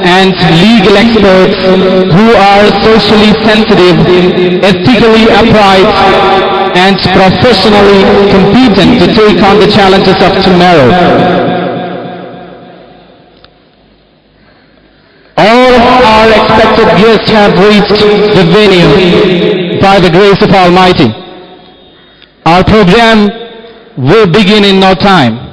and legal experts who are socially sensitive, ethically upright, and professionally competent to take on the challenges of tomorrow. All of our expected guests have reached the venue by the grace of Almighty. Our program will begin in no time.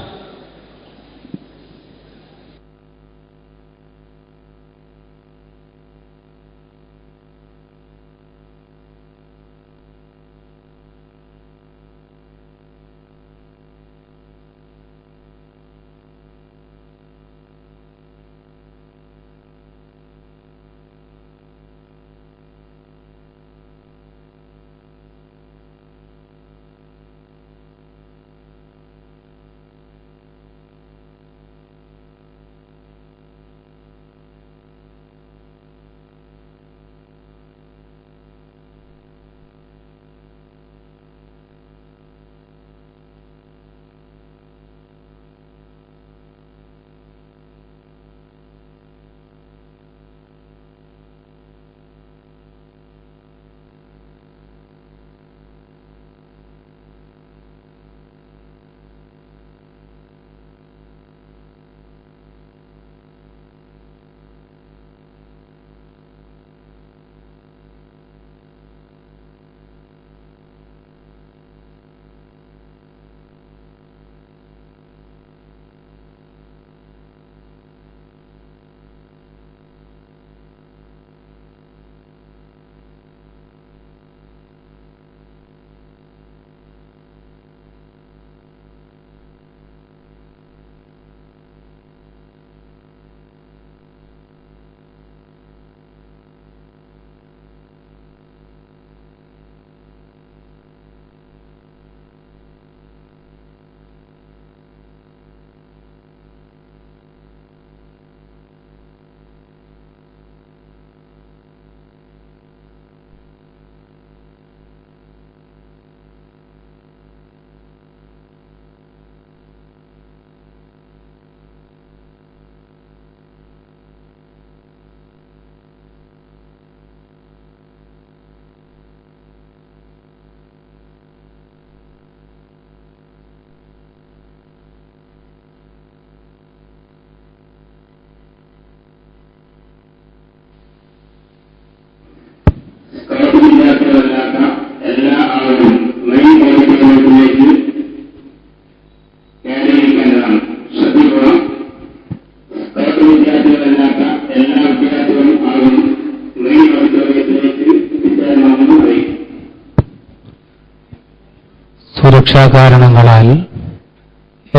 സുരക്ഷാകാരണങ്ങളാൽ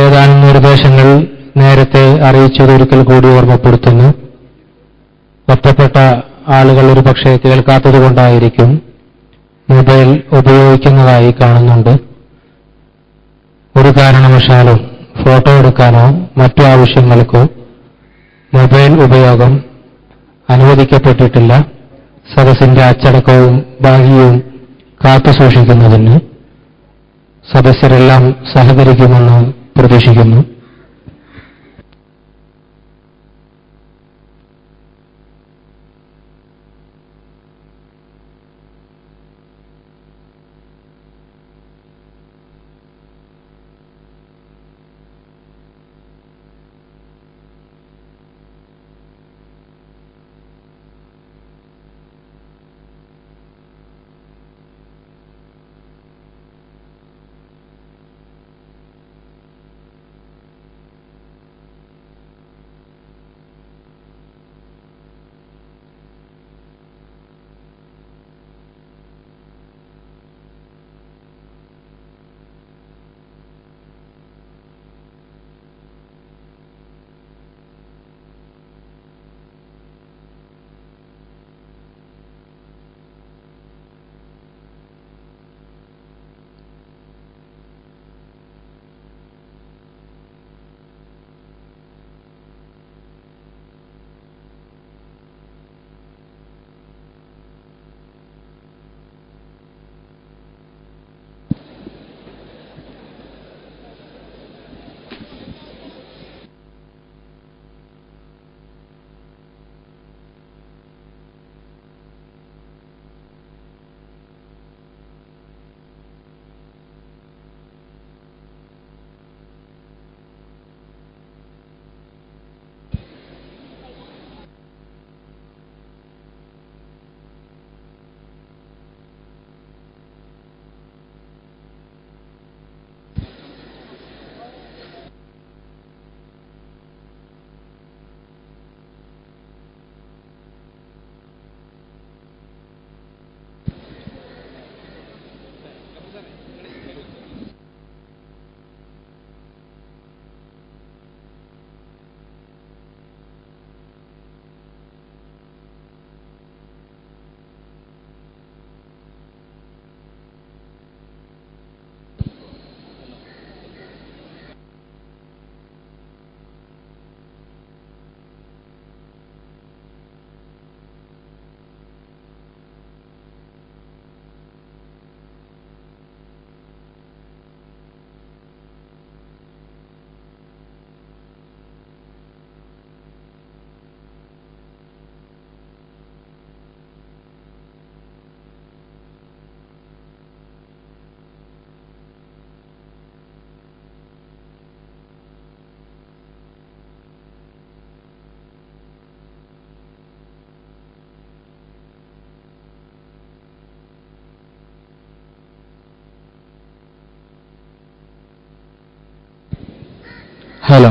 ഏതാനും നിർദ്ദേശങ്ങൾ നേരത്തെ അറിയിച്ചതൊരിക്കൽ കൂടി ഓർമ്മപ്പെടുത്തുന്നു. ഒറ്റപ്പെട്ട ആളുകൾ ഒരുപക്ഷെ കേൾക്കാത്തതുകൊണ്ടായിരിക്കും mobile ഉപയോഗിക്കുന്നതായി കാണുന്നുണ്ട്. ഒരു കാരണവശാലും ഫോട്ടോ എടുക്കാനോ മറ്റു ആവശ്യങ്ങൾക്കോ മൊബൈൽ ഉപയോഗം അനുവദിക്കപ്പെട്ടിട്ടില്ല. സദസ്സിന്റെ അച്ചടക്കവും ഭാഗ്യവും കാത്തുസൂക്ഷിക്കുന്നതിന് സദസ്യരെല്ലാം സഹകരിക്കുമെന്ന് പ്രതീക്ഷിക്കുന്നു. Hello.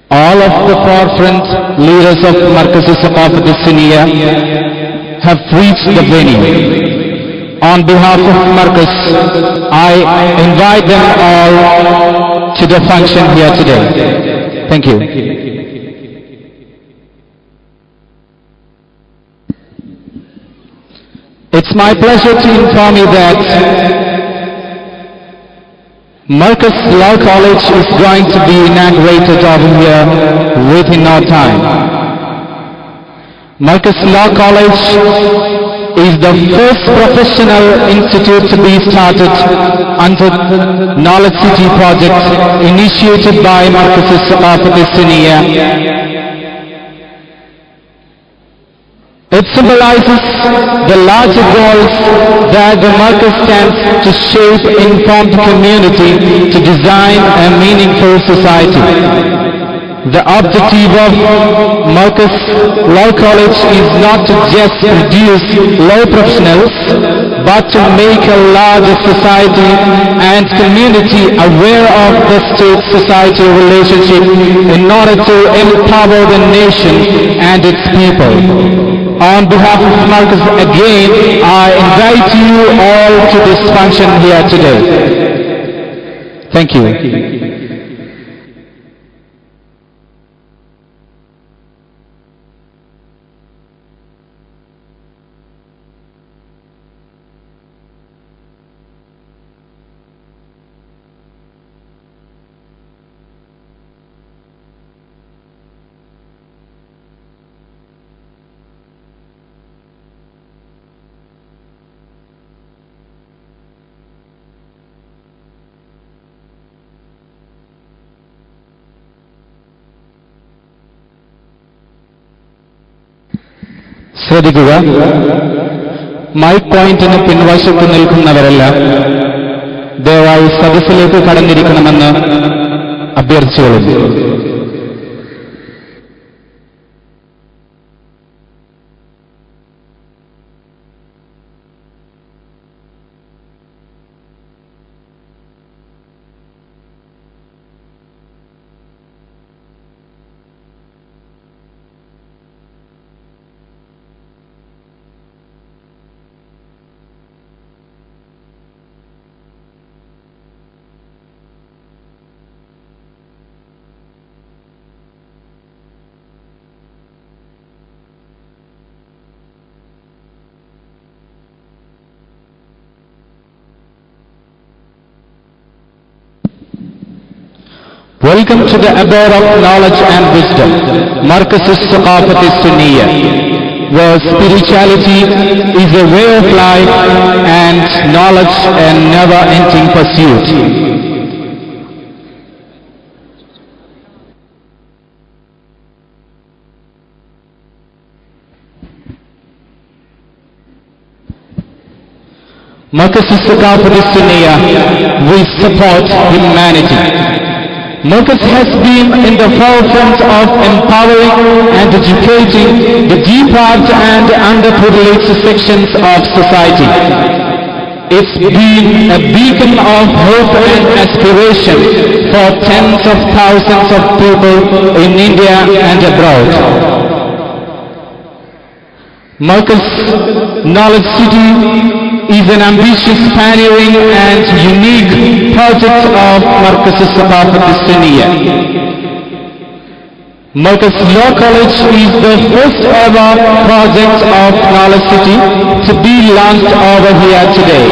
All of the forefront leaders of Markaz Saqafat Siniya have reached the venue. On behalf of Markaz, I invite them all to the function here today. Thank you. It's my pleasure to inform you that Markaz Law College is going to be inaugurated over here within no time. Markaz Law College is the first professional institute to be started under Knowledge City project initiated by Markaz Saqafat Siniya. It symbolizes the larger goals that the Markaz stands to shape informed community to design a meaningful society. The objective of Markaz Law College is not to just produce law professionals, but to make a larger society and community aware of the state-society relationship in order to empower the nation and its people. On behalf of Markaz, again, I invite you all to this function here today. Thank you. ശ്രദ്ധിക്കുക, mic പോയിന്റിന് പിൻവശത്ത് നിൽക്കുന്നവരെല്ലാം ദയവായി സദസ്സിലേക്ക് കടന്നിരിക്കണമെന്ന് അഭ്യർത്ഥിച്ചുകൊള്ളുന്നു. Welcome to the abode of knowledge and wisdom, Markaz Saqafat Siniya, where spirituality is a way of life and knowledge a never-ending pursuit. Markaz Saqafat Siniya will support humanity. Markaz has been in the forefront of empowering and educating the deprived and underprivileged sections of society. It's been a beacon of hope and aspiration for tens of thousands of people in India and abroad. Markaz Knowledge City is an ambitious, pioneering and unique project of Markaz Saqafat Siniya. Markaz Law College is the first ever project of Knowledge City to be launched over here today.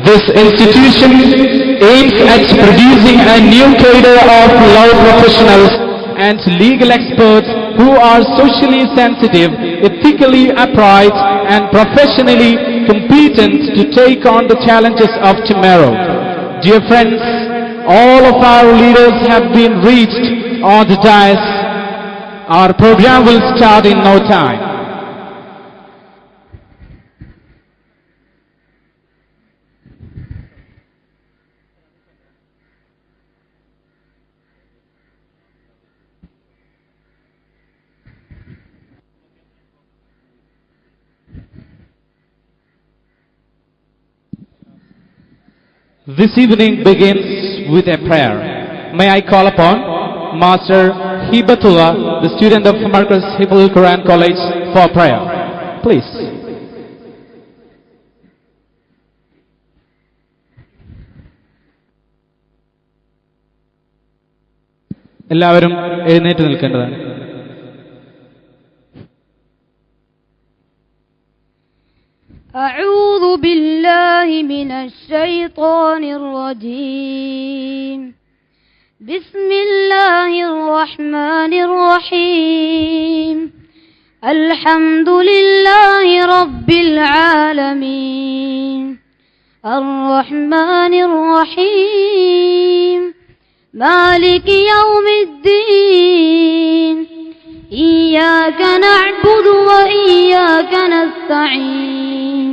This institution aims at producing a new cadre of law professionals and legal experts who are socially sensitive, ethically upright, and professionally competent to take on the challenges of tomorrow. Dear friends, all of our leaders have been reached on the dais. Our program will start in no time. This evening begins with a prayer. May I call upon Master Hibatullah, the student of Marcus Hifzul Quran College, for prayer. Please. എല്ലാവരും എഴുന്നേറ്റ് നിൽക്കേണ്ടതാണ്. أعوذ بالله من الشيطان الرجيم. بسم الله الرحمن الرحيم. الحمد لله رب العالمين. الرحمن الرحيم. مالك يوم الدين. إياك نعبد وإياك نستعين.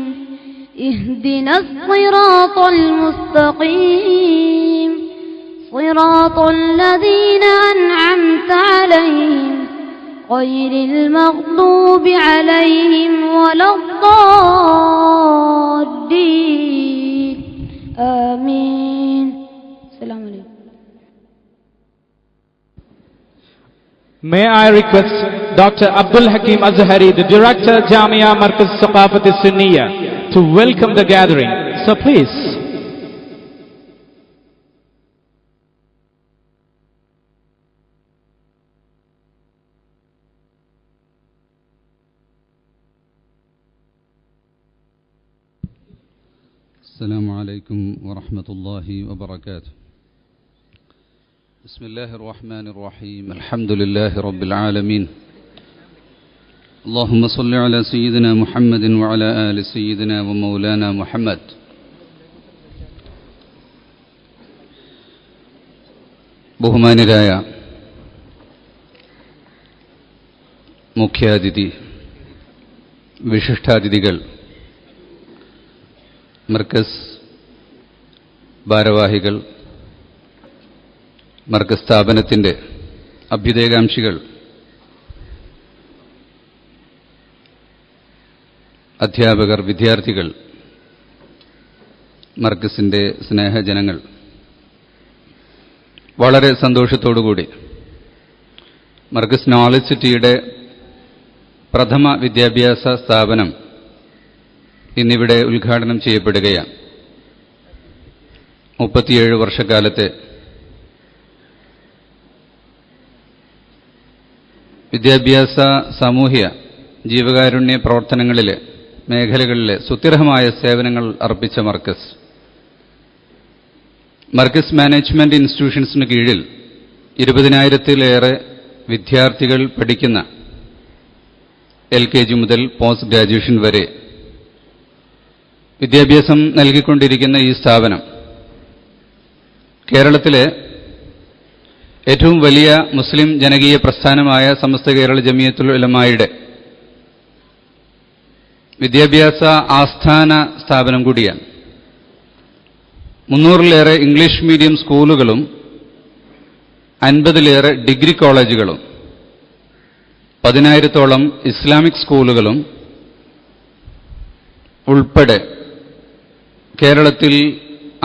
اهدنا الصراط المستقيم. صراط الذين أنعمت عليهم غير المغضوب عليهم ولا الضالين. آمين. السلام عليكم. May I request Dr. Abdul Hakim Azhari, the Director, Jamia Markaz Saqafat Sunniya, to welcome the gathering. So please. السلام عليكم ورحمة الله وبركاته. بسم الله الرحمن الرحيم. الحمد لله رب العالمين. اللهم صل على سيدنا محمد وعلى آل سيدنا ومولانا محمد. ബഹുമാന്യരായ മുഖ്യാതിഥി, വിശിഷ്ടാതിഥികൾ, മർക്കസ് ഭാരവാഹികൾ, മർക്കസ് സ്ഥാപനത്തിൻ്റെ അഭ്യുദയകാംക്ഷികൾ, അധ്യാപകർ, വിദ്യാർത്ഥികൾ, മർക്കസിൻ്റെ സ്നേഹജനങ്ങൾ, വളരെ സന്തോഷത്തോടുകൂടി മർക്കസ് നോളജ് സിറ്റിയുടെ പ്രഥമ വിദ്യാഭ്യാസ സ്ഥാപനം ഇന്നിവിടെ ഉദ്ഘാടനം ചെയ്യപ്പെടുകയാണ്. 37 വർഷക്കാലത്തെ വിദ്യാഭ്യാസ, സാമൂഹ്യ, ജീവകാരുണ്യ പ്രവർത്തനങ്ങളിലെ മേഖലകളിലെ സുത്യർഹമായ സേവനങ്ങൾ അർപ്പിച്ച മർക്കസ് മാനേജ്മെന്റ് ഇൻസ്റ്റിറ്റ്യൂഷൻസിന് കീഴിൽ 20,000-ലേറെ വിദ്യാർത്ഥികൾ പഠിക്കുന്ന LKG മുതൽ പോസ്റ്റ് ഗ്രാജുവേഷൻ വരെ വിദ്യാഭ്യാസം നൽകിക്കൊണ്ടിരിക്കുന്ന ഈ സ്ഥാപനം കേരളത്തിലെ ഏറ്റവും വലിയ മുസ്ലിം ജനകീയ പ്രസ്ഥാനമായ സമസ്ത കേരള ജമിയത്തുൽ ഉലമായുടെ വിദ്യാഭ്യാസ ആസ്ഥാന സ്ഥാപനം കൂടിയാണ്. 300-ലേറെ ഇംഗ്ലീഷ് മീഡിയം സ്കൂളുകളും 50-ലേറെ ഡിഗ്രി കോളേജുകളും 10,000-ഓളം ഇസ്ലാമിക് സ്കൂളുകളും ഉൾപ്പെടെ കേരളത്തിൽ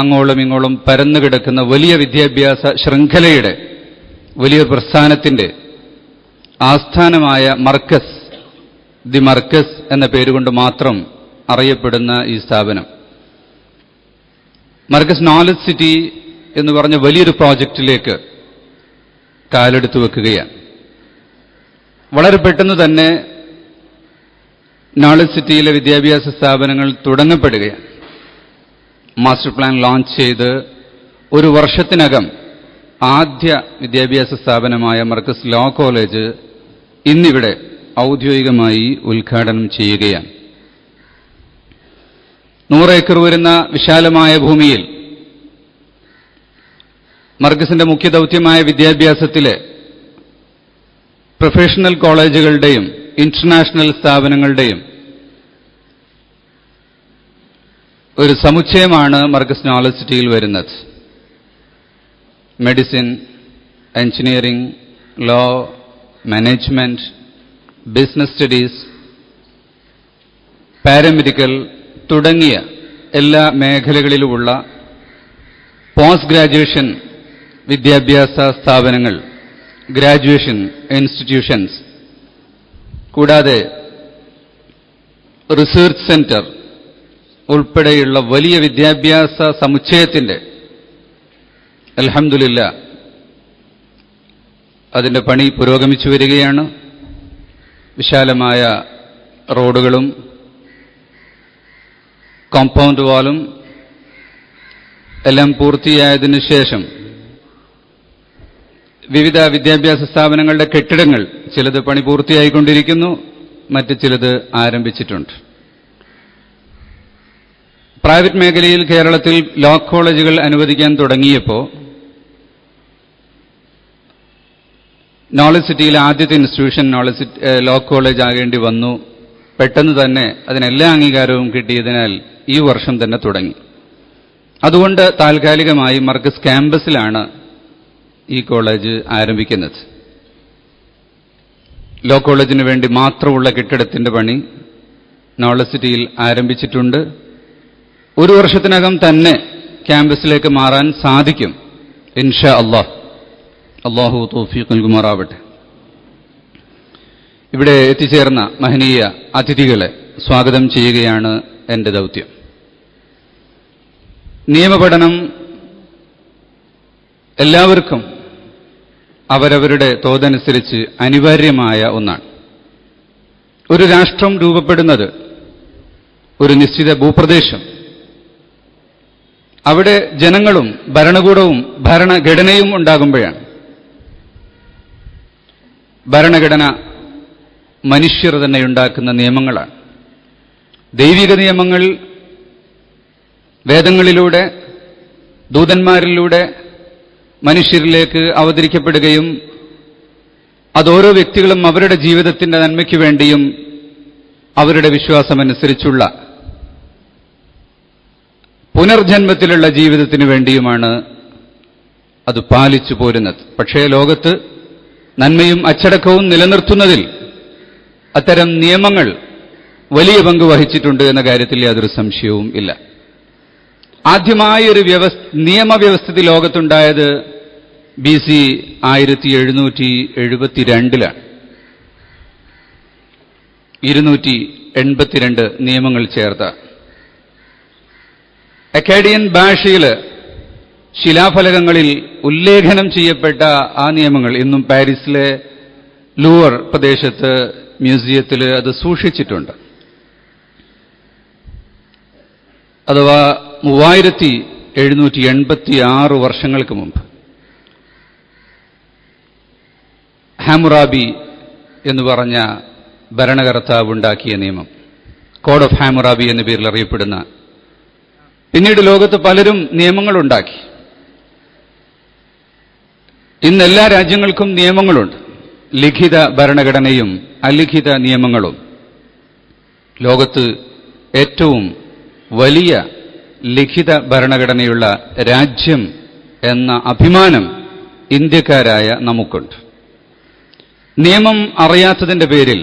അങ്ങോളം ഇങ്ങോളം പരന്നുകിടക്കുന്ന വലിയ വിദ്യാഭ്യാസ ശൃംഖലയുടെ വലിയൊരു പ്രസ്ഥാനത്തിന്റെ ആസ്ഥാനമായ മർക്കസ്, ദി മർക്കസ് എന്ന പേരുകൊണ്ട് മാത്രം അറിയപ്പെടുന്ന ഈ സ്ഥാപനം മർക്കസ് നോളജ് സിറ്റി എന്ന് പറഞ്ഞ വലിയൊരു പ്രോജക്റ്റിലേക്ക് കാലെടുത്തു വെക്കുകയാണ്. വളരെ പെട്ടെന്ന് തന്നെ നോളജ് സിറ്റിയിലെ വിദ്യാഭ്യാസ സ്ഥാപനങ്ങൾ തുടങ്ങപ്പെടുകയാണ്. മാസ്റ്റർ പ്ലാൻ ലോഞ്ച് ചെയ്ത് 1 വർഷത്തിനകം ആദ്യ വിദ്യാഭ്യാസ സ്ഥാപനമായ മർക്കസ് ലോ കോളേജ് ഇന്നിവിടെ ഔദ്യോഗികമായി ഉദ്ഘാടനം ചെയ്യുകയാണ്. 100 ഏക്കർ വരുന്ന വിശാലമായ ഭൂമിയിൽ മർക്കസിന്റെ മുഖ്യ ദൗത്യമായ വിദ്യാഭ്യാസത്തിലെ പ്രൊഫഷണൽ കോളേജുകളുടെയും ഇന്റർനാഷണൽ സ്ഥാപനങ്ങളുടെയും ഒരു സമുച്ചയമാണ് മർക്കസ് നോളജ് സിറ്റിയിൽ വരുന്നത്. Medicine, engineering, law, management, business studies, paramedical തുടങ്ങിയ എല്ലാ മേഖലകളിലുമുള്ള പോസ്റ്റ് ഗ്രാജുവേഷൻ വിദ്യാഭ്യാസ സ്ഥാപനങ്ങൾ, ഗ്രാജുവേഷൻ ഇൻസ്റ്റിറ്റ്യൂഷൻസ്, കൂടാതെ റിസർച്ച് സെന്റർ ഉൾപ്പെടെയുള്ള വലിയ വിദ്യാഭ്യാസ സമുച്ചയത്തിന്റെ അൽഹംദുലില്ലാ അതിന്റെ പണി പുരോഗമിച്ചു വരികയാണ്. വിശാലമായ റോഡുകളും കോമ്പൗണ്ട് വാളും എല്ലാം പൂർത്തിയായതിനു ശേഷം വിവിധ വിദ്യാഭ്യാസ സ്ഥാപനങ്ങളുടെ കെട്ടിടങ്ങൾ ചിലത് പണി പൂർത്തിയായിക്കൊണ്ടിരിക്കുന്നു, മറ്റ് ചിലത് ആരംഭിച്ചിട്ടുണ്ട്. പ്രൈവറ്റ് മേഖലയിൽ കേരളത്തിൽ ലോ കോളേജുകൾ അനുവദിക്കാൻ തുടങ്ങിയപ്പോൾ നോളജ് സിറ്റിയിലെ ആദ്യത്തെ ഇൻസ്റ്റിറ്റ്യൂഷൻ ലോ കോളേജ് ആകേണ്ടി വന്നു. പെട്ടെന്ന് തന്നെ അതിനെല്ലാ അംഗീകാരവും കിട്ടിയതിനാൽ ഈ വർഷം തന്നെ തുടങ്ങി. അതുകൊണ്ട് താൽക്കാലികമായി മർക്കസ് ക്യാമ്പസിലാണ് ഈ കോളേജ് ആരംഭിക്കുന്നത്. ലോ കോളേജിന് വേണ്ടി മാത്രമുള്ള കെട്ടിടത്തിന്റെ പണി നോളജ് സിറ്റിയിൽ ആരംഭിച്ചിട്ടുണ്ട്. ഒരു വർഷത്തിനകം തന്നെ ക്യാമ്പസിലേക്ക് മാറാൻ സാധിക്കും ഇൻഷാ അല്ലാഹ്. അല്ലാഹു തൗഫീഖ് നൽകുമാറാവട്ടെ. ഇവിടെ എത്തിച്ചേർന്ന മഹനീയ അതിഥികളെ സ്വാഗതം ചെയ്യുകയാണ് എന്റെ ദൗത്യം. നിയമപഠനം എല്ലാവർക്കും അവരവരുടെ തോതനുസരിച്ച് അനിവാര്യമായ ഒന്നാണ്. ഒരു രാഷ്ട്രം രൂപപ്പെടുന്നത് ഒരു നിശ്ചിത ഭൂപ്രദേശം, അവിടെ ജനങ്ങളും ഭരണകൂടവും ഭരണഘടനയും ഉണ്ടാകുമ്പോഴാണ്. ഭരണഘടന മനുഷ്യർ തന്നെ ഉണ്ടാക്കുന്ന നിയമങ്ങളാണ്. ദൈവിക നിയമങ്ങൾ വേദങ്ങളിലൂടെ ദൂതന്മാരിലൂടെ മനുഷ്യരിലേക്ക് അവതരിക്കപ്പെടുകയും അതോരോ വ്യക്തികളും അവരുടെ ജീവിതത്തിന്റെ നന്മയ്ക്ക് വേണ്ടിയും അവരുടെ വിശ്വാസമനുസരിച്ചുള്ള പുനർജന്മത്തിലുള്ള ജീവിതത്തിനു വേണ്ടിയുമാണ് അത് പാലിച്ചു പോരുന്നത്. പക്ഷേ ലോകത്ത് നന്മയും അച്ചടക്കവും നിലനിർത്തുന്നതിൽ അത്തരം നിയമങ്ങൾ വലിയ പങ്ക് വഹിച്ചിട്ടുണ്ട് എന്ന കാര്യത്തിൽ യാതൊരു സംശയവും ഇല്ല. ആദ്യമായൊരു നിയമവ്യവസ്ഥിതി ലോകത്തുണ്ടായത് BC 1772 282 നിയമങ്ങൾ ചേർത്ത അക്കാഡിയൻ ഭാഷയിൽ ശിലാഫലകങ്ങളിൽ ഉല്ലേഖനം ചെയ്യപ്പെട്ട ആ നിയമങ്ങൾ ഇന്നും പാരീസിലെ ലൂവർ പ്രദേശത്ത് മ്യൂസിയത്തിൽ അത് സൂക്ഷിച്ചിട്ടുണ്ട്. അഥവാ 3786 വർഷങ്ങൾക്ക് മുമ്പ് ഹാമുറാബി എന്ന് പറഞ്ഞ ഭരണകർത്താവ് ഉണ്ടാക്കിയ നിയമം, കോഡ് ഓഫ് ഹാമുറാബി എന്ന പേരിൽ അറിയപ്പെടുന്ന. പിന്നീട് ലോകത്ത് പലരും നിയമങ്ങളുണ്ടാക്കി. ഇന്ന് എല്ലാ രാജ്യങ്ങൾക്കും നിയമങ്ങളുണ്ട്, ലിഖിത ഭരണഘടനയും അലിഖിത നിയമങ്ങളും. ലോകത്ത് ഏറ്റവും വലിയ ലിഖിത ഭരണഘടനയുള്ള രാജ്യം എന്ന അഭിമാനം ഇന്ത്യക്കാരായ നമുക്കുണ്ട്. നിയമം അറിയാത്തതിന്റെ പേരിൽ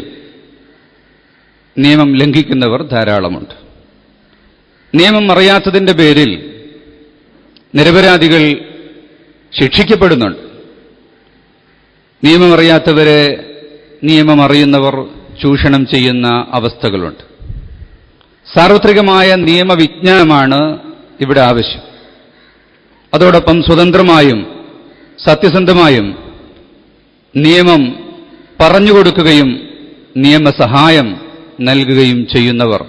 നിയമം ലംഘിക്കുന്നവർ ധാരാളമുണ്ട്. നിയമം അറിയാത്തതിന്റെ പേരിൽ നിരപരാധികൾ ശിക്ഷിക്കപ്പെടുന്നുണ്ട്. നിയമമറിയാത്തവരെ നിയമമറിയുന്നവർ ചൂഷണം ചെയ്യുന്ന അവസ്ഥകളുണ്ട്. സാർവത്രികമായ നിയമവിജ്ഞാനമാണ് ഇവിടെ ആവശ്യം. അതോടൊപ്പം സ്വതന്ത്രമായും സത്യസന്ധമായും നിയമം പറഞ്ഞുകൊടുക്കുകയും നിയമസഹായം നൽകുകയും ചെയ്യുന്നവർ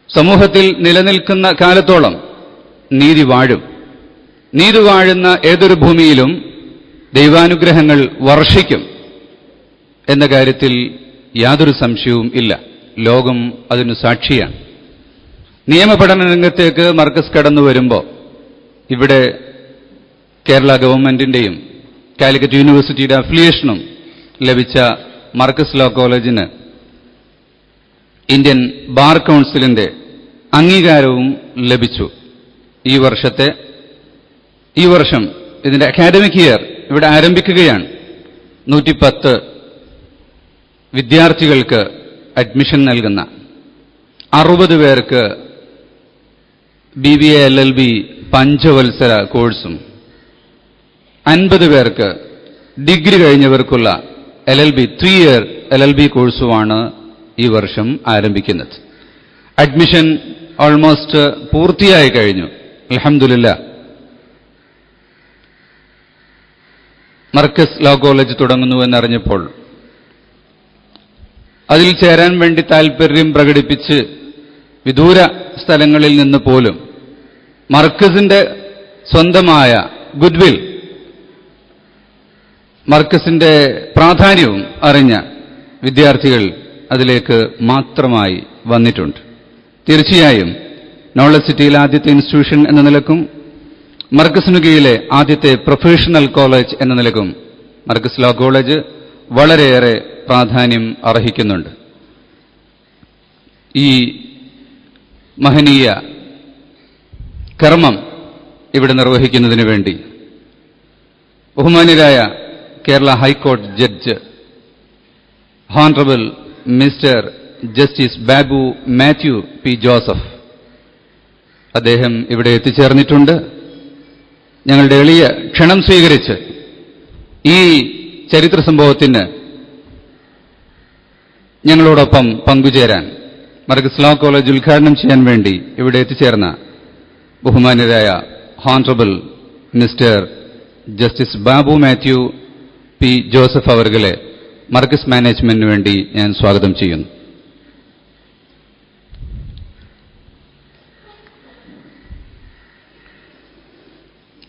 സമൂഹത്തിൽ നിലനിൽക്കുന്ന കാലത്തോളം നീതി വാഴും. നീതി വാഴുന്ന ഏതൊരു ഭൂമിയിലും ദൈവാനുഗ്രഹങ്ങൾ വർഷിക്കും എന്ന കാര്യത്തിൽ യാതൊരു സംശയവും ഇല്ല. ലോകം അതിനു സാക്ഷിയാണ്. നിയമപഠന രംഗത്തേക്ക് മർക്കസ് കടന്നു വരുമ്പോൾ ഇവിടെ കേരള ഗവൺമെന്റിന്റെയും കാലിക്കറ്റ് യൂണിവേഴ്സിറ്റിയുടെ അഫിലിയേഷനും ലഭിച്ച മർക്കസ് ലോ കോളേജിന് ഇന്ത്യൻ ബാർ കൗൺസിലിന്റെ അംഗീകാരവും ലഭിച്ചു. ഈ വർഷം ഇതിന്റെ അക്കാഡമിക് ഇയർ ഇവിടെ ആരംഭിക്കുകയാണ്. 110 വിദ്യാർത്ഥികൾക്ക് അഡ്മിഷൻ നൽകുന്ന, 60 പേർക്ക് BBA LLB പഞ്ചവത്സര കോഴ്സും 50 പേർക്ക് ഡിഗ്രി കഴിഞ്ഞവർക്കുള്ള LLB 3-year LLB കോഴ്സുമാണ് ഈ വർഷം ആരംഭിക്കുന്നത്. അഡ്മിഷൻ ഓൾമോസ്റ്റ് പൂർത്തിയായി കഴിഞ്ഞു. അൽഹംദുലില്ലാഹ്. മർക്കസ് ലോ കോളേജ് തുടങ്ങുന്നു എന്നറിഞ്ഞപ്പോൾ അതിൽ ചേരാൻ വേണ്ടി താൽപര്യം പ്രകടിപ്പിച്ച് വിദൂര സ്ഥലങ്ങളിൽ നിന്ന് പോലും മർക്കസിന്റെ സ്വന്തമായ ഗുഡ്വിൽ, മർക്കസിന്റെ പ്രാധാന്യവും അറിഞ്ഞ വിദ്യാർത്ഥികൾ അതിലേക്ക് മാത്രമായി വന്നിട്ടുണ്ട്. തീർച്ചയായും നോളജ് സിറ്റിയിലെ ആദ്യത്തെ ഇൻസ്റ്റിറ്റ്യൂഷൻ എന്ന നിലക്കും മർക്കസിനു കീഴിലെ ആദ്യത്തെ പ്രൊഫഷണൽ കോളേജ് എന്ന നിലക്കും മർക്കസ് ലോ കോളേജ് വളരെയേറെ പ്രാധാന്യം അർഹിക്കുന്നുണ്ട്. ഈ മഹനീയ കർമ്മം ഇവിടെ നിർവഹിക്കുന്നതിന് വേണ്ടി ബഹുമാന്യരായ കേരള ഹൈക്കോടതി judge honourable mister justice Babu Mathew P Joseph, അദ്ദേഹം ഇവിടെ എത്തിച്ചേർന്നിട്ടുണ്ട്. ഞങ്ങളുടെ എളിയ ക്ഷണം സ്വീകരിച്ച് ഈ ചരിത്ര സംഭവത്തിന് ഞങ്ങളോടൊപ്പം പങ്കുചേരാൻ, മർക്കസ് ലോ കോളേജ് ഉദ്ഘാടനം ചെയ്യാൻ വേണ്ടി ഇവിടെ എത്തിച്ചേർന്ന ബഹുമാന്യരായ honourable mister justice Babu Mathew P Joseph അവർകളെ മർക്കസ് മാനേജ്മെന്റിന് വേണ്ടി ഞാൻ സ്വാഗതം ചെയ്യുന്നു.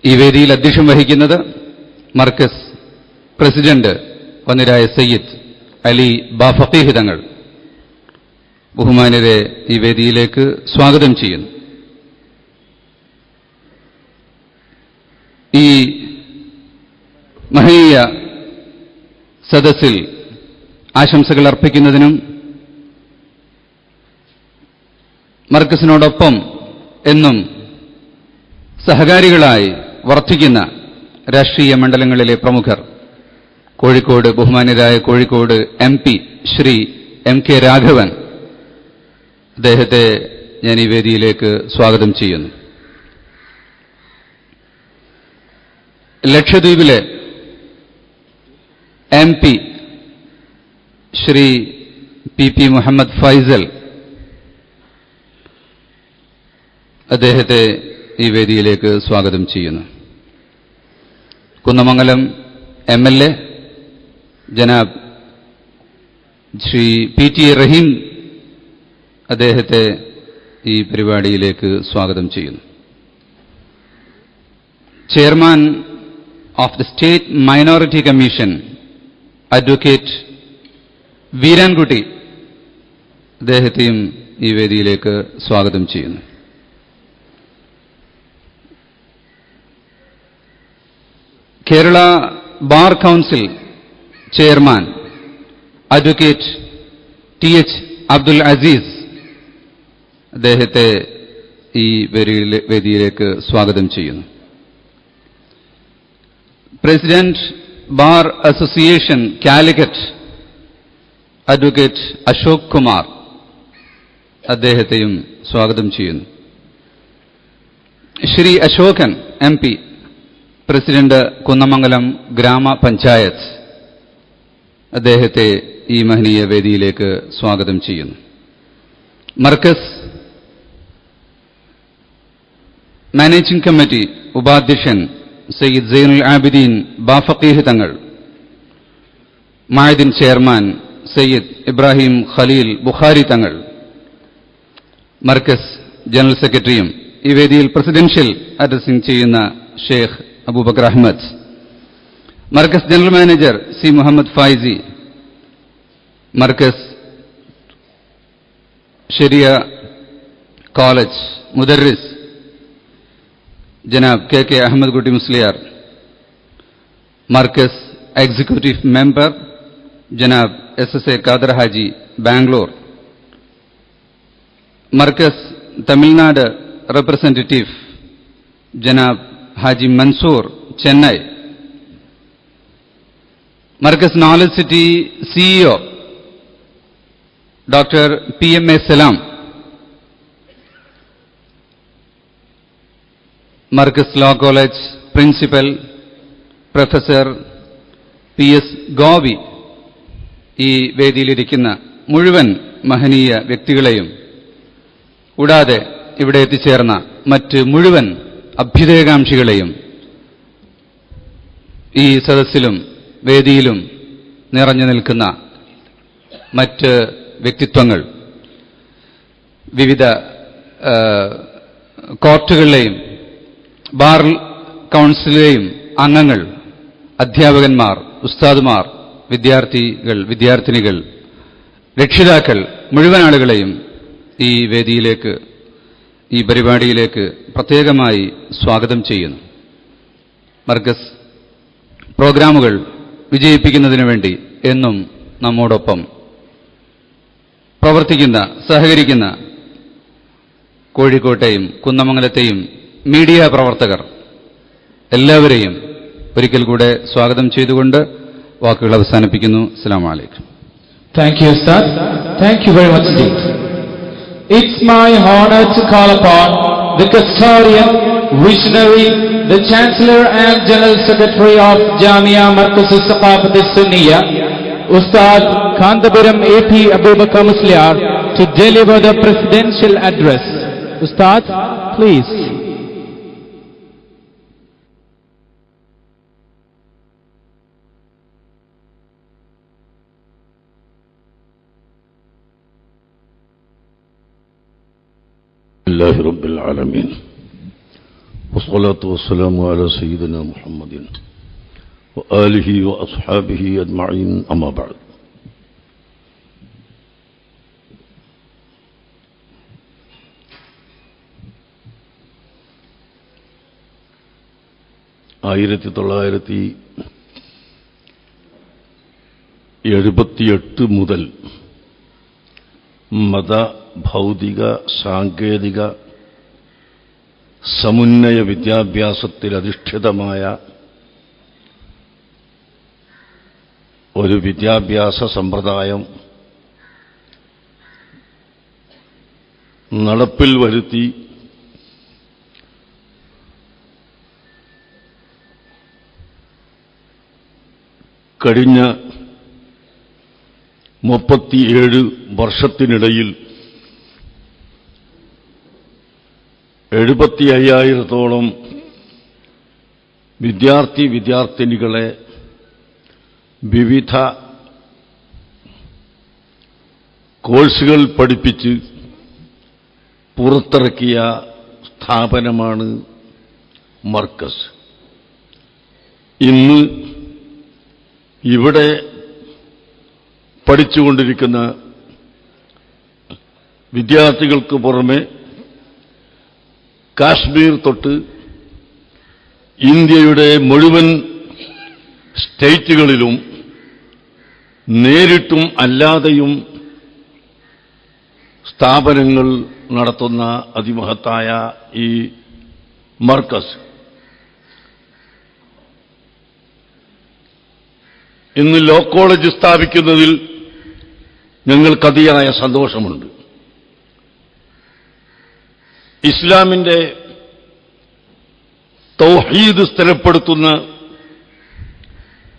ഈ വേദിയിൽ അധ്യക്ഷം വഹിക്കുന്നത് മർക്കസ് പ്രസിഡന്റ് വന്നിരായ സയ്യിദ് അലി ബാഫഖീഹ് തങ്ങൾ. ബഹുമാന്യരെ ഈ വേദിയിലേക്ക് സ്വാഗതം ചെയ്യുന്നു. ഈ മഹനീയ സദസ്സിൽ ആശംസകൾ അർപ്പിക്കുന്നതിനും മർക്കസിനോടൊപ്പം എന്നും സഹകാരികളായി വർത്തിക്കുന്ന രാഷ്ട്രീയ മണ്ഡലങ്ങളിലെ പ്രമുഖർ, കോഴിക്കോട് ബഹുമാന്യരായ കോഴിക്കോട് MP ശ്രീ MK രാഘവൻ, അദ്ദേഹത്തെ ഞാൻ ഈ വേദിയിലേക്ക് സ്വാഗതം ചെയ്യുന്നു. ലക്ഷദ്വീപിലെ MP ശ്രീ PP മുഹമ്മദ് ഫൈസൽ, അദ്ദേഹത്തെ ഈ വേദിയിലേക്ക് സ്വാഗതം ചെയ്യുന്നു. കുന്നമംഗലം MLA ജനാബ് ശ്രീ PT റഹീം, അദ്ദേഹത്തെ ഈ പരിപാടിയിലേക്ക് സ്വാഗതം ചെയ്യുന്നു. Chairman of the state minority commission advocate Veerankutty, അദ്ദേഹത്തെയും ഈ വേദിയിലേക്ക് സ്വാഗതം ചെയ്യുന്നു. Kerala bar council chairman advocate TH Abdul Aziz, അദ്ദേഹത്തെ ഈ വേദിയിലേക്ക് സ്വാഗതം ചെയ്യുന്നു. President bar association Calicut advocate Ashok Kumar, അദ്ദേഹത്തെയും സ്വാഗതം ചെയ്യുന്നു. ശ്രീ അശോകൻ MP, പ്രസിഡന്റ് കുന്നമംഗലം ഗ്രാമപഞ്ചായത്ത്, അദ്ദേഹത്തെ ഈ മഹനീയ വേദിയിലേക്ക് സ്വാഗതം ചെയ്യുന്നു. മർക്കസ് മാനേജിംഗ് കമ്മിറ്റി ഉപാധ്യക്ഷൻ സയ്യിദ് സൈനുൽ ആബിദീൻ ബാഫഖീഹ് തങ്ങൾ, മഅദിൻ ചെയർമാൻ സയ്യിദ് ഇബ്രാഹിം ഖലീൽ ബുഖാരി തങ്ങൾ, മർക്കസ് ജനറൽ സെക്രട്ടറിയും ഈ വേദിയിൽ പ്രസിഡൻഷ്യൽ അഡ്രസ്സിംഗ് ചെയ്യുന്ന Sheikh Abubakar Ahmed, Markaz general manager C Muhammad Faizy, Markaz Sharia college മുദർരിസ് Janab KK Ahmed Kutty Musliyar, Markaz executive member Janab SSA Khader Haji Bangalore, Markaz Tamil Nadu representative Janab Haji Mansoor Chennai, Markaz knowledge city CEO doctor PMA Salam, Markaz law college principal professor PS Gopi, ഈ വേദിയിലിരിക്കുന്ന മുഴുവൻ മഹനീയ വ്യക്തികളെയും, കൂടാതെ ഇവിടെ എത്തിച്ചേർന്ന മറ്റ് മുഴുവൻ അഭ്യുദയകാംക്ഷികളെയും, ഈ സദസ്സിലും വേദിയിലും നിറഞ്ഞു നിൽക്കുന്ന മറ്റ് വ്യക്തിത്വങ്ങൾ, വിവിധ കോർട്ടുകളിലെയും ബാർ കൗൺസിലിലെയും അംഗങ്ങൾ, അധ്യാപകന്മാർ, ഉസ്താദുമാർ, വിദ്യാർത്ഥികൾ, വിദ്യാർത്ഥിനികൾ, രക്ഷിതാക്കൾ, മുഴുവൻ ആളുകളെയും ഈ വേദിയിലേക്ക്, ഈ പരിപാടിയിലേക്ക് പ്രത്യേകമായി സ്വാഗതം ചെയ്യുന്നു. മർക്കസ് പ്രോഗ്രാമുകൾ വിജയിപ്പിക്കുന്നതിനു വേണ്ടി എന്നും നമ്മോടൊപ്പം പ്രവർത്തിക്കുന്ന, സഹകരിക്കുന്ന കോഴിക്കോട്ടെയും കുന്നമംഗലത്തെയും മീഡിയ പ്രവർത്തകർ എല്ലാവരെയും ഒരിക്കൽ കൂടെ സ്വാഗതം ചെയ്തുകൊണ്ട് വാക്കുകൾ അവസാനിപ്പിക്കുന്നു. അസ്സലാമു അലൈക്കും. Thank you, Ustad. Thank you very much indeed. It's my honor to call upon the custodian, visionary, the Chancellor and General Secretary of Jamia Markaz al-Thaqafat al-Sunniyah, Ustad Kandapuram AP Abubakar Musliar, to deliver the presidential address. Ustad, please. لله رب العالمين والصلاة والسلام على سيدنا محمد وآله وأصحابه أجمعين أما بعد. ആയിരത്തി 1978 മുതൽ മത, ഭൗതിക, സാങ്കേതിക, സമുന്നയ വിദ്യാഭ്യാസത്തിൽ അധിഷ്ഠിതമായ ഒരു വിദ്യാഭ്യാസ സമ്പ്രദായം നടപ്പിൽ വരുത്തി കഴിഞ്ഞ 37 വർഷത്തിനിടയിൽ 75,000-ഓളം വിദ്യാർത്ഥിനികളെ വിവിധ കോഴ്സുകൾ പഠിപ്പിച്ച് പുറത്തിറക്കിയ സ്ഥാപനമാണ് മർക്കസ്. ഇന്ന് ഇവിടെ പഠിച്ചുകൊണ്ടിരിക്കുന്ന വിദ്യാർത്ഥികൾക്ക് പുറമെ കാശ്മീർ തൊട്ട് ഇന്ത്യയുടെ മുഴുവൻ സ്റ്റേറ്റുകളിലും നേരിട്ടും അല്ലാതെയും സ്ഥാപനങ്ങൾ നടത്തുന്ന അതിമഹത്തായ ഈ മർക്കസ് ഇന്ന് ലോ കോളേജ് സ്ഥാപിക്കുന്നതിൽ ഞങ്ങൾക്ക് അതിയായ സന്തോഷമുണ്ട്. ഇസ്ലാമിന്റെ തൗഹീദ് സ്ഥിരപ്പെടുത്തുന്ന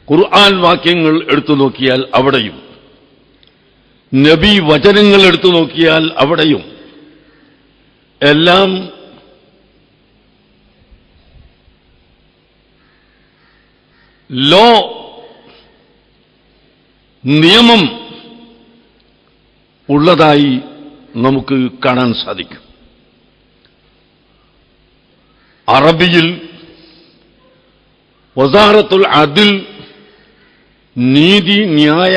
ഖുർആൻ വാക്യങ്ങൾ എടുത്തു നോക്കിയാൽ അവിടെയും, നബി വചനങ്ങൾ എടുത്തു നോക്കിയാൽ അവിടെയും എല്ലാം ലോ, നിയമം ഉള്ളതായി നമുക്ക് കാണാൻ സാധിക്കും. അറബിയിൽ വസാറത്തുൽ അദിൽ, നീതി ന്യായ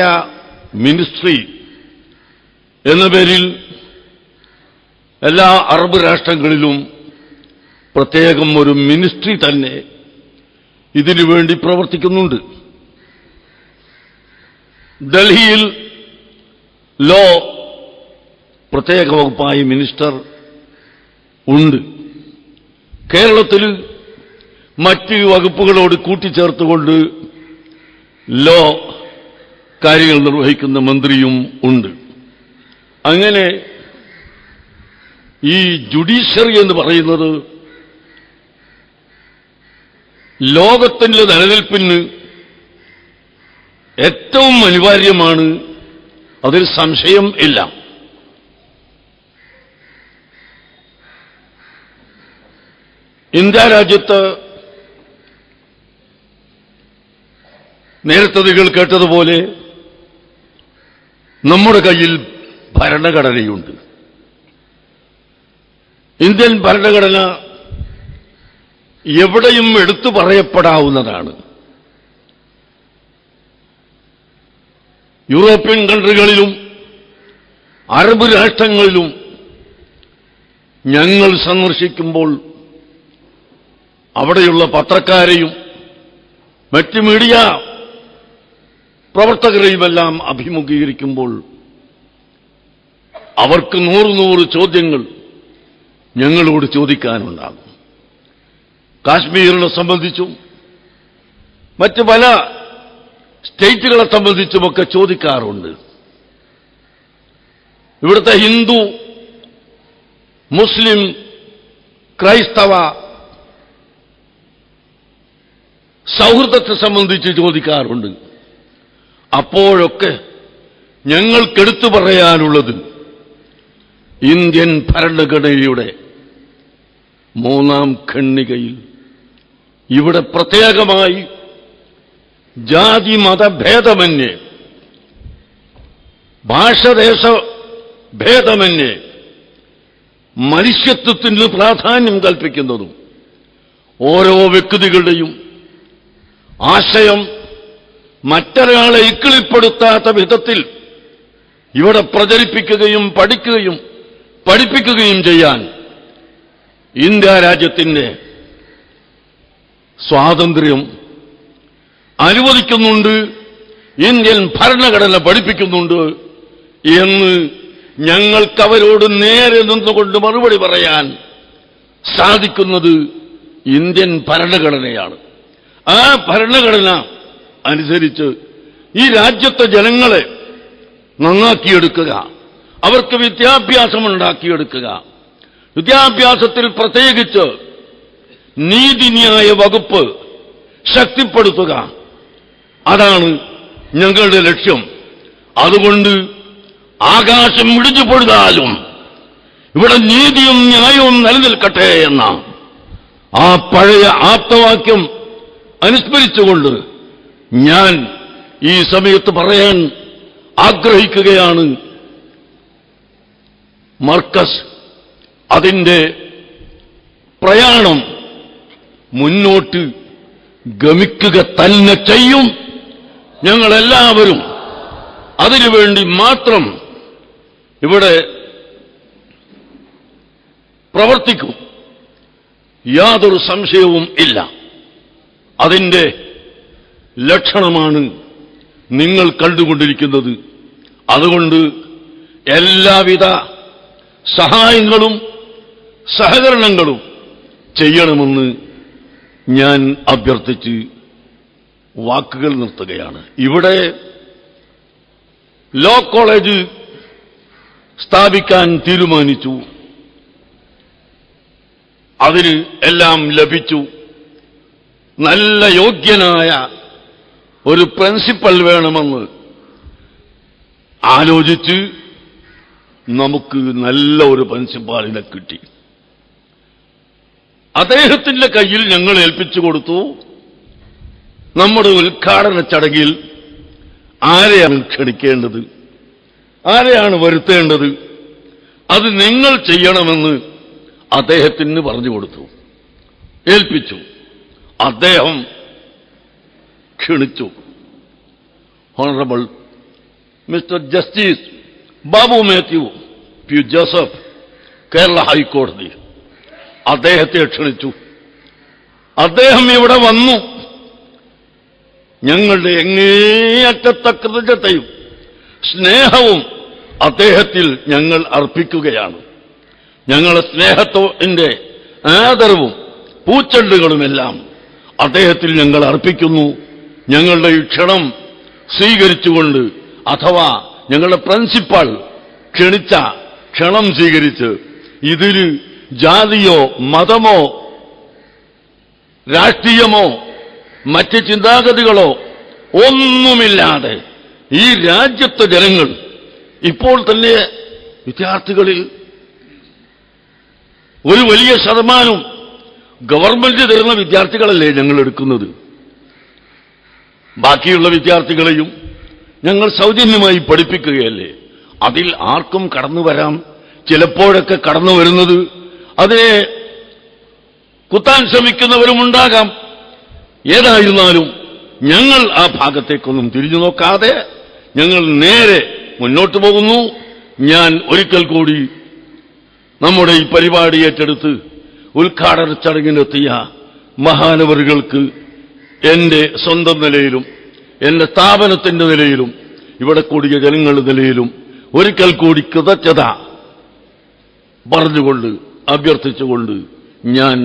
മിനിസ്ട്രി എന്ന പേരിൽ എല്ലാ അറബ് രാഷ്ട്രങ്ങളിലും പ്രത്യേകം ഒരു മിനിസ്ട്രി തന്നെ ഇതിനുവേണ്ടി പ്രവർത്തിക്കുന്നുണ്ട്. ഡൽഹിയിൽ ലോ പ്രത്യേക വകുപ്പായി മിനിസ്റ്റർ ഉണ്ട്. കേരളത്തിൽ മറ്റ് വകുപ്പുകളോട് കൂട്ടിച്ചേർത്തുകൊണ്ട് ലോ കാര്യങ്ങൾ നിർവഹിക്കുന്ന മന്ത്രിയും ഉണ്ട്. അങ്ങനെ ഈ ജുഡീഷ്യറി എന്ന് പറയുന്നത് ലോകത്തിന്റെ നിലനിൽപ്പിന് ഏറ്റവും അനിവാര്യമാണ്, അതിൽ സംശയം ഇല്ല. ഇന്ത്യ രാജ്യത്ത് നേരത്തെ നിങ്ങൾ കേട്ടതുപോലെ നമ്മുടെ കയ്യിൽ ഭരണഘടനയുണ്ട്. ഇന്ത്യൻ ഭരണഘടന എവിടെയും എടുത്തു പറയപ്പെടാവുന്നതാണ്. യൂറോപ്യൻ കൺട്രികളിലും അറബ് രാഷ്ട്രങ്ങളിലും ഞങ്ങൾ സന്ദർശിക്കുമ്പോൾ അവിടെയുള്ള പത്രക്കാരെയും മറ്റ് മീഡിയ പ്രവർത്തകരെയുമെല്ലാം അഭിമുഖീകരിക്കുമ്പോൾ അവർക്ക് 100 ചോദ്യങ്ങൾ ഞങ്ങളോട് ചോദിക്കാനുണ്ടാകും. കാശ്മീരിനെ സംബന്ധിച്ചും മറ്റ് പല സ്റ്റേറ്റുകളെ സംബന്ധിച്ചുമൊക്കെ ചോദിക്കാറുണ്ട്. ഇവിടുത്തെ ഹിന്ദു, മുസ്ലിം, ക്രൈസ്തവ സൗഹൃദത്തെ സംബന്ധിച്ച് ചോദിക്കാറുണ്ട്. അപ്പോഴൊക്കെ ഞങ്ങൾക്കെടുത്തു പറയാനുള്ളത് ഇന്ത്യൻ ഭരണഘടനയുടെ 3-ാം ഖണ്ഡികയിൽ ഇവിടെ പ്രത്യേകമായി ജാതി മതഭേദമന്യേ, ഭാഷദേശ ഭേദമന്യേ മനുഷ്യത്വത്തിന് പ്രാധാന്യം കൽപ്പിക്കുന്നതും ഓരോ വ്യക്തികളുടെയും ആശയം മറ്റൊരാളെ ഇക്കിളിപ്പെടുത്താത്ത വിധത്തിൽ ഇവിടെ പ്രചരിപ്പിക്കുകയും പഠിപ്പിക്കുകയും ചെയ്യാൻ ഇന്ത്യ രാജ്യത്തിന്റെ സ്വാതന്ത്ര്യം അനുവദിക്കുന്നുണ്ട്, ഇന്ത്യൻ ഭരണഘടന പഠിപ്പിക്കുന്നുണ്ട് എന്ന് ഞങ്ങൾക്കവരോട് നേരെ നിന്നുകൊണ്ട് മറുപടി പറയാൻ സാധിക്കുന്നത് ഇന്ത്യൻ ഭരണഘടനയാണ്. ആ ഭരണഘടന അനുസരിച്ച് ഈ രാജ്യത്തെ ജനങ്ങളെ നന്നാക്കിയെടുക്കുക, അവർക്ക് വിദ്യാഭ്യാസമുണ്ടാക്കിയെടുക്കുക, വിദ്യാഭ്യാസത്തിൽ പ്രത്യേകിച്ച് നീതിന്യായ വകുപ്പ് ശക്തിപ്പെടുത്തുക, അതാണ് ഞങ്ങളുടെ ലക്ഷ്യം. അതുകൊണ്ട് ആകാശം ഇടിഞ്ഞു പൊഴുതാലും ഇവിടെ നീതിയും ന്യായവും നിലനിൽക്കട്ടെ എന്ന ആ പഴയ ആപ്തവാക്യം അനുസ്മരിച്ചുകൊണ്ട് ഞാൻ ഈ സമയത്ത് പറയാൻ ആഗ്രഹിക്കുകയാണ്. മർക്കസ് അതിന്റെ പ്രയാണം മുന്നോട്ട് ഗമിക്കുക തന്നെ ചെയ്യും. ഞങ്ങളെല്ലാവരും അതിനുവേണ്ടി മാത്രം ഇവിടെ പ്രവർത്തിക്കും, യാതൊരു സംശയവും ഇല്ല. അതിന്റെ ലക്ഷണമാണ് നിങ്ങൾ കണ്ടുകൊണ്ടിരിക്കുന്നത്. അതുകൊണ്ട് എല്ലാവിധ സഹായങ്ങളും സഹകരണങ്ങളും ചെയ്യണമെന്ന് ഞാൻ അഭ്യർത്ഥിച്ച് വാക്കുകൾ നിർത്തുകയാണ്. ഇവിടെ ലോ കോളേജ് സ്ഥാപിക്കാൻ തീരുമാനിച്ചു, അതിന് എല്ലാം ലഭിച്ചു. നല്ല യോഗ്യനായ ഒരു പ്രിൻസിപ്പൽ വേണമെന്ന് ആലോചിച്ച് നമുക്ക് നല്ല ഒരു പ്രിൻസിപ്പാളിനെ കിട്ടി. അദ്ദേഹത്തിന്റെ കയ്യിൽ ഞങ്ങൾ ഏൽപ്പിച്ചു കൊടുത്തു. നമ്മുടെ ഉദ്ഘാടന ചടങ്ങിൽ ആരെയാണ് ക്ഷണിക്കേണ്ടത്, ആരെയാണ് വരുത്തേണ്ടത്, അത് നിങ്ങൾ ചെയ്യണമെന്ന് അദ്ദേഹത്തിന് പറഞ്ഞു കൊടുത്തു, ഏൽപ്പിച്ചു. അദ്ദേഹം ക്ഷണിച്ചു. Honourable mister justice Babu Mathew P Joseph, Kerala ഹൈക്കോടതി, അദ്ദേഹത്തെ ക്ഷണിച്ചു. അദ്ദേഹം ഇവിടെ വന്നു. ഞങ്ങളുടെ എങ്ങേയറ്റത്ത കൃതജ്ഞതയും സ്നേഹവും അദ്ദേഹത്തിൽ ഞങ്ങൾ അർപ്പിക്കുകയാണ്. ഞങ്ങളുടെ സ്നേഹത്തിന്റെ ആദരവും പൂച്ചെണ്ടുകളുമെല്ലാം അദ്ദേഹത്തിൽ ഞങ്ങൾ അർപ്പിക്കുന്നു. ഞങ്ങളുടെ ഈ ക്ഷണം സ്വീകരിച്ചുകൊണ്ട്, അഥവാ ഞങ്ങളുടെ പ്രിൻസിപ്പൽ ക്ഷണിച്ച ക്ഷണം സ്വീകരിച്ച്, ഇതിന് ജാതിയോ മതമോ രാഷ്ട്രീയമോ മറ്റ് ചിന്താഗതികളോ ഒന്നുമില്ലാതെ ഈ രാജ്യത്തെ ജനങ്ങൾ ഇപ്പോൾ തന്നെ വിദ്യാർത്ഥികളിൽ ഒരു വലിയ ശതമാനം ഗവൺമെന്റ് തരുന്ന വിദ്യാർത്ഥികളല്ലേ ഞങ്ങൾ എടുക്കുന്നത്. ബാക്കിയുള്ള വിദ്യാർത്ഥികളെയും ഞങ്ങൾ സൗജന്യമായി പഠിപ്പിക്കുകയല്ലേ. അതിൽ ആർക്കും കടന്നു വരാം. ചിലപ്പോഴൊക്കെ കടന്നു വരുന്നത് അതിനെ കുത്താൻ ശ്രമിക്കുന്നവരുമുണ്ടാകാം. ഏതായിരുന്നാലും ഞങ്ങൾ ആ ഭാഗത്തേക്കൊന്നും തിരിഞ്ഞു നോക്കാതെ ഞങ്ങൾ നേരെ മുന്നോട്ട് പോകുന്നു. ഞാൻ ഒരിക്കൽ കൂടി നമ്മുടെ ഈ പരിപാടി ഏറ്റെടുത്ത് ഉദ്ഘാടന ചടങ്ങിനെത്തിയ മഹാനവറുകൾക്ക് എന്റെ സ്വന്തം നിലയിലും എന്റെ സ്ഥാപനത്തിന്റെ നിലയിലും ഇവിടെ കൂടിയ ജനങ്ങളുടെ നിലയിലും ഒരിക്കൽ കൂടി കൃതജ്ഞത പറഞ്ഞുകൊണ്ട് അഭ്യർത്ഥിച്ചുകൊണ്ട് ഞാൻ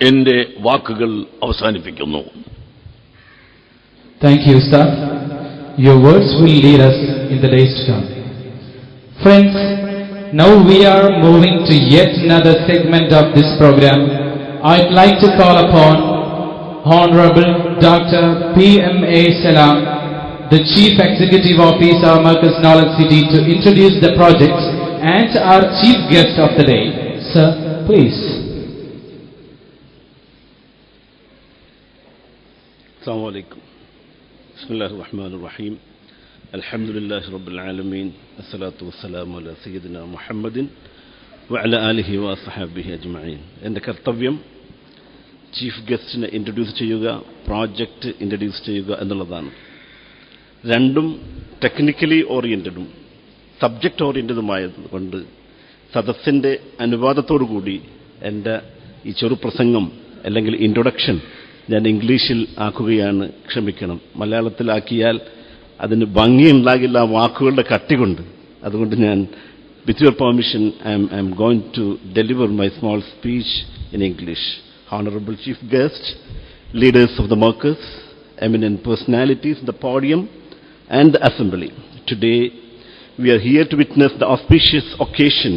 എന്റെ വാക്കുകൾ അവസാനിപ്പിക്കുന്നു. Thank you, sir. Your words will lead us in the days to come. Friends, now we are moving to yet another segment of this program. I'd like to call upon Honorable Dr. P.M.A. Salam, the Chief Executive Officer of Markaz Knowledge City, to introduce the projects and our chief guest of the day. Sir, please. Assalamu alaikum. Bismillahir Rahmanir Rahim. Alhamdulillahi Rabbil Alamin. Assalatu wassalamu ala Sayyidina Muhammadin wa ala alihi wa ashabihi ajma'in. എൻ്റെ കർത്തവ്യം chief ഗസ്റ്റിനെ introduce ചെയ്യുക, project introduce ചെയ്യുക എന്നുള്ളതാണ്. രണ്ടും technically ഓറിയന്റഡും subject ഓറിയന്റഡുമായതുകൊണ്ട് സദസ്സിൻ്റെ അനുവാദത്തോടുകൂടി എൻ്റെ ഈ ചെറുപ്രസംഗം അല്ലെങ്കിൽ introduction ഞാൻ ഇംഗ്ലീഷിൽ ആക്കുകയാണ്. ക്ഷമിക്കണം, മലയാളത്തിലാക്കിയാൽ അതിന് ഭംഗിയുണ്ടാകില്ല വാക്കുകളുടെ കട്ടി കൊണ്ട്. അതുകൊണ്ട് ഞാൻ with your permission I am going to deliver my small speech in English. Honorable Chief Guest, leaders of the Markaz, eminent personalities in the podium and the assembly. Today we are here to witness the auspicious occasion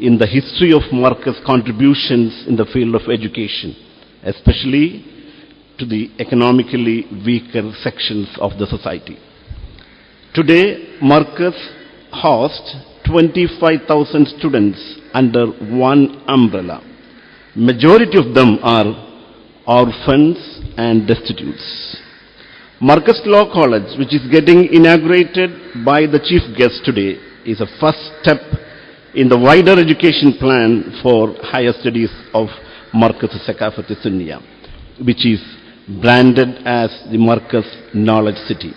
in the history of Markaz contributions in the field of education, especially to the economically weaker sections of the society. Today, Markaz hosts 25,000 students under one umbrella. Majority of them are orphans and destitutes. Markaz Law College, which is getting inaugurated by the chief guest today, is a first step in the wider education plan for higher studies of Markaz Sakafat Sunniya, which is branded as the Markaz Knowledge City.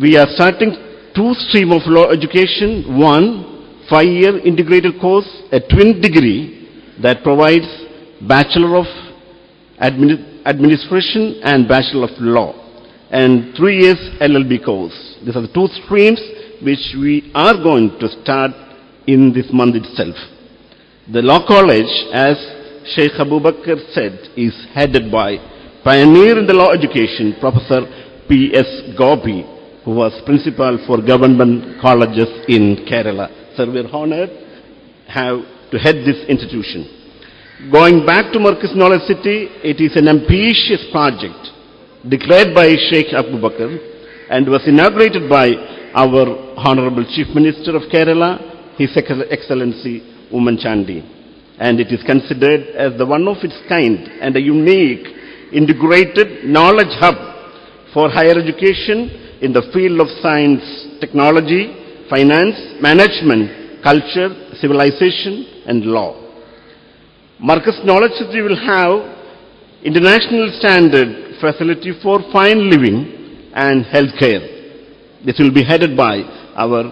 We are starting two streams of law education. One, 5-year integrated course, a twin degree that provides Bachelor of Administration and Bachelor of Law, and 3 years LLB course. These are the two streams which we are going to start in this month itself. The Law College, as Sheikh Abu Bakr said, is headed by pioneer in the law education, Professor P.S. Gopi, who was principal for government colleges in Kerala. Sir, we are honored to head this institution. Going back to Markaz Knowledge City, it is an ambitious project declared by Sheikh Abu Bakr and was inaugurated by our Honorable Chief Minister of Kerala, His Excellency Oommen Chandy. And it is considered as the one of its kind and a unique integrated knowledge hub for higher education in the field of science, technology, finance, management, culture, civilization, and law. Markaz Knowledge City will have international standard facility for fine living and healthcare. This will be headed by our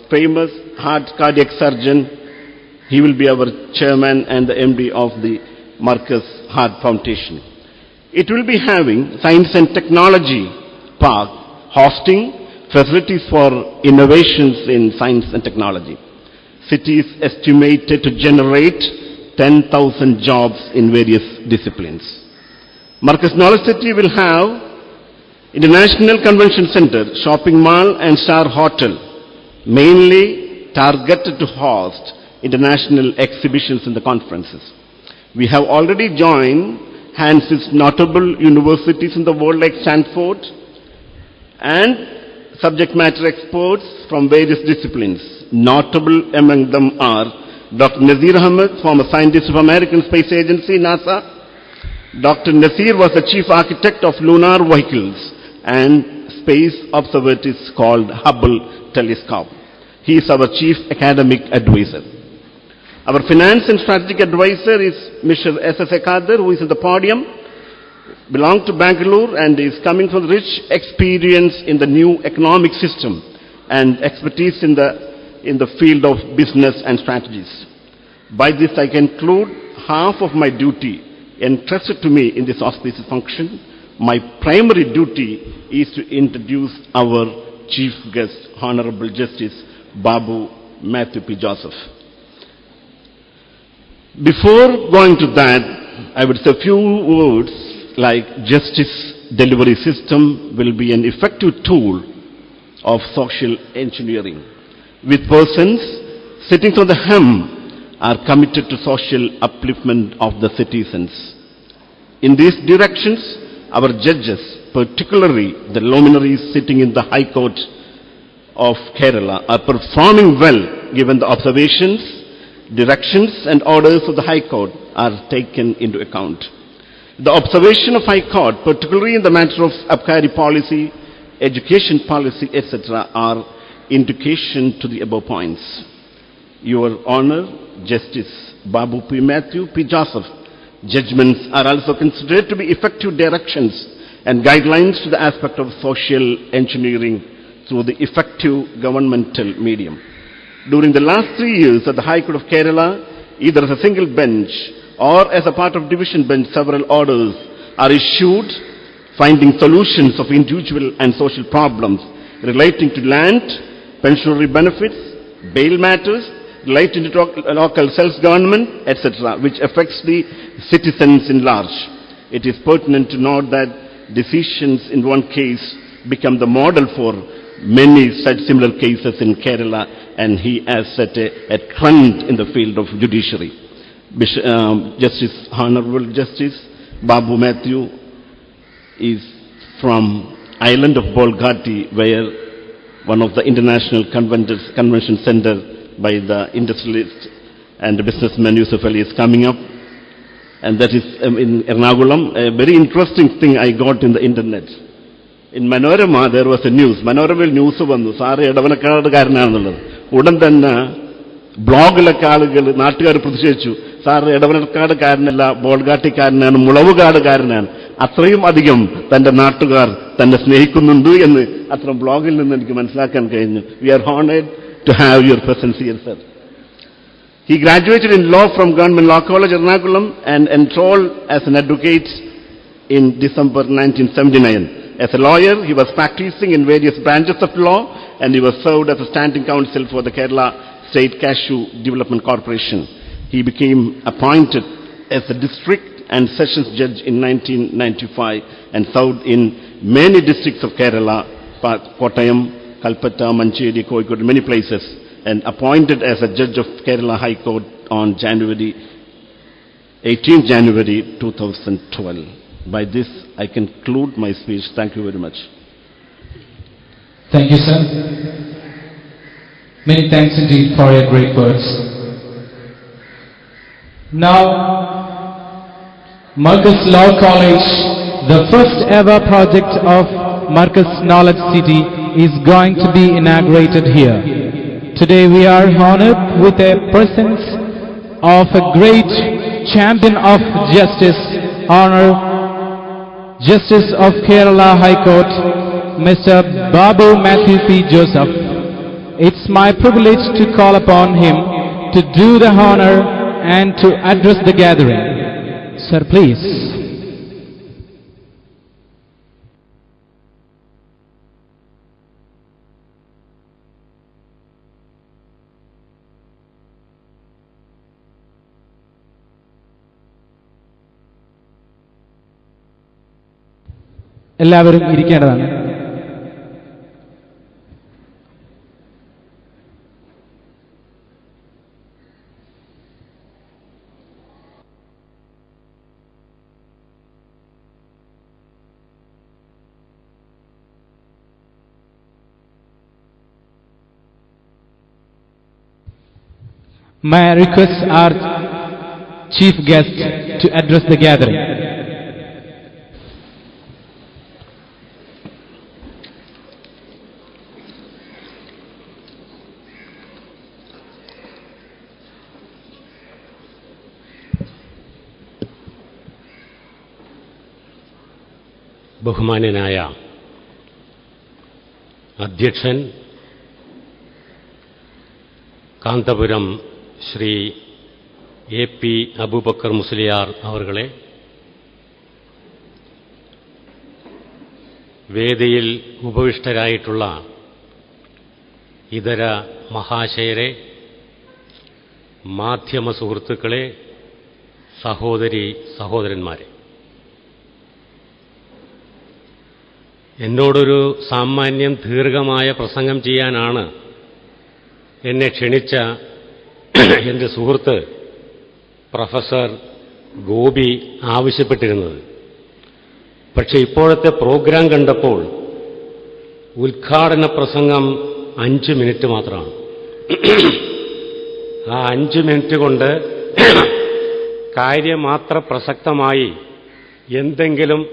famous heart cardiac surgeon. He will be our chairman and the MD of the Markaz Heart Foundation. It will be having science and technology park, hosting facilities for innovations in science and technology. City is estimated to generate 10,000 jobs in various disciplines. Markaz Knowledge City will have International Convention Center, shopping mall and star hotel, mainly targeted to host international exhibitions and the conferences. We have already joined hands its notable universities in the world like Stanford, and subject matter experts from various disciplines. Notable among them are Dr. Nazir Ahmed, former scientist of American Space Agency, NASA. Dr. Nazir was the chief architect of lunar vehicles and space observatories called Hubble telescope. He is our chief academic advisor. Our finance and strategic advisor is Mr. S.S. Ekader, who is in the podium, belongs to Bangalore and is coming from rich experience in the new economic system and expertise in the field of business and strategies. By this I conclude half of my duty entrusted to me in this auspicious function. My primary duty is to introduce our chief guest, Honorable Justice Babu Matthew P. Joseph. Before going to that, I would say a few words like justice delivery system will be an effective tool of social engineering, with persons sitting on the helm are committed to social upliftment of the citizens. In these directions, our judges, particularly the luminaries sitting in the High Court of Kerala, are performing well given the observations, directions and orders of the High Court are taken into account. The observation of High Court, particularly in the matter of Abkari policy, education policy, etc., are indication to the above points. Your Honor, Justice Babu P. Matthew P. Joseph, judgments are also considered to be effective directions and guidelines to the aspect of social engineering through the effective governmental medium. During the last 3 years at the High Court of Kerala, either as a single bench or as a part of division bench, several orders are issued finding solutions of individual and social problems relating to land, pensionary benefits, bail matters, relating to local self-government, etc., which affects the citizens in large. It is pertinent to note that decisions in one case become the model for many such similar cases in Kerala, and he has set a trend in the field of judiciary. Honorable Justice Babu Matthew is from island of Bolghati, where one of the international convention center by the industrialist and businessman Yusuf Ali is coming up, and that is in Ernakulam. A very interesting thing I got in the internet. In Manorama there was a news. Manoramil news vannu sir ഇടവനക്കാടുകാരനാണെന്നുള്ളത്. ഉടൻ തന്നെ ബ്ലോഗിലൊക്കെ ആളുകൾ നാട്ടുകാർ പ്രതിഷേധിച്ചു, sir ഇടവനക്കാടുകാരനല്ല, ബോൾഗാട്ടിക്കാരനാണ്, മുളവുകാടുകാരനാണ്. അത്രയും അധികം തന്റെ നാട്ടുകാർ തന്നെ സ്നേഹിക്കുന്നുണ്ട് എന്ന് അത്ര ബ്ലോഗിൽ നിന്ന് എനിക്ക് മനസ്സിലാക്കാൻ കഴിഞ്ഞു. We are honored to have your presence here, sir. He graduated in law from Government Law College, Ernakulam, and enrolled as an advocate in December 1979. As a lawyer, he was practicing in various branches of law, and he was served as a standing counsel for the Kerala State Cashew Development Corporation. He became appointed as a district and sessions judge in 1995 and served in many districts of Kerala, Kottayam, Kalpetta, Mancheri, Kozhikode, many places, and appointed as a judge of Kerala High Court on 18th January 2012. By this, I conclude my speech. Thank you very much. Thank you, sir. Many thanks indeed for your great words. Now, Marcus Law College, the first ever project of Marcus Knowledge City, is going to be inaugurated here. Today we are honored with the presence of a great champion of justice, Honor Justice of Kerala High Court, Mr. Babu Matthew P. Joseph. It's my privilege to call upon him to do the honor and to address the gathering. Sir, please. എല്ലാവരും ഇരിക്കേണ്ടതാണ്. May I request our chief guest to address the gathering. ബഹുമാന്യനായ അധ്യക്ഷൻ Kanthapuram Shri AP Abubakar Musliyar അവർകളെ, വേദിയിൽ ഉപവിഷ്ടരായിട്ടുള്ള ഇതര മഹാശയരെ, മാധ്യമ സുഹൃത്തുക്കളെ, സഹോദരി സഹോദരന്മാരെ, എന്നോടൊരു സാമാന്യം ദീർഘമായ പ്രസംഗം ചെയ്യാനാണ് എന്നെ ക്ഷണിച്ച എൻ്റെ സുഹൃത്ത് പ്രൊഫസർ ഗോപി ആവശ്യപ്പെട്ടിരുന്നത്. പക്ഷേ ഇപ്പോഴത്തെ പ്രോഗ്രാം കണ്ടപ്പോൾ ഉദ്ഘാടന പ്രസംഗം 5 മിനിറ്റ് മാത്രമാണ്. ആ 5 മിനിറ്റ് കൊണ്ട് കാര്യമാത്ര പ്രസക്തമായി എന്തെങ്കിലും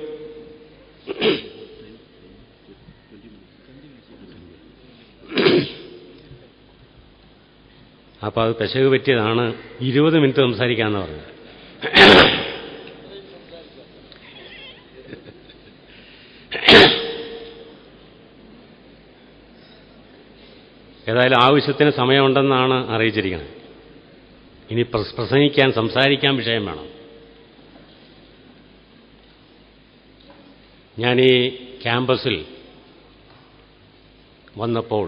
അപ്പോൾ അത് പെശക് പറ്റിയതാണ്. 20 മിനിറ്റ് സംസാരിക്കാമെന്ന് പറഞ്ഞത്. ഏതായാലും ആവശ്യത്തിന് സമയമുണ്ടെന്നാണ് അറിയിച്ചിരിക്കുന്നത്. ഇനി പ്രസംഗിക്കാൻ, സംസാരിക്കാൻ വിഷയം വേണം. ഞാൻ ഈ ക്യാമ്പസിൽ വന്നപ്പോൾ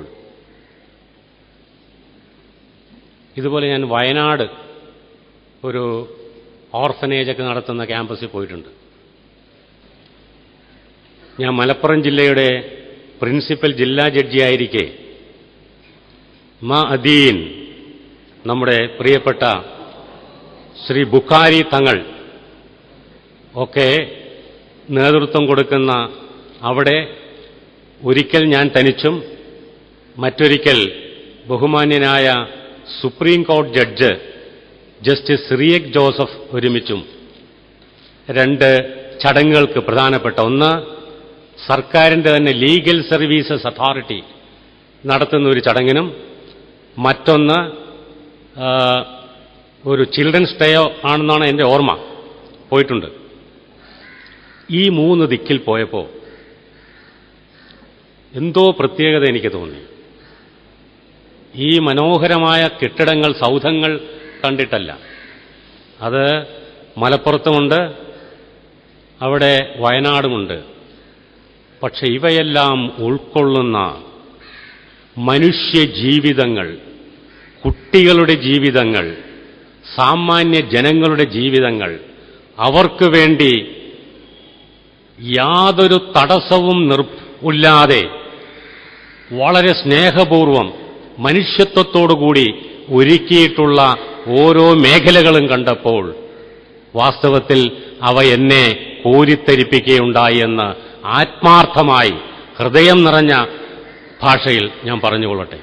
ഇതുപോലെ ഞാൻ വയനാട് ഒരു ഓർഫനേജൊക്കെ നടത്തുന്ന ക്യാമ്പസിൽ പോയിട്ടുണ്ട്. ഞാൻ മലപ്പുറം ജില്ലയുടെ പ്രിൻസിപ്പൽ ജില്ലാ ജഡ്ജിയായിരിക്കെ അദീൻ, നമ്മുടെ പ്രിയപ്പെട്ട ശ്രീ ബുഖാരി തങ്ങൾ ഒക്കെ നേതൃത്വം കൊടുക്കുന്ന അവിടെ ഒരിക്കൽ ഞാൻ തനിച്ചും മറ്റൊരിക്കൽ ബഹുമാന്യനായ സുപ്രീം കോടതി ജഡ്ജ് ജസ്റ്റിസ് സിറിയക് ജോസഫ് ഒരുമിച്ചും 2 ചടങ്ങുകൾക്ക് പ്രധാനപ്പെട്ട, ഒന്ന് സർക്കാരിൻ്റെ തന്നെ ലീഗൽ സർവീസസ് അതോറിറ്റി നടത്തുന്ന ഒരു ചടങ്ങിനും, മറ്റൊന്ന് ഒരു ചിൽഡ്രൻസ് ഡേ ആണെന്നാണ് എൻ്റെ ഓർമ്മ, പോയിട്ടുണ്ട്. ഈ 3 ദിക്കിൽ പോയപ്പോൾ എന്തോ പ്രത്യേകത എനിക്ക് തോന്നി. ഈ മനോഹരമായ കെട്ടിടങ്ങൾ, സൗധങ്ങൾ കണ്ടിട്ടല്ല. അത് മലപ്പുറത്തുമുണ്ട്, അവിടെ വയനാടുമുണ്ട്. പക്ഷെ ഇവയെല്ലാം ഉൾക്കൊള്ളുന്ന മനുഷ്യ ജീവിതങ്ങൾ, കുട്ടികളുടെ ജീവിതങ്ങൾ, സാമാന്യ ജനങ്ങളുടെ ജീവിതങ്ങൾ, അവർക്ക് വേണ്ടി യാതൊരു തടസ്സവും ഇല്ലാതെ വളരെ സ്നേഹപൂർവം മനുഷ്യത്വത്തോടുകൂടി ഒരുക്കിയിട്ടുള്ള ഓരോ മേഖലകളും കണ്ടപ്പോൾ വാസ്തവത്തിൽ അവ എന്നെ കോരിത്തരിപ്പിക്കുകയുണ്ടായി എന്ന് ആത്മാർത്ഥമായി ഹൃദയം നിറഞ്ഞ ഭാഷയിൽ ഞാൻ പറഞ്ഞുകൊള്ളട്ടെ.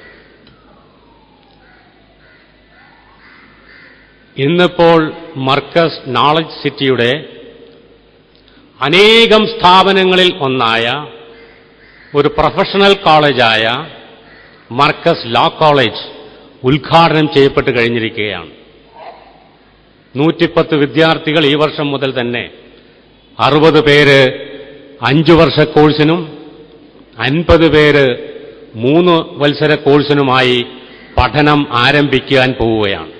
ഇന്നിപ്പോൾ മർക്കസ് നോളജ് സിറ്റിയുടെ അനേകം സ്ഥാപനങ്ങളിൽ ഒന്നായ ഒരു പ്രൊഫഷണൽ കോളേജായ മർക്കസ് ലോ കോളേജ് ഉദ്ഘാടനം ചെയ്യപ്പെട്ട് കഴിഞ്ഞിരിക്കുകയാണ്. 110 വിദ്യാർത്ഥികൾ ഈ വർഷം മുതൽ തന്നെ, 60 പേര് 5 വർഷ കോഴ്സിനും 50 പേര് 3 വത്സര കോഴ്സിനുമായി പഠനം ആരംഭിക്കാൻ പോവുകയാണ്.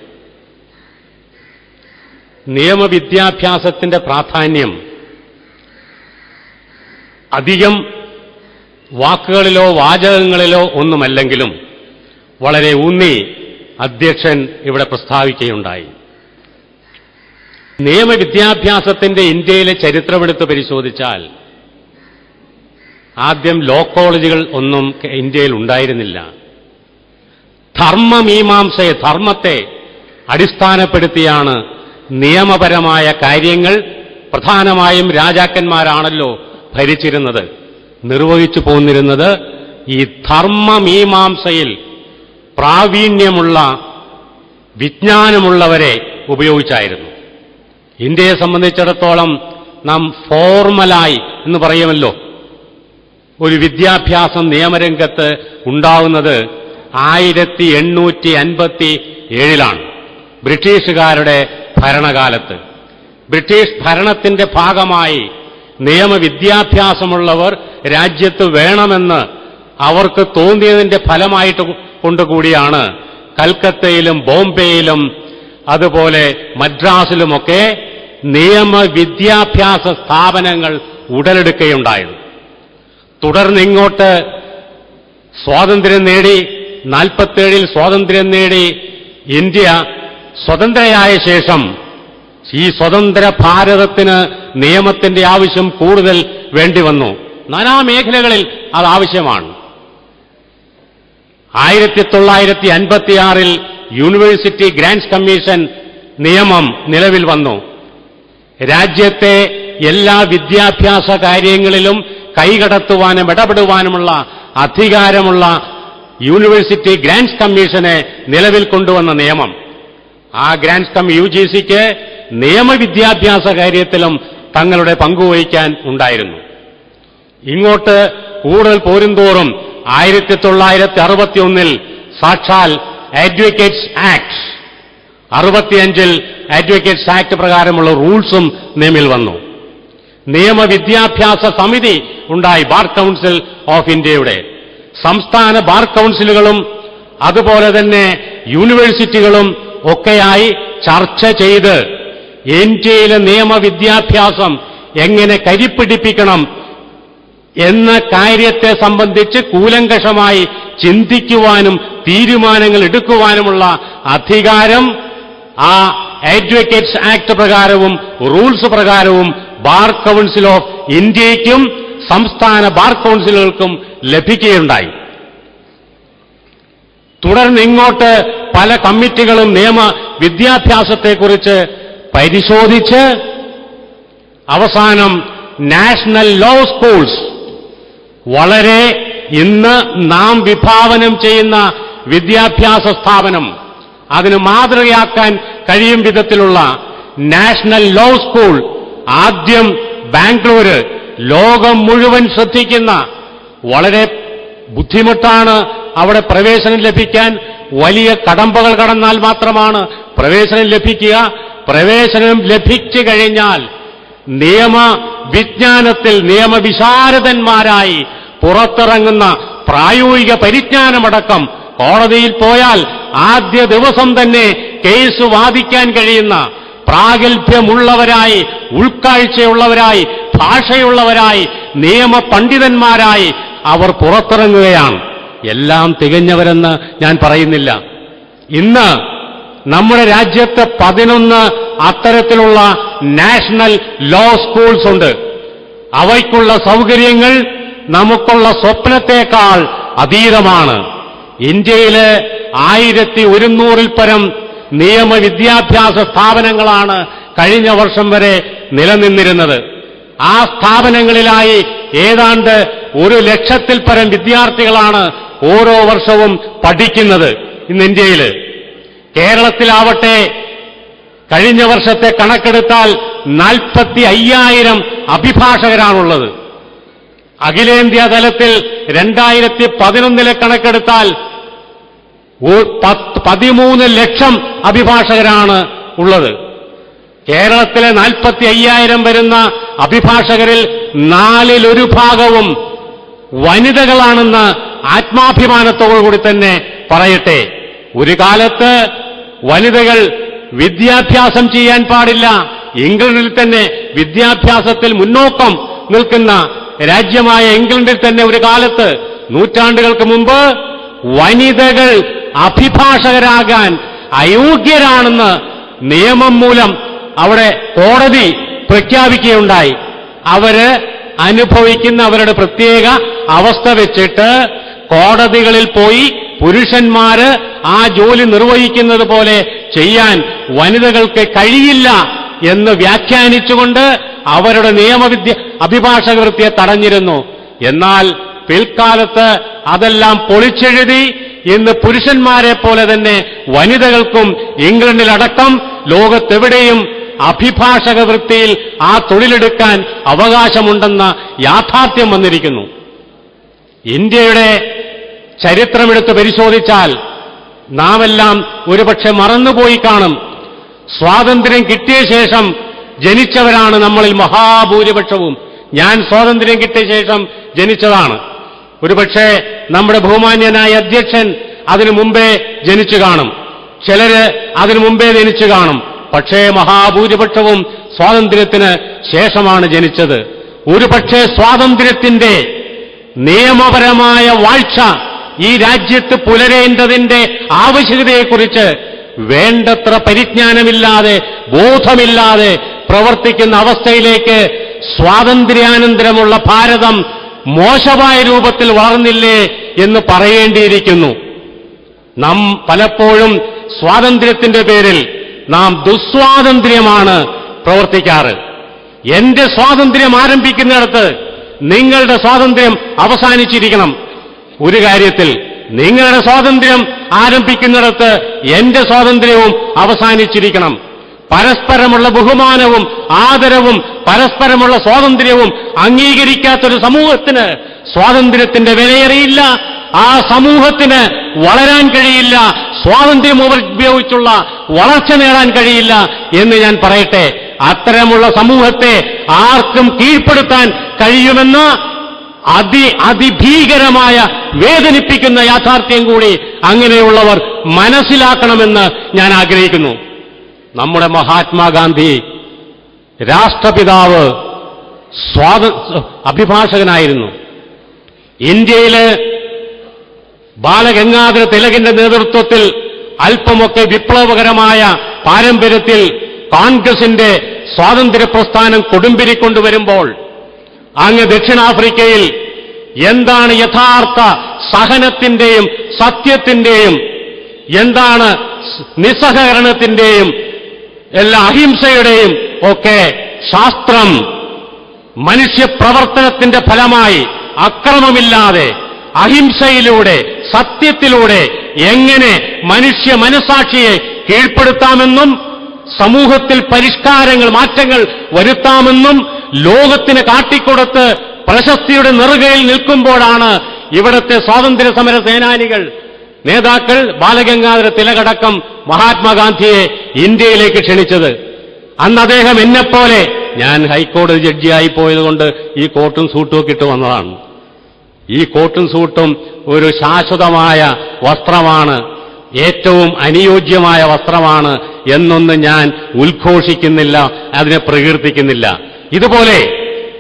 നിയമവിദ്യാഭ്യാസത്തിന്റെ പ്രാധാന്യം അധികം വാക്കുകളിലോ വാചകങ്ങളിലോ ഒന്നുമല്ലെങ്കിലും വളരെ ഊന്നി അധ്യക്ഷൻ ഇവിടെ പ്രസ്താവിക്കുകയുണ്ടായി. നിയമവിദ്യാഭ്യാസത്തിന്റെ ഇന്ത്യയിലെ ചരിത്രമെടുത്ത് പരിശോധിച്ചാൽ ആദ്യം ലോ കോളേജുകൾ ഒന്നും ഇന്ത്യയിൽ ഉണ്ടായിരുന്നില്ല. ധർമ്മമീമാംസയെ, ധർമ്മത്തെ അടിസ്ഥാനപ്പെടുത്തിയാണ് നിയമപരമായ കാര്യങ്ങൾ, പ്രധാനമായും രാജാക്കന്മാരാണല്ലോ ഭരിച്ചിരുന്നത്, നിർവഹിച്ചു പോന്നിരുന്നത്. ഈ ധർമ്മമീമാംസയിൽ പ്രാവീണ്യമുള്ള വിജ്ഞാനമുള്ളവരെ ഉപയോഗിച്ചായിരുന്നു. ഇന്ത്യയെ സംബന്ധിച്ചിടത്തോളം നാം ഫോർമലായി എന്ന് പറയുമല്ലോ, ഒരു വിദ്യാഭ്യാസം നിയമരംഗത്ത് ഉണ്ടാവുന്നത് 1857 ബ്രിട്ടീഷുകാരുടെ ഭരണകാലത്ത്. ബ്രിട്ടീഷ് ഭരണത്തിന്റെ ഭാഗമായി നിയമവിദ്യാഭ്യാസമുള്ളവർ രാജ്യത്ത് വേണമെന്ന് അവർക്ക് തോന്നിയതിന്റെ ഫലമായിട്ട് കൊണ്ടുകൂടിയാണ് കൽക്കത്തയിലും ബോംബെയിലും അതുപോലെ മദ്രാസിലുമൊക്കെ നിയമവിദ്യാഭ്യാസ സ്ഥാപനങ്ങൾ ഉടലെടുക്കുകയുണ്ടായത്. തുടർന്ന് ഇങ്ങോട്ട് സ്വാതന്ത്ര്യം നേടി, 47 സ്വാതന്ത്ര്യം നേടി ഇന്ത്യ സ്വതന്ത്രയായ ശേഷം ഈ സ്വതന്ത്ര ഭാരതത്തിന് നിയമത്തിന്റെ ആവശ്യം കൂടുതൽ വേണ്ടി വന്നു. നാനാ മേഖലകളിൽ അത് ആവശ്യമാണ്. 1956 യൂണിവേഴ്സിറ്റി ഗ്രാന്റ്സ് കമ്മീഷൻ നിയമം നിലവിൽ വന്നു. രാജ്യത്തെ എല്ലാ വിദ്യാഭ്യാസ കാര്യങ്ങളിലും കൈകടത്തുവാനും ഇടപെടുവാനുമുള്ള അധികാരമുള്ള യൂണിവേഴ്സിറ്റി ഗ്രാന്റ്സ് കമ്മീഷനെ നിലവിൽ കൊണ്ടുവന്ന നിയമം. ആ ഗ്രാന്റ്സ് UGCക്ക് നിയമവിദ്യാഭ്യാസ കാര്യത്തിലും തങ്ങളുടെ പങ്കുവഹിക്കാൻ ഉണ്ടായിരുന്നു. ഇങ്ങോട്ട് കൂടുതൽ പോരുംതോറും 1961 സാക്ഷാൽ അഡ്വക്കേറ്റ്സ് ആക്ട് 65 അഡ്വക്കേറ്റ്സ് ആക്ട് പ്രകാരമുള്ള റൂൾസും നിലവിൽ വന്നു. നിയമവിദ്യാഭ്യാസ സമിതി ഉണ്ടായി, ബാർ കൗൺസിൽ ഓഫ് ഇന്ത്യയുടെ. സംസ്ഥാന ബാർ കൗൺസിലുകളും അതുപോലെ തന്നെ യൂണിവേഴ്സിറ്റികളും ഒക്കെയായി ചർച്ച ചെയ്ത് ഇന്ത്യയിലെ നിയമവിദ്യാഭ്യാസം എങ്ങനെ കരിപ്പിടിപ്പിക്കണം എന്ന കാര്യത്തെ സംബന്ധിച്ച് കൂലങ്കഷമായി ചിന്തിക്കുവാനും തീരുമാനങ്ങൾ എടുക്കുവാനുമുള്ള അധികാരം ആ അഡ്വക്കേറ്റ്സ് ആക്ട് പ്രകാരവും റൂൾസ് പ്രകാരവും ബാർ കൗൺസിൽ ഓഫ് ഇന്ത്യയ്ക്കും സംസ്ഥാന ബാർ കൗൺസിലുകൾക്കും ലഭിക്കുകയുണ്ടായി. തുടർന്ന് ഇങ്ങോട്ട് പല കമ്മിറ്റികളും നിയമ വിദ്യാഭ്യാസത്തെക്കുറിച്ച് പരിശോധിച്ച് അവസാനം നാഷണൽ ലോ സ്കൂൾസ്, വളരെ ഇന്ന് നാം വിഭാവനം ചെയ്യുന്ന വിദ്യാഭ്യാസ സ്ഥാപനം, അതിന് മാതൃകയാക്കാൻ കഴിയും വിധത്തിലുള്ള നാഷണൽ ലോ സ്കൂൾ ആദ്യം ബാംഗ്ലൂര്, ലോകം മുഴുവൻ ശ്രദ്ധിക്കുന്ന, വളരെ ബുദ്ധിമുട്ടാണ് അവിടെ പ്രവേശനം ലഭിക്കാൻ. വലിയ കടമ്പകൾ കടന്നാൽ മാത്രമാണ് പ്രവേശനം ലഭിക്കുക. പ്രവേശനം ലഭിച്ചു കഴിഞ്ഞാൽ നിയമവിജ്ഞാനത്തിൽ നിയമവിശാരദന്മാരായി പുറത്തിറങ്ങുന്ന പ്രായോഗിക പരിജ്ഞാനമടക്കം കോടതിയിൽ പോയാൽ ആദ്യ ദിവസം തന്നെ കേസ് വാദിക്കാൻ കഴിയുന്ന പ്രാഗൽഭ്യമുള്ളവരായി, ഉൾക്കാഴ്ചയുള്ളവരായി, ഭാഷയുള്ളവരായി, നിയമപണ്ഡിതന്മാരായി അവർ പുറത്തിറങ്ങുകയാണ്. എല്ലാം തികഞ്ഞവരെന്ന് ഞാൻ പറയുന്നില്ല. ഇന്ന് നമ്മുടെ രാജ്യത്ത് 11 അത്തരത്തിലുള്ള നാഷണൽ ലോ സ്കൂൾസ് ഉണ്ട്. അവയ്ക്കുള്ള സൗകര്യങ്ങൾ നമുക്കുള്ള സ്വപ്നത്തേക്കാൾ അതീതമാണ്. ഇന്ത്യയിലെ 1100-ൽ പരം നിയമവിദ്യാഭ്യാസ സ്ഥാപനങ്ങളാണ് കഴിഞ്ഞ വർഷം വരെ നിലനിന്നിരുന്നത്. ആ സ്ഥാപനങ്ങളിലായി ഏതാണ്ട് 1 ലക്ഷത്തിൽ പരം വിദ്യാർത്ഥികളാണ് ഓരോ വർഷവും പഠിക്കുന്നത് ഇന്ന് ഇന്ത്യയിൽ. കേരളത്തിലാവട്ടെ കഴിഞ്ഞ വർഷത്തെ കണക്കെടുത്താൽ 45,000 അഭിഭാഷകരാണുള്ളത്. അഖിലേന്ത്യാ തലത്തിൽ 2011 കണക്കെടുത്താൽ 13 ലക്ഷം അഭിഭാഷകരാണ് ഉള്ളത്. കേരളത്തിലെ 45,000 വരുന്ന അഭിഭാഷകരിൽ 1/4 ഭാഗവും വനിതകളാണെന്ന് ആത്മാഭിമാനത്തോടുകൂടി തന്നെ പറയട്ടെ. ഒരു കാലത്ത് വനിതകൾ വിദ്യാഭ്യാസം ചെയ്യാൻ പാടില്ല, ഇംഗ്ലണ്ടിൽ തന്നെ വിദ്യാഭ്യാസത്തിൽ മുന്നോക്കം നിൽക്കുന്ന രാജ്യമായ ഇംഗ്ലണ്ടിൽ തന്നെ ഒരു കാലത്ത് നൂറ്റാണ്ടുകൾക്ക് മുമ്പ് വനിതകൾ അഭിഭാഷകരാകാൻ അയോഗ്യരാണെന്ന് നിയമം മൂലം അവിടെ കോടതി പ്രഖ്യാപിക്കുകയുണ്ടായി. അവര് അനുഭവിക്കുന്ന അവരുടെ പ്രത്യേക അവസ്ഥ വെച്ചിട്ട് കോടതികളിൽ പോയി പുരുഷന്മാര് ആ ജോലി നിർവഹിക്കുന്നത് പോലെ ചെയ്യാൻ വനിതകൾക്ക് കഴിയില്ല എന്ന് വ്യാഖ്യാനിച്ചുകൊണ്ട് അവരുടെ അഭിഭാഷക വൃത്തിയെ തടഞ്ഞിരുന്നു. എന്നാൽ പിൽക്കാലത്ത് അതെല്ലാം പൊളിച്ചെഴുതി ഇന്ന് പുരുഷന്മാരെ പോലെ തന്നെ വനിതകൾക്കും ഇംഗ്ലണ്ടിലടക്കം ലോകത്തെവിടെയും അഭിഭാഷക വൃത്തിയിൽ ആ തൊഴിലെടുക്കാൻ അവകാശമുണ്ടെന്ന യാഥാർത്ഥ്യം വന്നിരിക്കുന്നു. ഇന്ത്യയുടെ ചരിത്രമെടുത്ത് പരിശോധിച്ചാൽ നാമെല്ലാം ഒരുപക്ഷെ മറന്നുപോയി കാണും. സ്വാതന്ത്ര്യം കിട്ടിയ ശേഷം ജനിച്ചവരാണ് നമ്മളിൽ മഹാഭൂരിപക്ഷവും. ഞാൻ സ്വാതന്ത്ര്യം കിട്ടിയ ശേഷം ജനിച്ചതാണ്. ഒരുപക്ഷെ നമ്മുടെ ബഹുമാന്യനായ അധ്യക്ഷൻ അതിനു മുമ്പേ ജനിച്ചു കാണും, ചിലര് അതിനു മുമ്പേ ജനിച്ചു കാണും. പക്ഷേ മഹാഭൂരിപക്ഷവും സ്വാതന്ത്ര്യത്തിന് ശേഷമാണ് ജനിച്ചത്. ഒരുപക്ഷെ സ്വാതന്ത്ര്യത്തിന്റെ നിയമപരമായ വാഴ്ച ഈ രാജ്യത്ത് പുലരേണ്ടതിന്റെ ആവശ്യകതയെക്കുറിച്ച് വേണ്ടത്ര പരിജ്ഞാനമില്ലാതെ, ബോധമില്ലാതെ പ്രവർത്തിക്കുന്ന അവസ്ഥയിലേക്ക് സ്വാതന്ത്ര്യാനന്തരമുള്ള ഭാരതം മോശമായ രൂപത്തിൽ വളർന്നില്ലേ എന്ന് പറയേണ്ടിയിരിക്കുന്നു. നാം പലപ്പോഴും സ്വാതന്ത്ര്യത്തിന്റെ പേരിൽ നാം ദുസ്വാതന്ത്ര്യമാണ് പ്രവർത്തിക്കാറ്. എന്റെ സ്വാതന്ത്ര്യം ആരംഭിക്കുന്നിടത്ത് നിങ്ങളുടെ സ്വാതന്ത്ര്യം അവസാനിച്ചിരിക്കണം. ഒരു കാര്യത്തിൽ നിങ്ങളുടെ സ്വാതന്ത്ര്യം ആരംഭിക്കുന്നിടത്ത് എന്റെ സ്വാതന്ത്ര്യവും അവസാനിച്ചിരിക്കണം. പരസ്പരമുള്ള ബഹുമാനവും ആദരവും പരസ്പരമുള്ള സ്വാതന്ത്ര്യവും അംഗീകരിക്കാത്തൊരു സമൂഹത്തിന് സ്വാതന്ത്ര്യത്തിന്റെ വിലയറിയില്ല. ആ സമൂഹത്തിന് വളരാൻ കഴിയില്ല. സ്വാതന്ത്ര്യം ഉപയോഗിച്ചുള്ള വളർച്ച നേടാൻ കഴിയില്ല എന്ന് ഞാൻ പറയട്ടെ. അത്തരമുള്ള സമൂഹത്തെ ആർക്കും കീഴ്പ്പെടുത്താൻ കഴിയുമെന്ന അതിഭീകരമായ വേദനിപ്പിക്കുന്ന യാഥാർത്ഥ്യം കൂടി അങ്ങനെയുള്ളവർ മനസ്സിലാക്കണമെന്ന് ഞാൻ ആഗ്രഹിക്കുന്നു. നമ്മുടെ മഹാത്മാഗാന്ധി രാഷ്ട്രപിതാവ് അഭിഭാഷകനായിരുന്നു. ഇന്ത്യയിലെ ബാലഗംഗാധര തിലകിന്റെ നേതൃത്വത്തിൽ അല്പമൊക്കെ വിപ്ലവകരമായ പാരമ്പര്യത്തിൽ കോൺഗ്രസിന്റെ സ്വാതന്ത്ര്യ പ്രസ്ഥാനം കൊടുമ്പിരിക്കൊണ്ടുവരുമ്പോൾ അങ്ങ് ദക്ഷിണാഫ്രിക്കയിൽ എന്താണ് യഥാർത്ഥ സഹനത്തിന്റെയും സത്യത്തിന്റെയും, എന്താണ് നിസ്സഹകരണത്തിന്റെയും, എല്ലാ അഹിംസയുടെയും ഒക്കെ ശാസ്ത്രം മനുഷ്യപ്രവർത്തനത്തിന്റെ ഫലമായി അക്രമമില്ലാതെ അഹിംസയിലൂടെ സത്യത്തിലൂടെ എങ്ങനെ മനുഷ്യ മനസാക്ഷിയെ കീഴ്പ്പെടുത്താമെന്നും സമൂഹത്തിൽ പരിഷ്കാരങ്ങൾ മാറ്റങ്ങൾ വരുത്താമെന്നും ലോകത്തിന് കാട്ടിക്കൊടുത്ത് പ്രശസ്തിയുടെ നെറുകയിൽ നിൽക്കുമ്പോഴാണ് ഇവിടുത്തെ സ്വാതന്ത്ര്യ സമര സേനാനികൾ നേതാക്കൾ ബാലഗംഗാധര തിലകടക്കം മഹാത്മാഗാന്ധിയെ ഇന്ത്യയിലേക്ക് ക്ഷണിച്ചത്. അന്ന് അദ്ദേഹം എന്നെപ്പോലെ, ഞാൻ ഹൈക്കോടതി ജഡ്ജിയായി പോയതുകൊണ്ട് ഈ കോട്ടും സൂട്ടും ഒക്കെ ഇട്ട് വന്നതാണ്. ഈ കോട്ടും സൂട്ടും ഒരു ശാശ്വതമായ വസ്ത്രമാണ്, ഏറ്റവും അനുയോജ്യമായ വസ്ത്രമാണ് എന്നൊന്നും ഞാൻ ഉദ്ഘോഷിക്കുന്നില്ല, അതിനെ പ്രകീർത്തിക്കുന്നില്ല. ഇതുപോലെ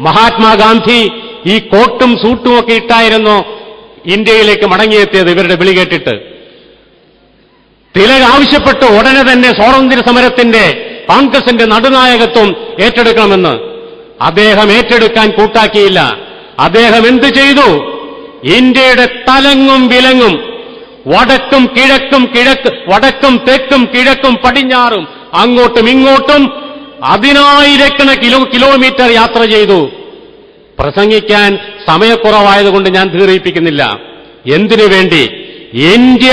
മഹാത്മാഗാന്ധി ഈ കോട്ടും സൂട്ടും ഒക്കെ ഇട്ടായിരുന്നു ഇന്ത്യയിലേക്ക് മടങ്ങിയെത്തിയത്. ഇവരുടെ വിളി കേട്ടിട്ട് തിലക് ആവശ്യപ്പെട്ടു ഉടനെ തന്നെ സ്വാതന്ത്ര്യ സമരത്തിന്റെ കോൺഗ്രസിന്റെ നടുനായകത്വം ഏറ്റെടുക്കണമെന്ന്. അദ്ദേഹം ഏറ്റെടുക്കാൻ കൂട്ടാക്കിയില്ല. അദ്ദേഹം എന്തു ചെയ്തു? ഇന്ത്യയുടെ തലങ്ങും വിലങ്ങും വടക്കും കിഴക്കും വടക്കും തെക്കും കിഴക്കും പടിഞ്ഞാറും അങ്ങോട്ടും ഇങ്ങോട്ടും 10,000 കിലോമീറ്റർ യാത്ര ചെയ്തു. പ്രസംഗിക്കാൻ സമയക്കുറവായതുകൊണ്ട് ഞാൻ ദീർഘിപ്പിക്കുന്നില്ല. എന്തിനു വേണ്ടി? ഇന്ത്യ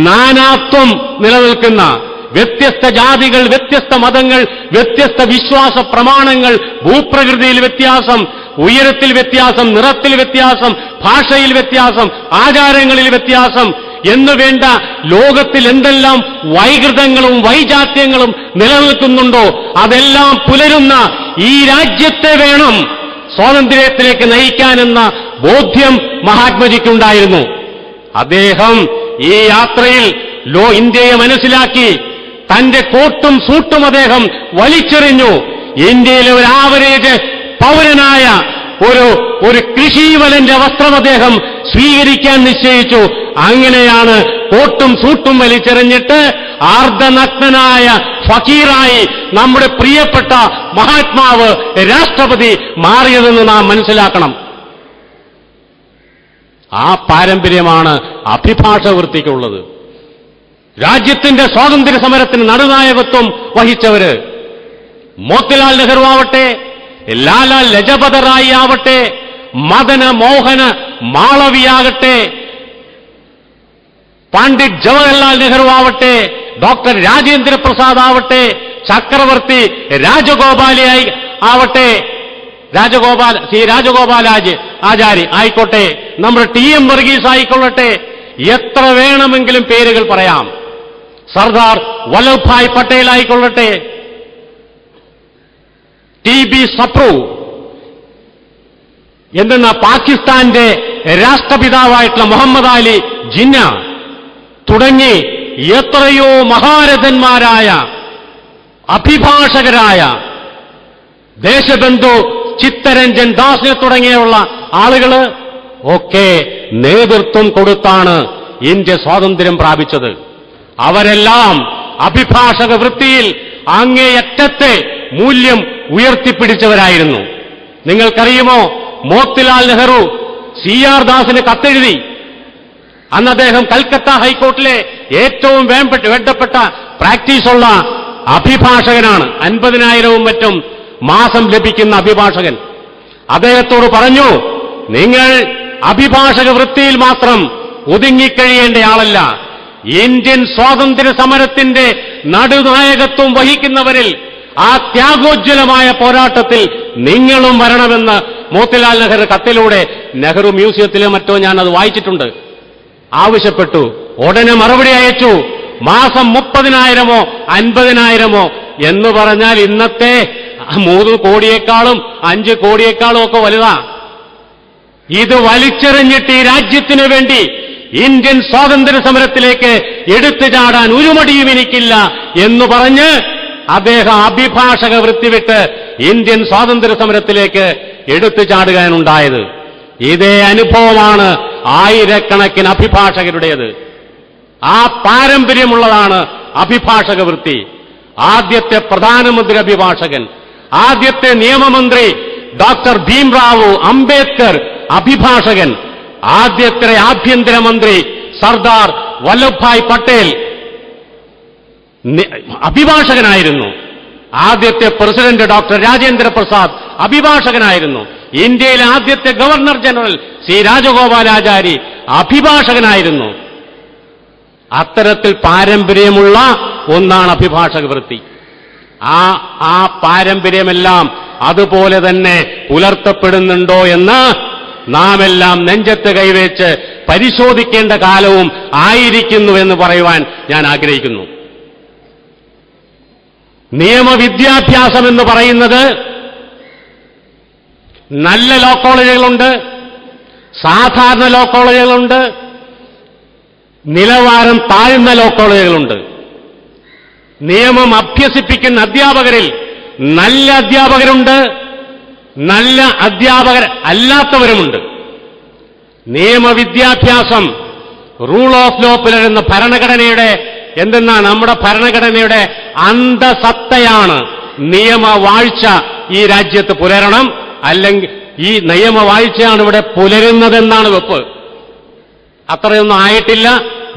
നാനാത്വം നിലനിൽക്കുന്ന വ്യത്യസ്ത ജാതികൾ, വ്യത്യസ്ത മതങ്ങൾ, വ്യത്യസ്ത വിശ്വാസ പ്രമാണങ്ങൾ, ഭൂപ്രകൃതിയിൽ വ്യത്യാസം, ഉയരത്തിൽ വ്യത്യാസം, നിറത്തിൽ വ്യത്യാസം, ഭാഷയിൽ വ്യത്യാസം, ആചാരങ്ങളിൽ വ്യത്യാസം എന്നുവേണ്ട ലോകത്തിൽ എന്തെല്ലാം വൈകൃതങ്ങളും വൈജാത്യങ്ങളും നിലനിൽക്കുന്നുണ്ടോ അതെല്ലാം പുലരുന്ന ഈ രാജ്യത്തെ വേണം സ്വാതന്ത്ര്യത്തിലേക്ക് നയിക്കാനെന്ന ബോധ്യം മഹാത്മജിക്കുണ്ടായിരുന്നു. അദ്ദേഹം ഈ യാത്രയിൽ ഇന്ത്യയെ മനസ്സിലാക്കി തന്റെ കോട്ടും സൂട്ടും അദ്ദേഹം വലിച്ചെറിഞ്ഞു. ഇന്ത്യയിലെ ഒരു ആവറേജ് പൗരനായ ഒരു കൃഷിവലന്റെ വസ്ത്രം അദ്ദേഹം സ്വീകരിക്കാൻ നിശ്ചയിച്ചു. അങ്ങനെയാണ് കോട്ടും സൂട്ടും വലിച്ചെറിഞ്ഞിട്ട് അർദ്ധനഗ്നനായ ഫക്കീറായി നമ്മുടെ പ്രിയപ്പെട്ട മഹാത്മാവ് രാഷ്ട്രപതി മാറിയതെന്ന് നാം മനസ്സിലാക്കണം. ആ പാരമ്പര്യമാണ് അഭിഭാഷക വൃത്തിക്കുള്ളത്. രാജ്യത്തിന്റെ സ്വാതന്ത്ര്യ സമരത്തിന് നടുനായകത്വം വഹിച്ചവര് മോത്തിലാൽ നെഹ്റു ആവട്ടെ, ലാല ലജപത റായി ആവട്ടെ, മദന മോഹന മാളവിയാകട്ടെ, പണ്ഡിറ്റ് ജവഹർലാൽ നെഹ്റു ആവട്ടെ, ഡോക്ടർ രാജേന്ദ്ര പ്രസാദ് ആവട്ടെ, ചക്രവർത്തി രാജഗോപാലായി ആവട്ടെ, ശ്രീ രാജഗോപാലാചാരി ആയിക്കോട്ടെ, നമ്മുടെ TM വർഗീസ് ആയിക്കൊള്ളട്ടെ, എത്ര വേണമെങ്കിലും പേരുകൾ പറയാം. സർദാർ വല്ലഭ്ഭായ് പട്ടേൽ ആയിക്കൊള്ളട്ടെ, TB സപ്രു, എന്തെന്നാ പാകിസ്ഥാന്റെ രാഷ്ട്രപിതാവായിട്ടുള്ള മുഹമ്മദ് അലി ജിന്ന തുടങ്ങി എത്രയോ മഹാരഥന്മാരായ അഭിഭാഷകരായ ദേശബന്ധു ചിത്തരഞ്ജൻ ദാസിനെ തുടങ്ങിയുള്ള ആളുകൾ ഒക്കെ നേതൃത്വം കൊടുത്താണ് ഇന്ത്യ സ്വാതന്ത്ര്യം പ്രാപിച്ചത്. അവരെല്ലാം അഭിഭാഷക വൃത്തിയിൽ അങ്ങേയറ്റത്തെ മൂല്യം ഉയർത്തിപ്പിടിച്ചവരായിരുന്നു. നിങ്ങൾക്കറിയുമോ, മോത്തിലാൽ നെഹ്റു CR ദാസിന് കത്തെഴുതി. അന്ന് അദ്ദേഹം കൽക്കത്ത ഹൈക്കോർട്ടിലെ ഏറ്റവും വേണ്ടപ്പെട്ട പ്രാക്ടീസുള്ള അഭിഭാഷകനാണ്. 50,000 മറ്റും മാസം ലഭിക്കുന്ന അഭിഭാഷകൻ. അദ്ദേഹത്തോട് പറഞ്ഞു, നിങ്ങൾ അഭിഭാഷക വൃത്തിയിൽ മാത്രം ഒതുങ്ങിക്കഴിയേണ്ടയാളല്ല, ഇന്ത്യൻ സ്വാതന്ത്ര്യ സമരത്തിന്റെ നടുനായകത്വം വഹിക്കുന്നവരിൽ ആ ത്യാഗോജ്വലമായ പോരാട്ടത്തിൽ നിങ്ങളും വരണമെന്ന് മോത്തിലാൽ നെഹ്റു കത്തിലൂടെ നെഹ്റു മ്യൂസിയത്തിലോ മറ്റോ ഞാൻ അത് വായിച്ചിട്ടുണ്ട്, ആവശ്യപ്പെട്ടു. ഉടനെ മറുപടി അയച്ചു. മാസം 30,000 50,000 എന്ന് പറഞ്ഞാൽ ഇന്നത്തെ 3 കോടിയേക്കാളും 5 കോടിയേക്കാളും ഒക്കെ വലുതാ. ഇത് വലിച്ചെറിഞ്ഞിട്ട് ഈ രാജ്യത്തിനു വേണ്ടി ഇന്ത്യൻ സ്വാതന്ത്ര്യ സമരത്തിലേക്ക് എടുത്തു ചാടാൻ ഒരു മടിയും എനിക്കില്ല എന്ന് പറഞ്ഞ് അദ്ദേഹം അഭിഭാഷക വൃത്തി വിട്ട് ഇന്ത്യൻ സ്വാതന്ത്ര്യ സമരത്തിലേക്ക് എടുത്തു ചാടുകയാണുണ്ടായത്. ഇതേ അനുഭവമാണ് ആയിരക്കണക്കിന് അഭിഭാഷകരുടേത്. ആ പാരമ്പര്യമുള്ളതാണ് അഭിഭാഷക വൃത്തി. ആദ്യത്തെ പ്രധാനമന്ത്രി അഭിഭാഷകൻ, ആദ്യത്തെ നിയമമന്ത്രി ഡോക്ടർ ഭീംറാവു അംബേദ്കർ അഭിഭാഷകൻ, ആദ്യത്തെ ആഭ്യന്തരമന്ത്രി സർദാർ വല്ലഭ്ഭായ് പട്ടേൽ അഭിഭാഷകനായിരുന്നു. ആദ്യത്തെ പ്രസിഡന്റ് ഡോക്ടർ രാജേന്ദ്ര പ്രസാദ് അഭിഭാഷകനായിരുന്നു. ഇന്ത്യയിലെ ആദ്യത്തെ ഗവർണർ ജനറൽ ശ്രീ രാജഗോപാലാചാരി അഭിഭാഷകനായിരുന്നു. അത്തരത്തിൽ പാരമ്പര്യമുള്ള ഒന്നാണ് അഭിഭാഷക വൃത്തി. ആ പാരമ്പര്യമെല്ലാം അതുപോലെ തന്നെ പുലർത്തപ്പെടുന്നുണ്ടോ എന്ന് നാം എല്ലാം നെഞ്ചത്ത് കൈവച്ച് പരിശോധിക്കേണ്ട കാലവും ആയിരിക്കുന്നു എന്ന് പറയുവാൻ ഞാൻ ആഗ്രഹിക്കുന്നു. നിയമവിദ്യാഭ്യാസം എന്ന് പറയുന്നത് നല്ല ലോ കോളേജുകളുണ്ട്, സാധാരണ ലോ കോളേജുകളുണ്ട്, നിലവാരം താഴ്ന്ന ലോ കോളേജുകളുണ്ട്. നിയമം അഭ്യസിപ്പിക്കുന്ന അധ്യാപകരിൽ നല്ല അധ്യാപകരുണ്ട്, നല്ല അധ്യാപകർ അല്ലാത്തവരുമുണ്ട്. നിയമവിദ്യാഭ്യാസം റൂൾ ഓഫ് ലോ പുലരുന്ന ഭരണഘടനയുടെ എന്തെന്നാണ് നമ്മുടെ ഭരണഘടനയുടെ അന്തസത്തയാണ്. നിയമവാഴ്ച ഈ രാജ്യത്ത് പുലരണം, അല്ലെങ്കിൽ ഈ നിയമവാഴ്ചയാണ് ഇവിടെ പുലരുന്നതെന്നാണ് വെപ്പ്. അത്രയൊന്നും ആയിട്ടില്ല.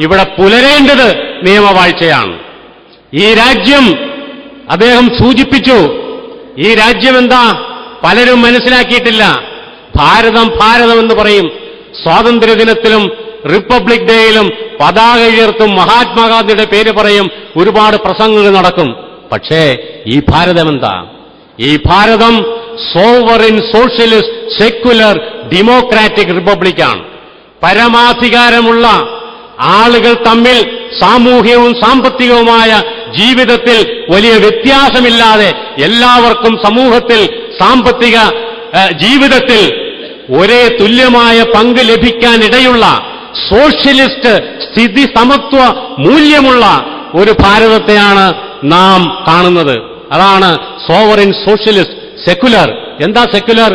ഇവിടെ പുലരേണ്ടത് നിയമവാഴ്ചയാണ്. ഈ രാജ്യം, അദ്ദേഹം സൂചിപ്പിച്ചു, ഈ രാജ്യം എന്താ പലരും മനസ്സിലാക്കിയിട്ടില്ല. ഭാരതം ഭാരതം എന്ന് പറയും. സ്വാതന്ത്ര്യദിനത്തിലും റിപ്പബ്ലിക് ഡേയിലും പതാക ഉയർത്തും, മഹാത്മാഗാന്ധിയുടെ പേര് പറയും, ഒരുപാട് പ്രസംഗങ്ങൾ നടക്കും. പക്ഷേ ഈ ഭാരതം എന്താ? ഈ ഭാരതം സോവറിൻ സോഷ്യലിസ്റ്റ് സെക്യുലർ ഡെമോക്രാറ്റിക് റിപ്പബ്ലിക്കാണ്. പരമാധികാരമുള്ള ആളുകൾ തമ്മിൽ സാമൂഹ്യവും സാമ്പത്തികവുമായ ജീവിതത്തിൽ വലിയ വ്യത്യാസമില്ലാതെ എല്ലാവർക്കും സമൂഹത്തിൽ സാമ്പത്തിക ജീവിതത്തിൽ ഒരേ തുല്യമായ പങ്ക് ലഭിക്കാനിടയുള്ള സോഷ്യലിസ്റ്റ് സ്ഥിതി സമത്വ മൂല്യമുള്ള ഒരു ഭാരതത്തെയാണ് നാം കാണുന്നത്. അതാണ് സോവറിൻ സോഷ്യലിസ്റ്റ് സെക്യുലർ. എന്താ സെക്യുലർ?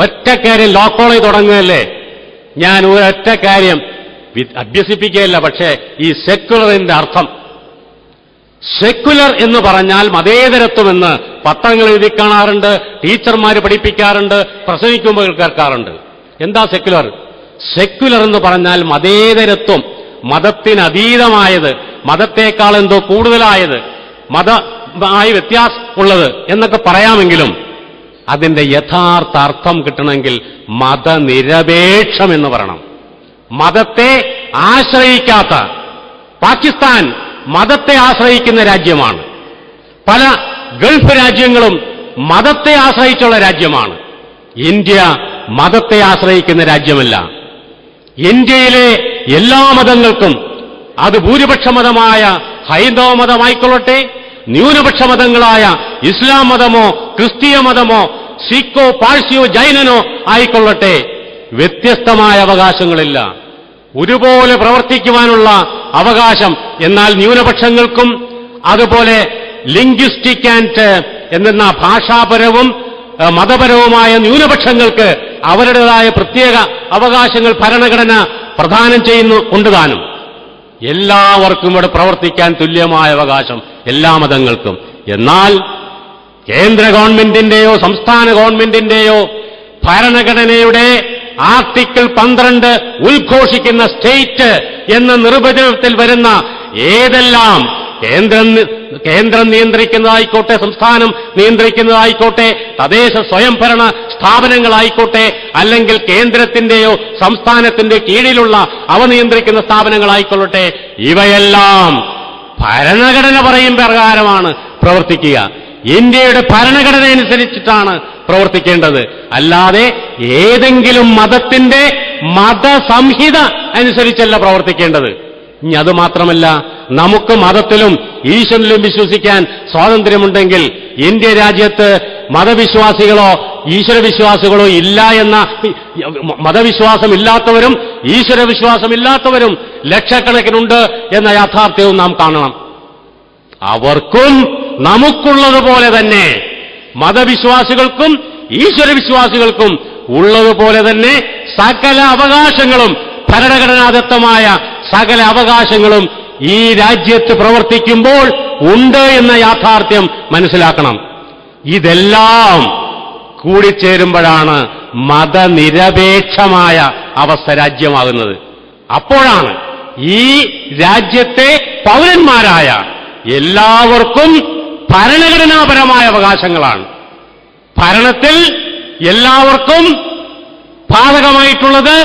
ഒറ്റ കാര്യം, ലോ കോളേജ് തുടങ്ങുകയല്ലേ, ഞാൻ ഒരൊറ്റ കാര്യം അഭ്യസിപ്പിക്കുകയല്ല. പക്ഷേ ഈ സെക്യുലറിന്റെ അർത്ഥം, സെക്യുലർ എന്ന് പറഞ്ഞാൽ മതേതരത്വമെന്ന് പത്രങ്ങൾ എഴുതി കാണാറുണ്ട്, ടീച്ചർമാർ പഠിപ്പിക്കാറുണ്ട്, പ്രസംഗിക്കുമ്പോൾ കേൾക്കാറുണ്ട്. എന്താ സെക്യുലർ? സെക്യുലർ എന്ന് പറഞ്ഞാൽ മതേതരത്വം, മതത്തിനതീതമായത്, മതത്തേക്കാൾ എന്തോ കൂടുതലായത്, മതമായി വ്യത്യാസമുള്ളത് എന്നൊക്കെ പറയാമെങ്കിലും അതിന്റെ യഥാർത്ഥ അർത്ഥം കിട്ടണമെങ്കിൽ മതനിരപേക്ഷം എന്ന് പറയണം. മതത്തെ ആശ്രയിക്കാത്ത, പാകിസ്ഥാൻ മതത്തെ ആശ്രയിക്കുന്ന രാജ്യമാണ്. പല ഗൾഫ് രാജ്യങ്ങളും മതത്തെ ആശ്രയിച്ചുള്ള രാജ്യമാണ്. ഇന്ത്യ മതത്തെ ആശ്രയിക്കുന്ന രാജ്യമല്ല. ഇന്ത്യയിലെ എല്ലാ മതങ്ങൾക്കും, അത് ഭൂരിപക്ഷ മതമായ ഹൈന്ദവ മതമായിക്കൊള്ളട്ടെ, ന്യൂനപക്ഷ മതങ്ങളായ ഇസ്ലാം മതമോ ക്രിസ്തീയ മതമോ സിഖോ പാഴ്സിയോ ജൈനനോ ആയിക്കൊള്ളട്ടെ, വ്യത്യസ്തമായ അവകാശങ്ങളില്ല. ഒരുപോലെ പ്രവർത്തിക്കുവാനുള്ള അവകാശം. എന്നാൽ ന്യൂനപക്ഷങ്ങൾക്കും അതുപോലെ ലിംഗ്വിസ്റ്റിക് ആൻഡ് എന്ന ഭാഷാപരവും മതപരവുമായ ന്യൂനപക്ഷങ്ങൾക്ക് അവരുടേതായ പ്രത്യേക അവകാശങ്ങൾ ഭരണഘടന പ്രദാനം ചെയ്യുന്നുണ്ട് താനും. എല്ലാവർക്കും ഇവിടെ പ്രവർത്തിക്കാൻ തുല്യമായ അവകാശം എല്ലാ മതങ്ങൾക്കും. എന്നാൽ കേന്ദ്ര ഗവൺമെന്റിന്റെയോ സംസ്ഥാന ഗവൺമെന്റിന്റെയോ ഭരണഘടനയുടെ ആർട്ടിക്കിൾ 12 ഉദ്ഘോഷിക്കുന്ന സ്റ്റേറ്റ് എന്ന നിർവചനത്തിൽ വരുന്ന ഏതെല്ലാം കേന്ദ്രം നിയന്ത്രിക്കുന്നതായിക്കോട്ടെ, സംസ്ഥാനം നിയന്ത്രിക്കുന്നതായിക്കോട്ടെ, തദ്ദേശ സ്വയംഭരണ സ്ഥാപനങ്ങളായിക്കോട്ടെ, അല്ലെങ്കിൽ കേന്ദ്രത്തിന്റെയോ സംസ്ഥാനത്തിന്റെ കീഴിലുള്ള അവ നിയന്ത്രിക്കുന്ന സ്ഥാപനങ്ങളായിക്കൊള്ളട്ടെ, ഇവയെല്ലാം ഭരണഘടന പറയും പ്രകാരമാണ് പ്രവർത്തിക്കുക. ഇന്ത്യയുടെ ഭരണഘടന അനുസരിച്ചിട്ടാണ് പ്രവർത്തിക്കേണ്ടത്. അല്ലാതെ ഏതെങ്കിലും മതത്തിന്റെ മതസംഹിത അനുസരിച്ചല്ല പ്രവർത്തിക്കേണ്ടത്. ഇനി അത് മാത്രമല്ല, നമുക്ക് മതത്തിലും ഈശ്വരനിലും വിശ്വസിക്കാൻ സ്വാതന്ത്ര്യമുണ്ടെങ്കിൽ ഇന്ത്യ രാജ്യത്ത് മതവിശ്വാസികളോ ഈശ്വരവിശ്വാസികളോ ഇല്ല എന്ന, മതവിശ്വാസമില്ലാത്തവരും ഈശ്വരവിശ്വാസമില്ലാത്തവരും ലക്ഷക്കണക്കിനുണ്ട് എന്ന യാഥാർത്ഥ്യവും നാം കാണണം. അവർക്കും നമുക്കുള്ളതുപോലെ തന്നെ, മതവിശ്വാസികൾക്കും ഈശ്വരവിശ്വാസികൾക്കും ഉള്ളതുപോലെ തന്നെ സകല അവകാശങ്ങളും, ഭരണഘടനാദത്തമായ സകല അവകാശങ്ങളും ഈ രാജ്യത്ത് പ്രവർത്തിക്കുമ്പോൾ ഉണ്ട് എന്ന യാഥാർത്ഥ്യം മനസ്സിലാക്കണം. ഇതെല്ലാം കൂടിച്ചേരുമ്പോഴാണ് മതനിരപേക്ഷമായ അവസ്ഥ രാജ്യമാകുന്നത്. അപ്പോഴാണ് ഈ രാജ്യത്തെ പൗരന്മാരായ എല്ലാവർക്കും ഭരണഘടനാപരമായ അവകാശങ്ങളാണ്. ഭരണത്തിൽ എല്ലാവർക്കും ബാധകമായിട്ടുള്ളത്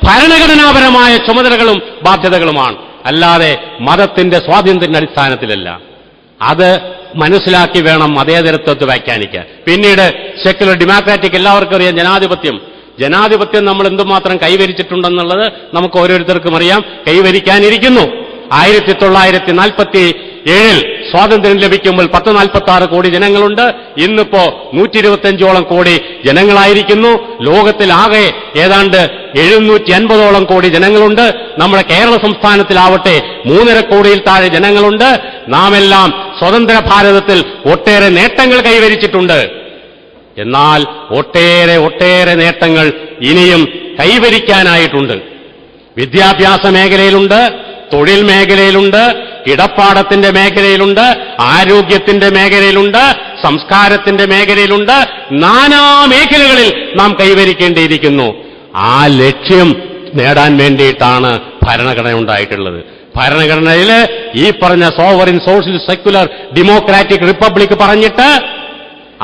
ഭരണഘടനാപരമായ ചുമതലകളും ബാധ്യതകളുമാണ്, അല്ലാതെ മതത്തിന്റെ സ്വാതന്ത്ര്യത്തിന്റെ അടിസ്ഥാനത്തിലല്ല. അത് മനസ്സിലാക്കി വേണം മതേതരത്വത്തെ വ്യാഖ്യാനിക്കാൻ. പിന്നീട് സെക്യുലർ ഡെമോക്രാറ്റിക്, എല്ലാവർക്കും അറിയാം ജനാധിപത്യം നമ്മൾ എന്തുമാത്രം കൈവരിച്ചിട്ടുണ്ടെന്നുള്ളത് നമുക്ക് ഓരോരുത്തർക്കും അറിയാം. കൈവരിക്കാനിരിക്കുന്നു. 1947 സ്വാതന്ത്ര്യം ലഭിക്കുമ്പോൾ 146 കോടി ജനങ്ങളുണ്ട്. ഇന്നിപ്പോ 125ഓളം കോടി ജനങ്ങളായിരിക്കുന്നു. ലോകത്തിലാകെ ഏതാണ്ട് 750ഓളം കോടി ജനങ്ങളുണ്ട്. നമ്മുടെ കേരള സംസ്ഥാനത്തിലാവട്ടെ 3.5 കോടിയിൽ താഴെ ജനങ്ങളുണ്ട്. നാം എല്ലാം സ്വതന്ത്ര ഭാരതത്തിൽ ഒട്ടേറെ നേട്ടങ്ങൾ കൈവരിച്ചിട്ടുണ്ട്. എന്നാൽ ഒട്ടേറെ നേട്ടങ്ങൾ ഇനിയും കൈവരിക്കാനായിട്ടുണ്ട്. വിദ്യാഭ്യാസ മേഖലയിലുണ്ട്, തൊഴിൽ മേഖലയിലുണ്ട്, കിടപ്പാടത്തിന്റെ മേഖലയിലുണ്ട്, ആരോഗ്യത്തിന്റെ മേഖലയിലുണ്ട്, സംസ്കാരത്തിന്റെ മേഖലയിലുണ്ട്. നാനാ മേഖലകളിൽ നാം കൈവരിക്കേണ്ടിയിരിക്കുന്നു. ആ ലക്ഷ്യം നേടാൻ വേണ്ടിയിട്ടാണ് ഭരണഘടന ഉണ്ടായിട്ടുള്ളത്. ഭരണഘടനയിൽ ഈ പറഞ്ഞ sovereign socialist secular democratic republic പറഞ്ഞിട്ട്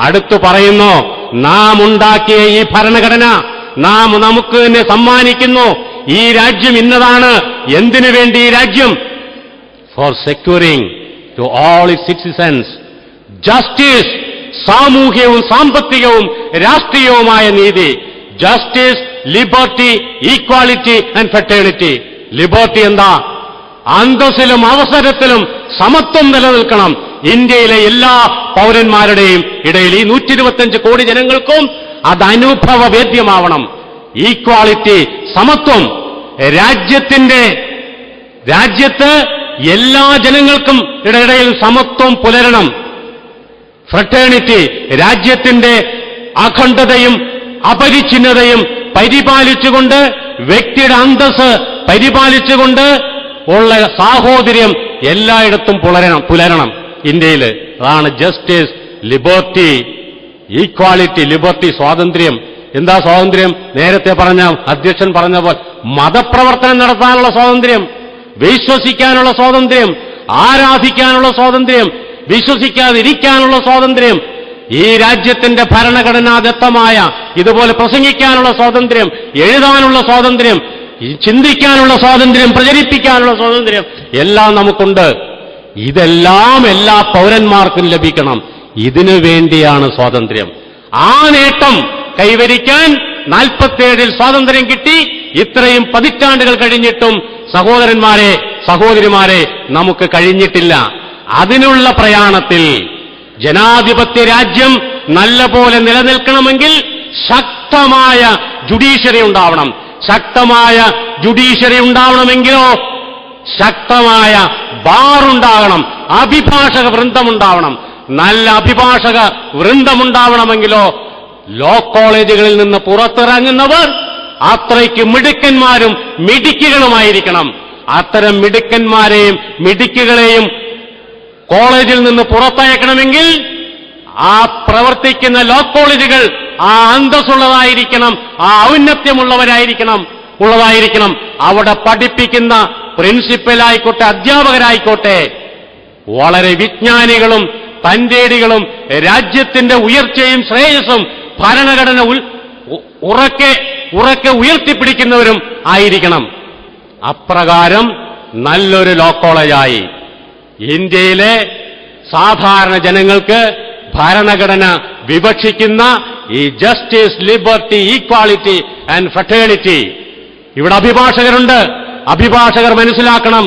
അടുത്തു പറയുന്നു, നാം ഉണ്ടാക്കിയ ഈ ഭരണഘടന നാം നമുക്ക് തന്നെ സമ്മാനിക്കുന്നു. ഈ രാജ്യം ഇന്നതാണ്. എന്തിനു വേണ്ടി ഈ രാജ്യം? For securing to all it citizens justice, സാമൂഹ്യവും സാമ്പത്തികവും രാഷ്ട്രീയവുമായ നീതി. Justice, liberty, equality and fraternity. Liberty എന്താ? അന്തസ്സിലും അവസരത്തിലും സമത്വം നിലനിൽക്കണം ഇന്ത്യയിലെ എല്ലാ പൗരന്മാരുടെയും ഇടയിൽ. ഈ 125 കോടി ജനങ്ങൾക്കും അത് അനുഭവവേദ്യമാവണം. ഈക്വാളിറ്റി, സമത്വം. രാജ്യത്ത് എല്ലാ ജനങ്ങൾക്കും ഇടയിൽ സമത്വം പുലരണം. ഫ്രറ്റേണിറ്റി, രാജ്യത്തിന്റെ അഖണ്ഡതയും അപരിച്ഛിന്നതയും പരിപാലിച്ചുകൊണ്ട്, വ്യക്തിയുടെ അന്തസ്സ് പരിപാലിച്ചുകൊണ്ട് ഉള്ള സാഹോദര്യം എല്ലായിടത്തും പുലരണം ഇന്ത്യയിൽ. അതാണ് ജസ്റ്റിസ്, ലിബർട്ടി, ഈക്വാലിറ്റി. ലിബർട്ടി, സ്വാതന്ത്ര്യം. എന്താ സ്വാതന്ത്ര്യം? നേരത്തെ പറഞ്ഞ അധ്യക്ഷൻ പറഞ്ഞ പോലെ മതപ്രവർത്തനം നടത്താനുള്ള സ്വാതന്ത്ര്യം, വിശ്വസിക്കാനുള്ള സ്വാതന്ത്ര്യം, ആരാധിക്കാനുള്ള സ്വാതന്ത്ര്യം, വിശ്വസിക്കാതിരിക്കാനുള്ള സ്വാതന്ത്ര്യം, ഈ രാജ്യത്തിന്റെ ഭരണഘടനാദത്തമായ ഇതുപോലെ പ്രസംഗിക്കാനുള്ള സ്വാതന്ത്ര്യം, എഴുതാനുള്ള സ്വാതന്ത്ര്യം, ചിന്തിക്കാനുള്ള സ്വാതന്ത്ര്യം, പ്രചരിപ്പിക്കാനുള്ള സ്വാതന്ത്ര്യം എല്ലാം നമുക്കുണ്ട്. ഇതെല്ലാം എല്ലാ പൗരന്മാർക്കും ലഭിക്കണം. ഇതിനു വേണ്ടിയാണ് സ്വാതന്ത്ര്യം. ആ നേട്ടം കൈവരിക്കാൻ 47 സ്വാതന്ത്ര്യം കിട്ടി. ഇത്രയും പതിറ്റാണ്ടുകൾ കഴിഞ്ഞിട്ടും സഹോദരന്മാരെ, സഹോദരിമാരെ, നമുക്ക് കഴിഞ്ഞിട്ടില്ല. അതിനുള്ള പ്രയാണത്തിൽ ജനാധിപത്യ രാജ്യം നല്ലപോലെ നിലനിൽക്കണമെങ്കിൽ ശക്തമായ ജുഡീഷ്യറി ഉണ്ടാവണം. ശക്തമായ ജുഡീഷ്യറി ഉണ്ടാവണമെങ്കിലോ ശക്തമായ ബാറുണ്ടാകണം, അഭിഭാഷക വൃന്ദമുണ്ടാവണം. നല്ല അഭിഭാഷക വൃന്ദമുണ്ടാവണമെങ്കിലോ ലോ കോളേജുകളിൽ നിന്ന് പുറത്തിറങ്ങുന്നവർ അത്രയ്ക്ക് മിടുക്കന്മാരും മിടുക്കികളുമായിരിക്കണം. അത്തരം മിടുക്കന്മാരെയും മിടുക്കികളെയും കോളേജിൽ നിന്ന് പുറത്തയക്കണമെങ്കിൽ ആ പ്രവർത്തിക്കുന്ന ലോ കോളേജുകൾ ആ അന്തസ്സുള്ളതായിരിക്കണം, ആ ഔന്നത്യമുള്ളവരായിരിക്കണം. അവിടെ പഠിപ്പിക്കുന്ന പ്രിൻസിപ്പലായിക്കോട്ടെ, അധ്യാപകരായിക്കോട്ടെ വളരെ വിജ്ഞാനികളും തന്റേടികളും രാജ്യത്തിന്റെ ഉയർച്ചയും ശ്രേയസ്സും ഭരണഘടന ഉറക്കെ ഉയർത്തിപ്പിടിക്കുന്നവരും ആയിരിക്കണം. അപ്രകാരം നല്ലൊരു ലോ കോളേജായി ഇന്ത്യയിലെ സാധാരണ ജനങ്ങൾക്ക് ഭരണഘടന വിവക്ഷിക്കുന്ന ഈ justice, liberty, equality and fraternity, ഇവിടെ അഭിഭാഷകരുണ്ട്. അഭിഭാഷകർ മനസ്സിലാക്കണം,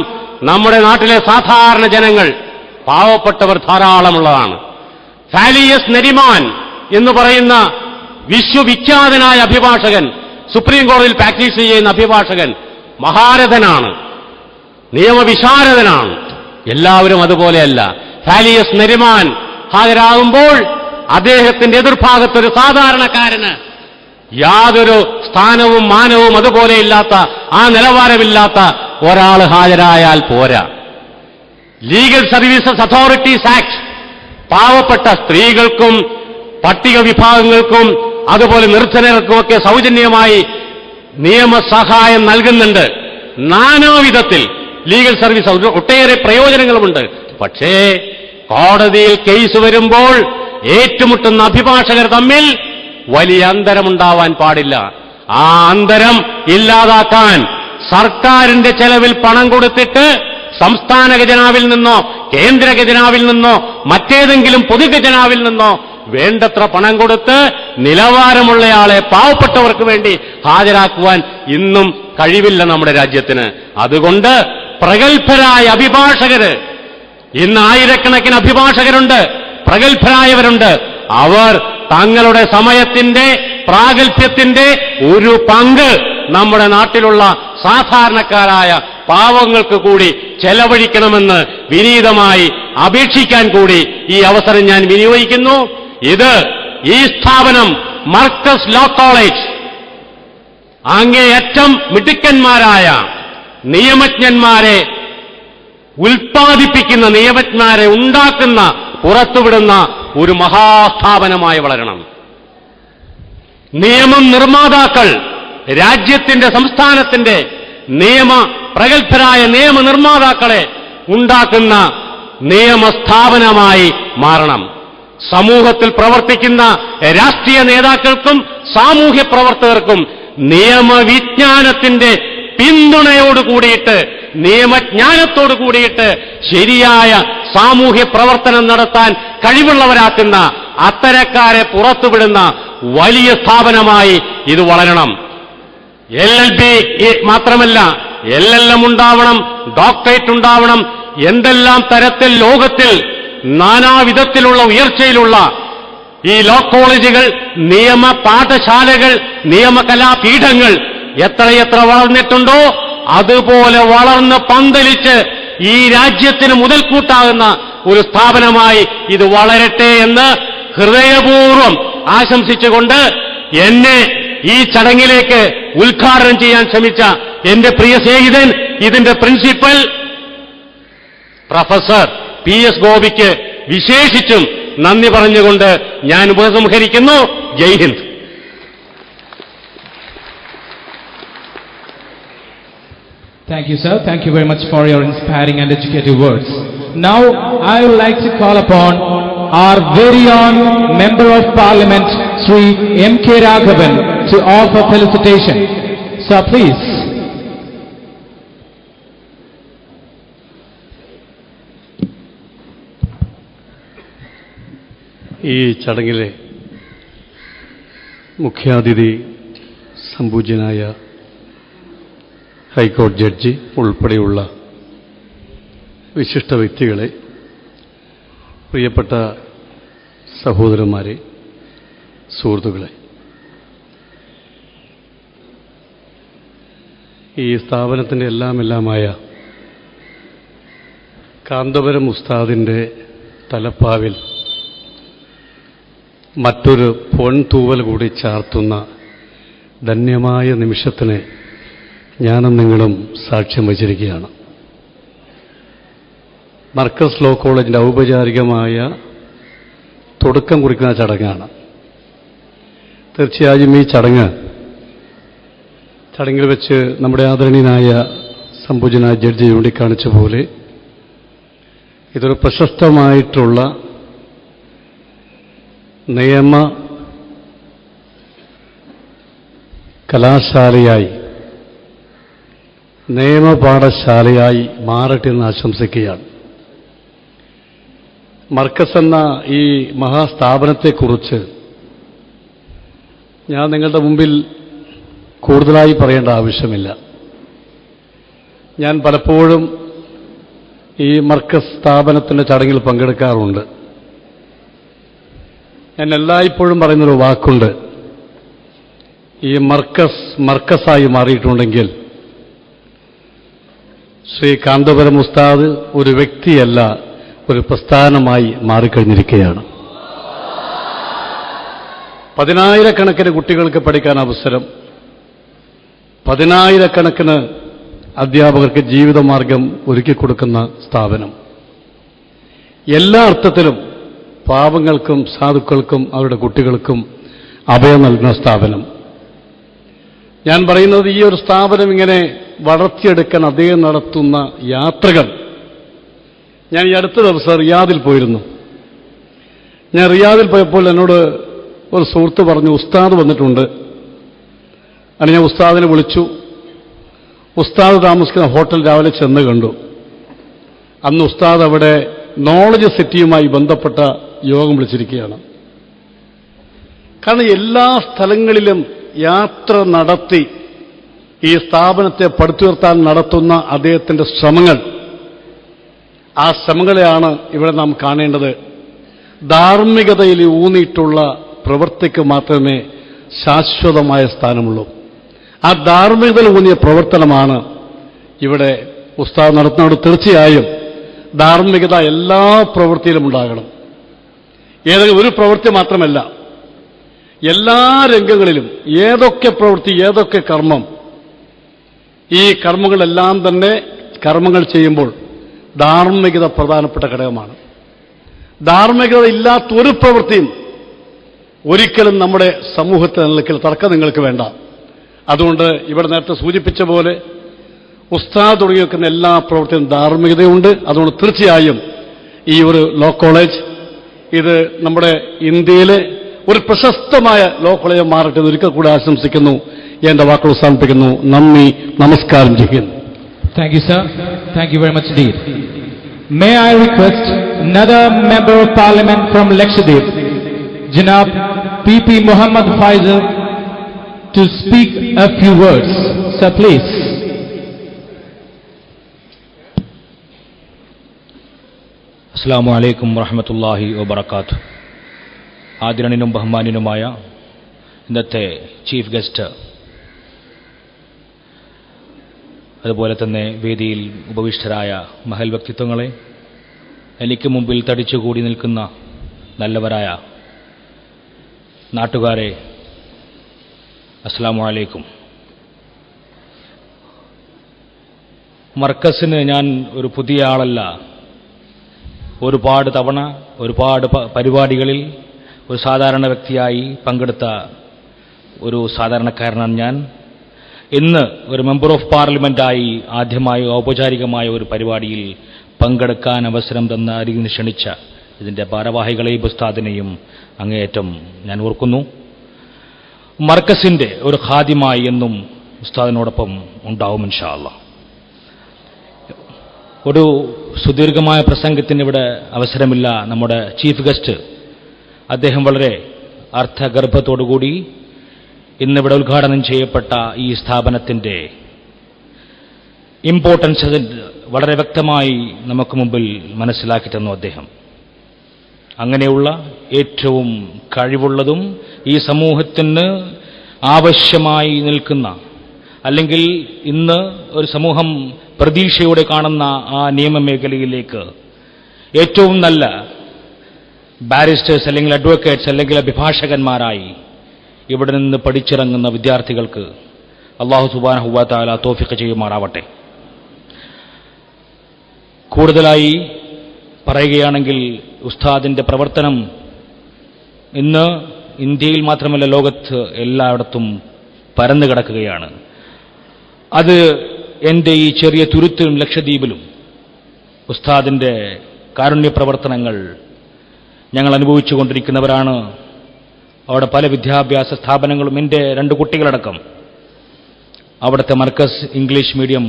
നമ്മുടെ നാട്ടിലെ സാധാരണ ജനങ്ങൾ, പാവപ്പെട്ടവർ ധാരാളമുള്ളതാണ്. ഫാലിയസ് നെരിമാൻ എന്ന് പറയുന്ന വിശ്വവിഖ്യാതനായ അഭിഭാഷകൻ, സുപ്രീം കോടതിയിൽ പ്രാക്ടീസ് ചെയ്യുന്ന അഭിഭാഷകൻ, മഹാരഥനാണ്, നിയമവിശാരദനാണ്. എല്ലാവരും അതുപോലെയല്ല. ഫാലിയസ് നെരിമാൻ ഹാജരാകുമ്പോൾ അദ്ദേഹത്തിന്റെ എതിർഭാഗത്തൊരു സാധാരണക്കാരന് യാതൊരു സ്ഥാനവും മാനവും അതുപോലെയില്ലാത്ത, ആ നിലവാരമില്ലാത്ത ഒരാൾ ഹാജരായാൽ പോരാ. ലീഗൽ സർവീസസ് അതോറിറ്റീസ് ആക്ട് പാവപ്പെട്ട സ്ത്രീകൾക്കും പട്ടിക വിഭാഗങ്ങൾക്കും അതുപോലെ നിർധനർക്കുമൊക്കെ സൗജന്യമായി നിയമസഹായം നൽകുന്നുണ്ട്. നാനാവിധത്തിൽ ലീഗൽ സർവീസ് ഒട്ടേറെ പ്രയോജനങ്ങളുമുണ്ട്. പക്ഷേ കോടതിയിൽ കേസ് വരുമ്പോൾ ഏറ്റുമുട്ടുന്ന അഭിഭാഷകർ തമ്മിൽ വലിയ അന്തരമുണ്ടാവാൻ പാടില്ല. ആ അന്തരം ഇല്ലാതാക്കാൻ സർക്കാരിന്റെ ചെലവിൽ പണം കൊടുത്തിട്ട് സംസ്ഥാന ഖജനാവിൽ നിന്നോ കേന്ദ്ര ഖജനാവിൽ നിന്നോ മറ്റേതെങ്കിലും പൊതുഖജനാവിൽ നിന്നോ വേണ്ടത്ര പണം കൊടുത്ത് നിലവാരമുള്ളയാളെ പാവപ്പെട്ടവർക്ക് വേണ്ടി ഹാജരാക്കുവാൻ ഇന്നും കഴിവില്ല നമ്മുടെ രാജ്യത്തിന്. അതുകൊണ്ട് പ്രഗത്ഭരായ അഭിഭാഷകര്, ഇന്ന് ആയിരക്കണക്കിന് അഭിഭാഷകരുണ്ട്, പ്രഗത്ഭരായവരുണ്ട്. അവർ തങ്ങളുടെ സമയത്തിന്റെ പ്രാഗൽഭ്യത്തിന്റെ ഒരു പങ്ക് നമ്മുടെ നാട്ടിലുള്ള സാധാരണക്കാരായ പാവങ്ങൾക്ക് കൂടി ചെലവഴിക്കണമെന്ന് വിനീതമായി അപേക്ഷിക്കാൻ കൂടി ഈ അവസരം ഞാൻ വിനിയോഗിക്കുന്നു. ഈ സ്ഥാപനം മർക്കസ് ലോ കോളേജ് അങ്ങേയറ്റം മിടുക്കന്മാരായ നിയമജ്ഞന്മാരെ ഉൽപ്പാദിപ്പിക്കുന്ന, നിയമജ്ഞന്മാരെ ഉണ്ടാക്കുന്ന, പുറത്തുവിടുന്ന ഒരു മഹാസ്ഥാപനമായി വളരണം. നിയമം നിർമ്മാതാക്കൾ രാജ്യത്തിന്റെ, സംസ്ഥാനത്തിന്റെ പ്രഗത്ഭരായ നിയമനിർമ്മാതാക്കളെ ഉണ്ടാക്കുന്ന നിയമസ്ഥാപനമായി മാറണം. സമൂഹത്തിൽ പ്രവർത്തിക്കുന്ന രാഷ്ട്രീയ നേതാക്കൾക്കും സാമൂഹ്യ പ്രവർത്തകർക്കും നിയമവിജ്ഞാനത്തിന്റെ പിന്തുണയോടുകൂടിയിട്ട്, നിയമജ്ഞാനത്തോടു കൂടിയിട്ട് ശരിയായ സാമൂഹ്യ പ്രവർത്തനം നടത്താൻ കഴിവുള്ളവരാക്കുന്ന അത്തരക്കാരെ പുറത്തുവിടുന്ന വലിയ സ്ഥാപനമായി ഇത് വളരണം. LLB മാത്രമല്ല, LLM ഉണ്ടാവണം, ഡോക്ടറേറ്റ് ഉണ്ടാവണം. എന്തെല്ലാം തരത്തിൽ ലോകത്തിൽ നാനാവിധത്തിലുള്ള ഉയർച്ചയിലുള്ള ഈ ലോ കോളേജുകൾ, നിയമ പാഠശാലകൾ, നിയമകലാപീഠങ്ങൾ എത്രയെത്ര വളർന്നിട്ടുണ്ടോ അതുപോലെ വളർന്ന് പന്തലിച്ച് ഈ രാജ്യത്തിന് മുതൽക്കൂട്ടാകുന്ന ഒരു സ്ഥാപനമായി ഇത് വളരട്ടെ എന്ന് ഹൃദയപൂർവ്വം ആശംസിച്ചുകൊണ്ട് എന്നെ ഈ ചടങ്ങിലേക്ക് ഉദ്ഘാടനം ചെയ്യാൻ ശ്രമിച്ച എന്റെ പ്രിയ സ്നേഹിതൻ, ഇതിന്റെ പ്രിൻസിപ്പൽ പ്രൊഫസർ PS ഗോപിക്ക് വിശേഷിച്ചും നന്ദി പറഞ്ഞുകൊണ്ട് ഞാൻ ഉപസംഹരിക്കുന്നു. ജയ് Hind. Thank you, sir. Thank you very much for your inspiring and educative words. Now, I would like to call upon our very own Member of Parliament, Sri M.K. Raghavan, to offer felicitation. Sir, please. ഈ ചടങ്ങിലെ മുഖ്യാതിഥി സംപൂജ്യനായ ഹൈക്കോടതി judge ഉൾപ്പെടെയുള്ള വിശിഷ്ട വ്യക്തികളെ, പ്രിയപ്പെട്ട സഹോദരന്മാരെ, സുഹൃത്തുക്കളെ, ഈ സ്ഥാപനത്തിൻ്റെ എല്ലാമായ കാന്തപുരം ഉസ്താദിൻ്റെ തലപ്പാവിൽ മറ്റൊരു പൊൻതൂവൽ കൂടി ചാർത്തുന്ന ധന്യമായ നിമിഷത്തിന് ഞാനും നിങ്ങളും സാക്ഷ്യം വച്ചിരിക്കുകയാണ്. മർക്കസ് ലോ കോളേജിൻ്റെ ഔപചാരികമായ തുടക്കം കുറിക്കുന്ന ചടങ്ങാണ്. തീർച്ചയായും ഈ ചടങ്ങിൽ വെച്ച് നമ്മുടെ ആദരണീയനായ സംപൂജ്യനായ ജഡ്ജി ചൂണ്ടിക്കാണിച്ച പോലെ ഇതൊരു പ്രശസ്തമായിട്ടുള്ള നിയമ കലാശാലയായി, നിയമപാഠശാലയായി മാറട്ടെ എന്ന് ആശംസിക്കുകയാണ്. മർക്കസ് എന്ന ഈ മഹാസ്ഥാപനത്തെക്കുറിച്ച് ഞാൻ നിങ്ങളുടെ മുമ്പിൽ കൂടുതലായി പറയേണ്ട ആവശ്യമില്ല. ഞാൻ പലപ്പോഴും ഈ മർക്കസ് സ്ഥാപനത്തിൻ്റെ ചടങ്ങിൽ പങ്കെടുക്കാറുണ്ട്. ഞാൻ എല്ലായ്പ്പോഴും പറയുന്നൊരു വാക്കുണ്ട്, ഈ മർക്കസായി മാറിയിട്ടുണ്ടെങ്കിൽ ശ്രീ കാന്തപുരം ഉസ്താദ് ഒരു വ്യക്തിയല്ല, ഒരു പ്രസ്ഥാനമായി മാറിക്കഴിഞ്ഞിരിക്കുകയാണ്. 10,000-കണക്കിന് കുട്ടികൾക്ക് പഠിക്കാൻ അവസരം, 10,000-കണക്കിന് അധ്യാപകർക്ക് ജീവിതമാർഗം ഒരുക്കിക്കൊടുക്കുന്ന സ്ഥാപനം, എല്ലാ അർത്ഥത്തിലും പാവങ്ങൾക്കും സാധുക്കൾക്കും അവരുടെ കുട്ടികൾക്കും അഭയം നൽകുന്ന സ്ഥാപനം. ഞാൻ പറയുന്നത്, ഈ ഒരു സ്ഥാപനം ഇങ്ങനെ വളർത്തിയെടുക്കാൻ അദ്ദേഹം നടത്തുന്ന യാത്രകൾ. ഞാൻ ഈ അടുത്ത ദിവസം റിയാദിൽ പോയിരുന്നു. ഞാൻ റിയാദിൽ പോയപ്പോൾ എന്നോട് ഒരു സുഹൃത്ത് പറഞ്ഞു, ഉസ്താദ് വന്നിട്ടുണ്ട്. അങ്ങനെ ഞാൻ ഉസ്താദിനെ വിളിച്ചു. ഉസ്താദ് താമസിക്കുന്ന ഹോട്ടൽ രാവിലെ ചെന്ന് കണ്ടു. അന്ന് ഉസ്താദ് അവിടെ നോളജ് സിറ്റിയുമായി ബന്ധപ്പെട്ട യോഗം വിളിച്ചിരിക്കുകയാണ്. കാരണം എല്ലാ സ്ഥലങ്ങളിലും യാത്ര നടത്തി ഈ സ്ഥാപനത്തെ പടുത്തുയർത്താൻ നടത്തുന്ന അദ്ദേഹത്തിൻ്റെ ശ്രമങ്ങൾ, ആ ശ്രമങ്ങളെയാണ് ഇവിടെ നാം കാണേണ്ടത്. ധാർമ്മികതയിൽ ഊന്നിയിട്ടുള്ള പ്രവൃത്തിക്ക് മാത്രമേ ശാശ്വതമായ സ്ഥാനമുള്ളൂ. ആ ധാർമ്മികതയിൽ ഊന്നിയ പ്രവർത്തനമാണ് ഇവിടെ ഉസ്താദ് നടത്തുന്നത്. തീർച്ചയായും ധാർമ്മികത എല്ലാ പ്രവൃത്തിയിലും ഉണ്ടാകണം. ഏതെങ്കിലും ഒരു പ്രവൃത്തി മാത്രമല്ല, എല്ലാ രംഗങ്ങളിലും ഏതൊക്കെ പ്രവൃത്തി, ഏതൊക്കെ കർമ്മം, ഈ കർമ്മങ്ങളെല്ലാം തന്നെ കർമ്മങ്ങൾ ചെയ്യുമ്പോൾ ധാർമ്മികത പ്രധാനപ്പെട്ട ഘടകമാണ്. ധാർമ്മികത ഇല്ലാത്ത ഒരു പ്രവൃത്തിയും ഒരിക്കലും നമ്മുടെ സമൂഹത്തെ നിലയ്ക്കൽ തർക്കം നിങ്ങൾക്ക് വേണ്ട. അതുകൊണ്ട് ഇവിടെ നേരത്തെ സൂചിപ്പിച്ച പോലെ ഉസ്താദ് തുടങ്ങി വെക്കുന്ന എല്ലാ പ്രവൃത്തിയും ധാർമ്മികതയുണ്ട്. അതുകൊണ്ട് തീർച്ചയായും ഈ ഒരു ലോ കോളേജ് ഇത് നമ്മുടെ ഇന്ത്യയിലെ ഒരു പ്രശസ്തമായ ലോ കോളേജ് മാറട്ടെ എന്ന് ഒരിക്കൽ കൂടെ ആശംസിക്കുന്നു. എന്റെ വാക്കുകൾ അവസാനിപ്പിക്കുന്നു. നന്ദി, നമസ്കാരം. ജയ്. Thank you, sir. Thank you very much indeed. May I request another Member of Parliament from Lakshadweep, Janab P.P. Muhammad Faisal, to speak a few words. Sir, please. അസ്സലാമു അലൈക്കും വറഹ്മത്തുള്ളാഹി വബറകാതുഹു. ആദരണീയനും ബഹുമാന്യനുമായ ഇന്നത്തെ ചീഫ് ഗസ്റ്റ്, അതുപോലെ തന്നെ വേദിയിൽ ഉപവിഷ്ടരായ മഹൽ വ്യക്തിത്വങ്ങളെ, എനിക്ക് മുമ്പിൽ തടിച്ചുകൂടി നിൽക്കുന്ന നല്ലവരായ നാട്ടുകാരെ, അസ്സലാമു അലൈക്കും. മർക്കസിന് ഞാൻ ഒരു പുതിയ ആളല്ല. ഒരുപാട് തവണ ഒരുപാട് പരിപാടികളിൽ ഒരു സാധാരണ വ്യക്തിയായി പങ്കെടുത്ത ഒരു സാധാരണക്കാരനാണ് ഞാൻ. ഇന്ന് ഒരു മെമ്പർ ഓഫ് പാർലമെന്റായി ആദ്യമായി ഔപചാരികമായ ഒരു പരിപാടിയിൽ പങ്കെടുക്കാൻ അവസരം തന്ന അരികിന് ക്ഷണിച്ച ഇതിൻ്റെ ഭാരവാഹികളെയും ഉസ്താദിനെയും അങ്ങേയറ്റം ഞാൻ ഓർക്കുന്നു. മർക്കസിൻ്റെ ഒരു ഖാദിമായി എന്നും ഉസ്താദിനോടൊപ്പം ഉണ്ടാവും ഇൻഷാ അല്ലാഹ്. ഒരു സുദീർഘമായ പ്രസംഗത്തിന് ഇവിടെ അവസരമില്ല. നമ്മുടെ ചീഫ് ഗസ്റ്റ് അദ്ദേഹം വളരെ അർത്ഥഗർഭത്തോടുകൂടി ഇന്നിവിടെ ഉദ്ഘാടനം ചെയ്യപ്പെട്ട ഈ സ്ഥാപനത്തിൻ്റെ ഇമ്പോർട്ടൻസ് വളരെ വ്യക്തമായി നമുക്ക് മുമ്പിൽ മനസ്സിലാക്കി തന്നു അദ്ദേഹം. അങ്ങനെയുള്ള ഏറ്റവും കഴിവുള്ളതും ഈ സമൂഹത്തിന് ആവശ്യമായി നിൽക്കുന്ന, അല്ലെങ്കിൽ ഇന്ന് ഒരു സമൂഹം പ്രതീക്ഷയോടെ കാണുന്ന ആ നിയമമേഖലയിലേക്ക് ഏറ്റവും നല്ല ബാരിസ്റ്റേഴ്സ് അല്ലെങ്കിൽ അഡ്വക്കേറ്റ്സ് അല്ലെങ്കിൽ അഭിഭാഷകന്മാരായി ഇവിടെ നിന്ന് പഠിച്ചിറങ്ങുന്ന വിദ്യാർത്ഥികൾക്ക് അല്ലാഹു സുബ്ഹാനഹു വ തആല തൗഫീഖ് ചെയ്യുമാറാവട്ടെ. കൂടുതലായി പറയുകയാണെങ്കിൽ ഉസ്താദിന്റെ പ്രവർത്തനം ഇന്ന് ഇന്ത്യയിൽ മാത്രമല്ല ലോകത്ത് എല്ലായിടത്തും പരന്നു കിടക്കുകയാണ്. അത് എൻ്റെ ഈ ചെറിയ തുരുത്തിലും ലക്ഷദ്വീപിലും ഉസ്താദിന്റെ കാരുണ്യ പ്രവർത്തനങ്ങൾ ഞങ്ങൾ അനുഭവിച്ചു കൊണ്ടിരിക്കുന്നവരാണ്. അവിടെ പല വിദ്യാഭ്യാസ സ്ഥാപനങ്ങളും, എൻ്റെ 2 കുട്ടികളടക്കം അവിടുത്തെ Markaz English medium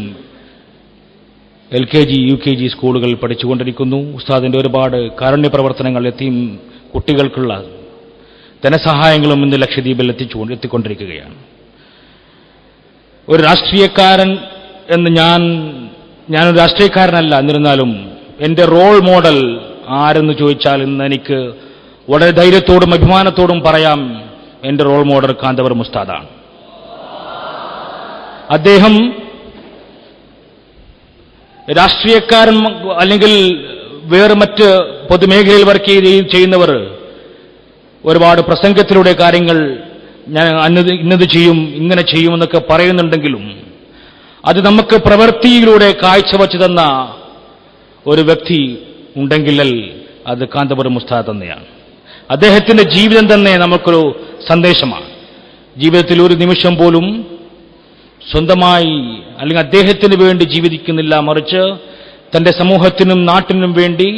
LKG UKG സ്കൂളുകൾ പഠിച്ചുകൊണ്ടിരിക്കുന്നു. ഉസ്താദിന്റെ ഒരുപാട് കാരുണ്യ പ്രവർത്തനങ്ങൾ കുട്ടികൾക്കുള്ള ധനസഹായങ്ങളും ഇന്ന് ലക്ഷദ്വീപിൽ എത്തിക്കൊണ്ടിരിക്കുകയാണ്. ഒരു രാഷ്ട്രീയക്കാരൻ എന്ന് ഞാനൊരു രാഷ്ട്രീയക്കാരനല്ല, എന്നിരുന്നാലും എൻ്റെ റോൾ മോഡൽ ആരെന്ന് ചോദിച്ചാൽ ഇന്ന് എനിക്ക് വളരെ ധൈര്യത്തോടും അഭിമാനത്തോടും പറയാം, എൻ്റെ റോൾ മോഡൽ കാന്തപുരം ഉസ്താദാണ്. അദ്ദേഹം രാഷ്ട്രീയക്കാരൻ അല്ലെങ്കിൽ വേറെ മറ്റ് പൊതുമേഖലയിൽ വർക്ക് ചെയ്യുന്നവർ ഒരുപാട് പ്രസംഗത്തിലൂടെ കാര്യങ്ങൾ ഞാൻ ഇന്നത് ചെയ്യും ഇങ്ങനെ ചെയ്യുമെന്നൊക്കെ പറയുന്നുണ്ടെങ്കിലും അത് നമുക്ക് പ്രവൃത്തിയിലൂടെ കാഴ്ചവെച്ചു തന്ന ഒരു വ്യക്തി ഉണ്ടെങ്കിൽ അത് കാന്തപുരം ഉസ്താദ് തന്നെയാണ്. അദ്ദേഹത്തിന്റെ ജീവിതം തന്നെ നമുക്കൊരു സന്ദേശമാണ്. ജീവിതത്തിൽ ഒരു നിമിഷം പോലും സ്വന്തമായി അല്ലെങ്കിൽ അദ്ദേഹത്തിന് വേണ്ടി ജീവിക്കുന്നില്ല, മറിച്ച് തന്റെ സമൂഹത്തിനും നാട്ടിനും വേണ്ടി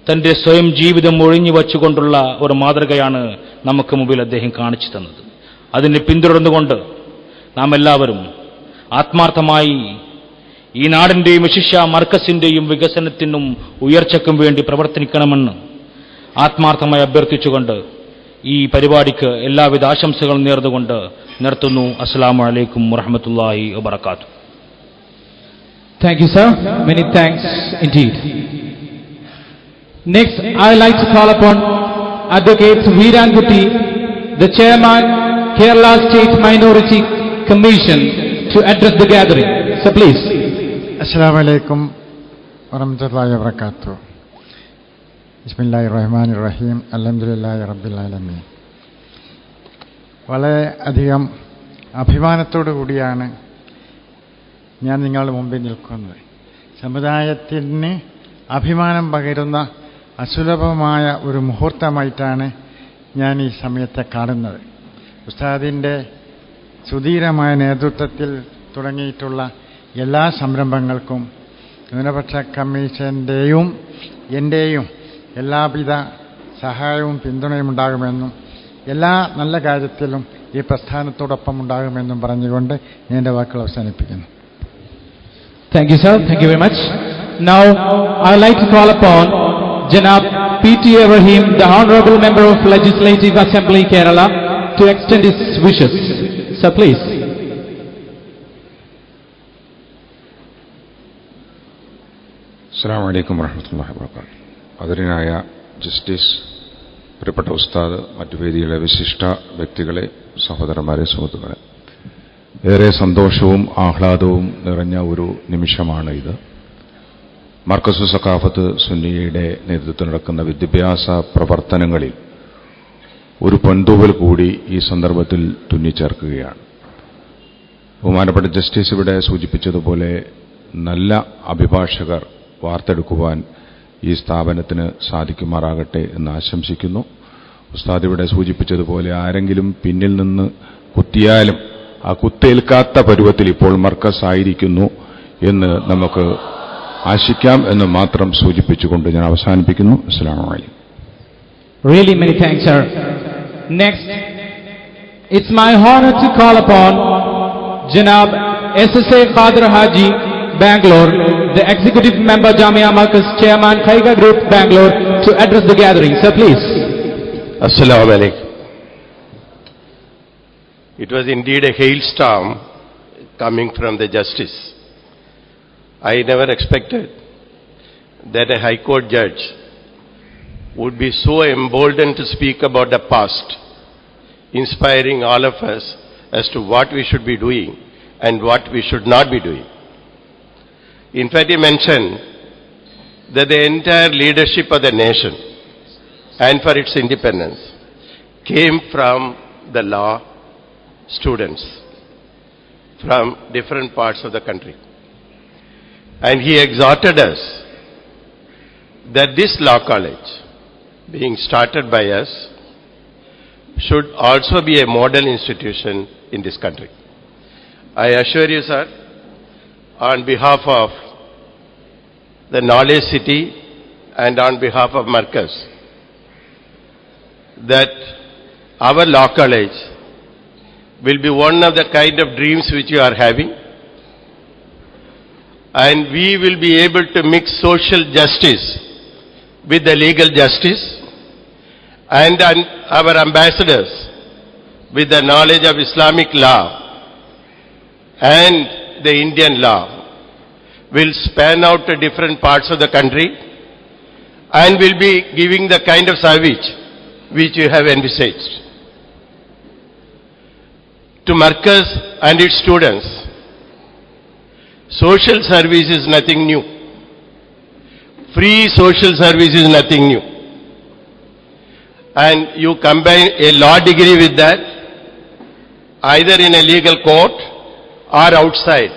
തന്റെ സ്വയം ജീവിതം ഒഴിഞ്ഞു വച്ചുകൊണ്ടുള്ള ഒരു മാതൃകയാണ് നമുക്ക് മുമ്പിൽ അദ്ദേഹം കാണിച്ചു തന്നത്. അതിനെ പിന്തുടർന്നുകൊണ്ട് നാം എല്ലാവരും ആത്മാർത്ഥമായി ഈ നാടിന്റെയും വിശിഷ്യ മർക്കസിന്റെയും വികസനത്തിനും ഉയർച്ചയ്ക്കും വേണ്ടി പ്രവർത്തിക്കണമെന്ന് ആത്മാർത്ഥമായി അഭ്യർത്ഥിച്ചുകൊണ്ട് ഈ പരിപാടിക്ക് എല്ലാവിധ ആശംസകളും നേർന്നുകൊണ്ട് നിർത്തുന്നു. അസ്സലാമു അലൈക്കും വറഹ്മത്തുള്ളാഹി വബറകാതുഹു. Thank you, sir. Many thanks indeed. Next, I would like to call upon Advocate Veerankutti, the Chairman, Kerala State Minority Commission, to address the gathering. So please. Assalamu alaikum warahmatullahi wabarakatuh. Bismillahirrahmanirrahim. Alhamdulillahi rabbil alamin. വളരെ അധികം അഭിമാനത്തോടു കൂടിയാണ് ഞാൻ നിങ്ങളുടെ മുമ്പിൽ നിൽക്കുന്നത്. സമുദായത്തിന് അഭിമാനം പകരുന്ന അസുലഭമായ ഒരു മുഹൂർത്തമായിട്ടാണ് ഞാൻ ഈ സമയത്തെ കാണുന്നത്. ഉസ്താദിൻ്റെ സുധീരമായ നേതൃത്വത്തിൽ തുടങ്ങിയിട്ടുള്ള എല്ലാ സംരംഭങ്ങൾക്കും ന്യൂനപക്ഷ കമ്മീഷൻ്റെയും എൻ്റെയും എല്ലാവിധ സഹായവും പിന്തുണയും ഉണ്ടാകുമെന്നും എല്ലാ നല്ല കാര്യത്തിലും ഈ പ്രസ്ഥാനത്തോടൊപ്പം ഉണ്ടാകുമെന്നും പറഞ്ഞുകൊണ്ട് ഞാൻ എൻ്റെ വാക്കുകൾ അവസാനിപ്പിക്കുന്നു. Thank you, sir. Thank you very much. Now, I would like to call upon Janab P.T.A. Rahim, the Honorable Member of Legislative Assembly, Kerala, to extend his wishes. Sir, please. Assalamu alaikum warahmatullahi wabarakatuh. ആദരണീയനായ justice, പ്രിയപ്പെട്ട ഉസ്താദ്, മറ്റു വേദിയിലെ വിശിഷ്ട വ്യക്തികളെ, സഹോദരന്മാരെ, സുഹൃത്തുക്കളെ, ഏറെ സന്തോഷവും ആഹ്ലാദവും നിറഞ്ഞ ഒരു നിമിഷമാണ് ഇത്. മർക്കസു സഖാഫത്ത് സുന്നിയുടെ നേതൃത്വത്തിൽ നടക്കുന്ന വിദ്യാഭ്യാസ പ്രവർത്തനങ്ങളിൽ ഒരു പൊൻതൂവൽ കൂടി ഈ സന്ദർഭത്തിൽ തുന്നിച്ചേർക്കുകയാണ്. ബഹുമാനപ്പെട്ട ജസ്റ്റിസ് ഇവിടെ സൂചിപ്പിച്ചതുപോലെ നല്ല അഭിഭാഷകർ വാർത്തെടുക്കുവാൻ ഈ സ്ഥാപനത്തിന് സാധിക്കുമാറാകട്ടെ എന്ന് ആശംസിക്കുന്നു. ഉസ്താദ് ഇവിടെ സൂചിപ്പിച്ചതുപോലെ ആരെങ്കിലും പിന്നിൽ നിന്ന് കുത്തിയാലും ആ കുത്തേൽക്കാത്ത പരുവത്തിൽ ഇപ്പോൾ മർക്കസ് ആയിരിക്കുന്നു എന്ന് നമുക്ക് ആശിക്കാം എന്ന് മാത്രം സൂചിപ്പിച്ചുകൊണ്ട് ഞാൻ അവസാനിപ്പിക്കുന്നു. അസ്സലാമു അലൈക്കും. Really many thanks, sir. Next, it's my honor to call upon Janab SSA Qadir Haji, Bangalore, the Executive Member Jamia Marcus, Chairman Khaiga Group, Bangalore, to address the gathering. Sir, please. Assalamu alaikum. It was indeed a hailstorm coming from the justice. I never expected that a High Court judge would be so emboldened to speak about the past, inspiring all of us as to what we should be doing and what we should not be doing. In fact, he mentioned that the entire leadership of the nation and for its independence came from the law students from different parts of the country. And he exhorted us that this law college, being started by us, should also be a model institution in this country. I assure you, sir, on behalf of the Knowledge City and on behalf of Markaz, that our law college will be one of the kind of dreams which you are having, and we will be able to mix social justice with the legal justice, and our ambassadors with the knowledge of Islamic law and the Indian law will span out to different parts of the country and will be giving the kind of service which you have envisaged. To Markaz and its students, social service is nothing new. Free social service is nothing new. And you combine a law degree with that, either in a legal court or outside.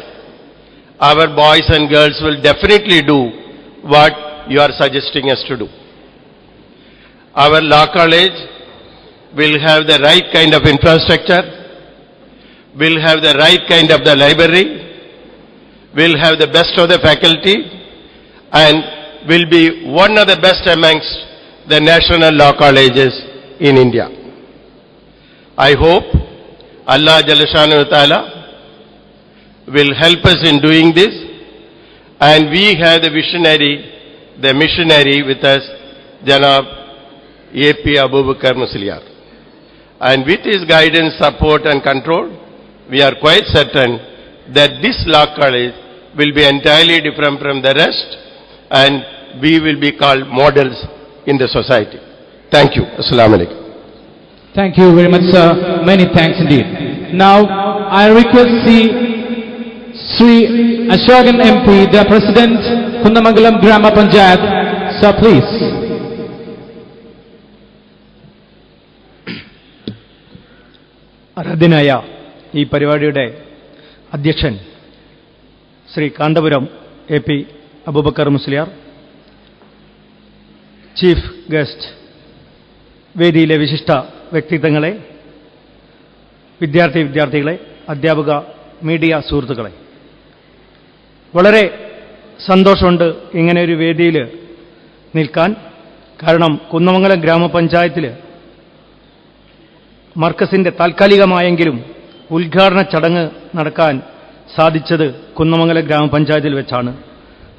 Our boys and girls will definitely do what you are suggesting us to do. Our law college will have the right kind of infrastructure, will have the right kind of the library, will have the best of the faculty, and will be one of the best amongst the national law colleges in India. I hope Allah Jalla Sha'nuhu wa Ta'ala will help us in doing this, and we have the visionary, the missionary with us, Janab A.P. Abubakar Musliar. And with his guidance, support and control, we are quite certain that this law college will be entirely different from the rest, and we will be called models in the society. Thank you. Assalamu alaikum. Thank you very much, sir. Many thanks indeed. Now, I request Sri Ashokan MP, the President, Kundamangalam Grama Panchayat. Sir, please. ആരാധ്യനായ ഈ പരിപാടിയുടെ അധ്യക്ഷൻ Shri Kanthapuram A.P. Abubakar Musliyar, chief guest, വേദിയിലെ വിശിഷ്ട വ്യക്തിത്വങ്ങളെ, വിദ്യാർത്ഥികളെ, അധ്യാപക, media സുഹൃത്തുക്കളെ, വളരെ സന്തോഷമുണ്ട് ഇങ്ങനെ ഒരു വേദിയിൽ നിൽക്കാൻ. കാരണം കുന്നമംഗലം ഗ്രാമപഞ്ചായത്തിൽ മർക്കസിന്റെ താൽക്കാലികമായെങ്കിലും ഉദ്ഘാടന ചടങ്ങ് നടക്കാൻ സാധിച്ചത് കുന്നമംഗലം ഗ്രാമപഞ്ചായത്തിൽ വെച്ചാണ്.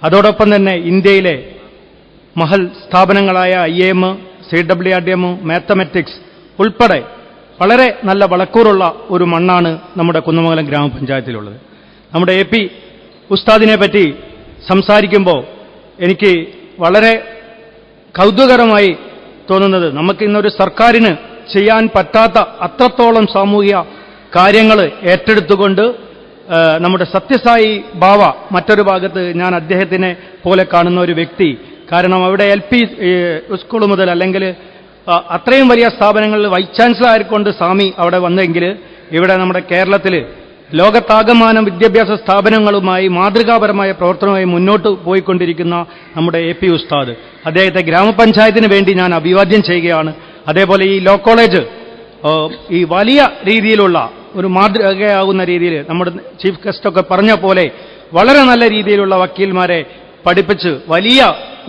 അതോടൊപ്പം തന്നെ ഇന്ത്യയിലെ മഹൽ സ്ഥാപനങ്ങളായ IIM, CWRDM, മാത്തമാറ്റിക്സ് ഉൾപ്പെടെ വളരെ നല്ല വളക്കൂറുള്ള ഒരു മണ്ണാണ് നമ്മുടെ കുന്നമംഗലം ഗ്രാമപഞ്ചായത്തിലുള്ളത്. നമ്മുടെ AP ഉസ്താദിനെ പറ്റി സംസാരിക്കുമ്പോൾ എനിക്ക് വളരെ കൗതുകകരമായി തോന്നുന്നത്, നമുക്ക് ഇന്നൊരു സർക്കാരിന് ചെയ്യാൻ പറ്റാത്ത അത്രത്തോളം സാമൂഹിക കാര്യങ്ങൾ ഏറ്റെടുത്തുകൊണ്ട് നമ്മുടെ സത്യസായി ബാവ മറ്റൊരു ഭാഗത്ത് ഞാൻ അദ്ദേഹത്തിനെ പോലെ കാണുന്ന ഒരു വ്യക്തി. കാരണം അവിടെ LP സ്കൂൾ മുതൽ അല്ലെങ്കിൽ അത്രയും വലിയ സ്ഥാപനങ്ങളിൽ വൈസ് ചാൻസലർ ആയിക്കൊണ്ട് സ്വാമി അവിടെ വന്നെങ്കിൽ ഇവിടെ നമ്മുടെ കേരളത്തിൽ ലോകത്താകമാനം വിദ്യാഭ്യാസ സ്ഥാപനങ്ങളുമായി മാതൃകാപരമായ പ്രവർത്തനവുമായി മുന്നോട്ട് പോയിക്കൊണ്ടിരിക്കുന്ന നമ്മുടെ AP ഉസ്താദ്, അദ്ദേഹത്തെ ഗ്രാമപഞ്ചായത്തിന് വേണ്ടി ഞാൻ അഭിവാദ്യം ചെയ്യുകയാണ്. അതേപോലെ ഈ ലോ കോളേജ് ഈ വലിയ രീതിയിലുള്ള ഒരു മാതൃകയാകുന്ന രീതിയിൽ നമ്മുടെ ചീഫ് ഗസ്റ്റൊക്കെ പറഞ്ഞ പോലെ വളരെ നല്ല രീതിയിലുള്ള വക്കീൽമാരെ പഠിപ്പിച്ച് വലിയ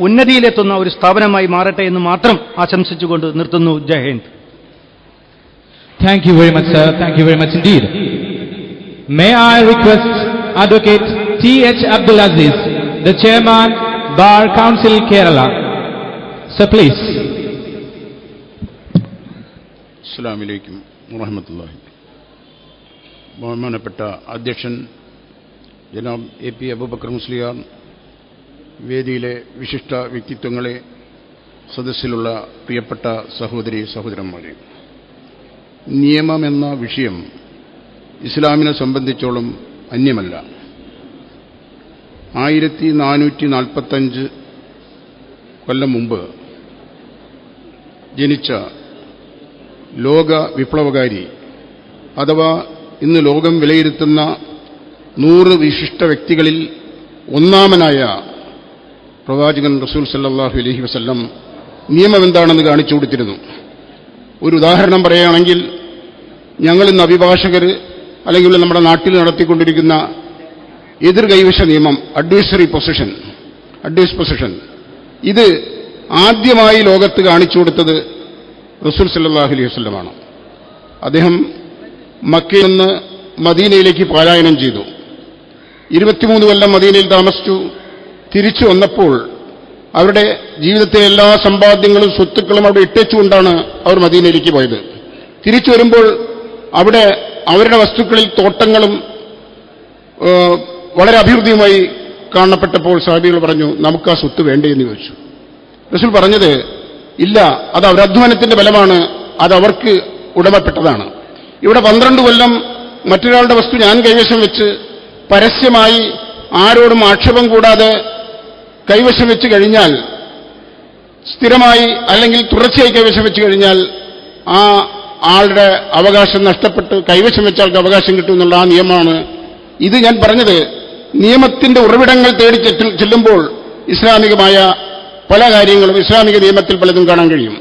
ഉന്നതിയിലെത്തുന്ന ഒരു സ്ഥാപനമായി മാറട്ടെ എന്ന് മാത്രം ആശംസിച്ചുകൊണ്ട് നിർത്തുന്നു. ജയ് Hind. Thank you very much, sir. Thank you very much indeed. May I request Advocate T.H. Abdul Aziz, the Chairman, Bar Council, Kerala. Sir, please. അസ്സലാമു അലൈക്കും വറഹ്മത്തുള്ളാഹി. ബഹുമാനപ്പെട്ട അധ്യക്ഷൻ ജനാബ് എ.പി. അബൂബക്കർ മുസ്ലിയാർ, വേദിയിലെ വിശിഷ്ട വ്യക്തിത്വങ്ങളെ, സദസ്സിലുള്ള പ്രിയപ്പെട്ട സഹോദരി സഹോദരന്മാരെ, നിയമമെന്ന വിഷയം ഇസ്ലാമിനെ സംബന്ധിച്ചോളം അന്യമല്ല. 1445 കൊല്ലം മുമ്പ് ജനിച്ച ലോക വിപ്ലവകാരി അഥവാ ഇന്ന് ലോകം വിലയിരുത്തുന്ന 100 വിശിഷ്ട വ്യക്തികളിൽ ഒന്നാമനായ പ്രവാചകൻ റസൂൽ സല്ലല്ലാഹു അലൈഹി വസല്ലം നിയമം എന്താണെന്ന് കാണിച്ചു കൊടുത്തിരുന്നു. ഒരു ഉദാഹരണം പറയുകയാണെങ്കിൽ, ഞങ്ങളിന്ന് അഭിഭാഷകർ അല്ലെങ്കിൽ നമ്മുടെ നാട്ടിൽ നടത്തിക്കൊണ്ടിരിക്കുന്ന എതിർ കൈവശ നിയമം, അഡ്വൈസ് പൊസിഷൻ, ഇത് ആദ്യമായി ലോകത്ത് കാണിച്ചു കൊടുത്തത് റസൂൽ സല്ലല്ലാഹു അലൈഹി വസല്ലമാണ്. അദ്ദേഹം മക്കയിൽ നിന്ന് മദീനയിലേക്ക് പലായനം ചെയ്തു. 23 കൊല്ലം മദീനയിൽ താമസിച്ചു. തിരിച്ചു വന്നപ്പോൾ അവരുടെ ജീവിതത്തിലെ എല്ലാ സമ്പാദ്യങ്ങളും സ്വത്തുക്കളും അവിടെ ഇട്ടേച്ചുകൊണ്ടാണ് അവർ മദീനയിലേക്ക് പോയത്. തിരിച്ചു വരുമ്പോൾ അവിടെ അവരുടെ വസ്തുക്കളിൽ തോട്ടങ്ങളും വളരെ അഭിവൃദ്ധിയുമായി കാണപ്പെട്ടപ്പോൾ സഹാബികൾ പറഞ്ഞു, നമുക്ക് ആ സ്വത്ത് വേണ്ടേ എന്ന് ചോദിച്ചു. റസൂൽ പറഞ്ഞത്, ഇല്ല, അത് അവരുടെ അധ്വാനത്തിന്റെ ബലമാണ്, അത് അവർക്ക് ഉടമപ്പെട്ടതാണ്. ഇവിടെ 12 കൊല്ലം മറ്റൊരാളുടെ വസ്തു ഞാൻ കൈവശം വെച്ച് പരസ്യമായി ആരോടും ആക്ഷേപം കൂടാതെ കൈവശം വെച്ച് കഴിഞ്ഞാൽ, സ്ഥിരമായി അല്ലെങ്കിൽ തുടർച്ചയായി കൈവശം വെച്ച് കഴിഞ്ഞാൽ ആ ആളുടെ അവകാശം നഷ്ടപ്പെട്ട് കൈവശം വെച്ച ആൾക്ക് അവകാശം കിട്ടുമെന്നുള്ള ആ നിയമമാണ് ഇത്. ഞാൻ പറഞ്ഞത്, നിയമത്തിന്റെ ഉറവിടങ്ങൾ തേടി ചെല്ലുമ്പോൾ ഇസ്ലാമികമായ പല കാര്യങ്ങളും ഇസ്ലാമിക നിയമത്തിൽ പലതും കാണാൻ കഴിയും.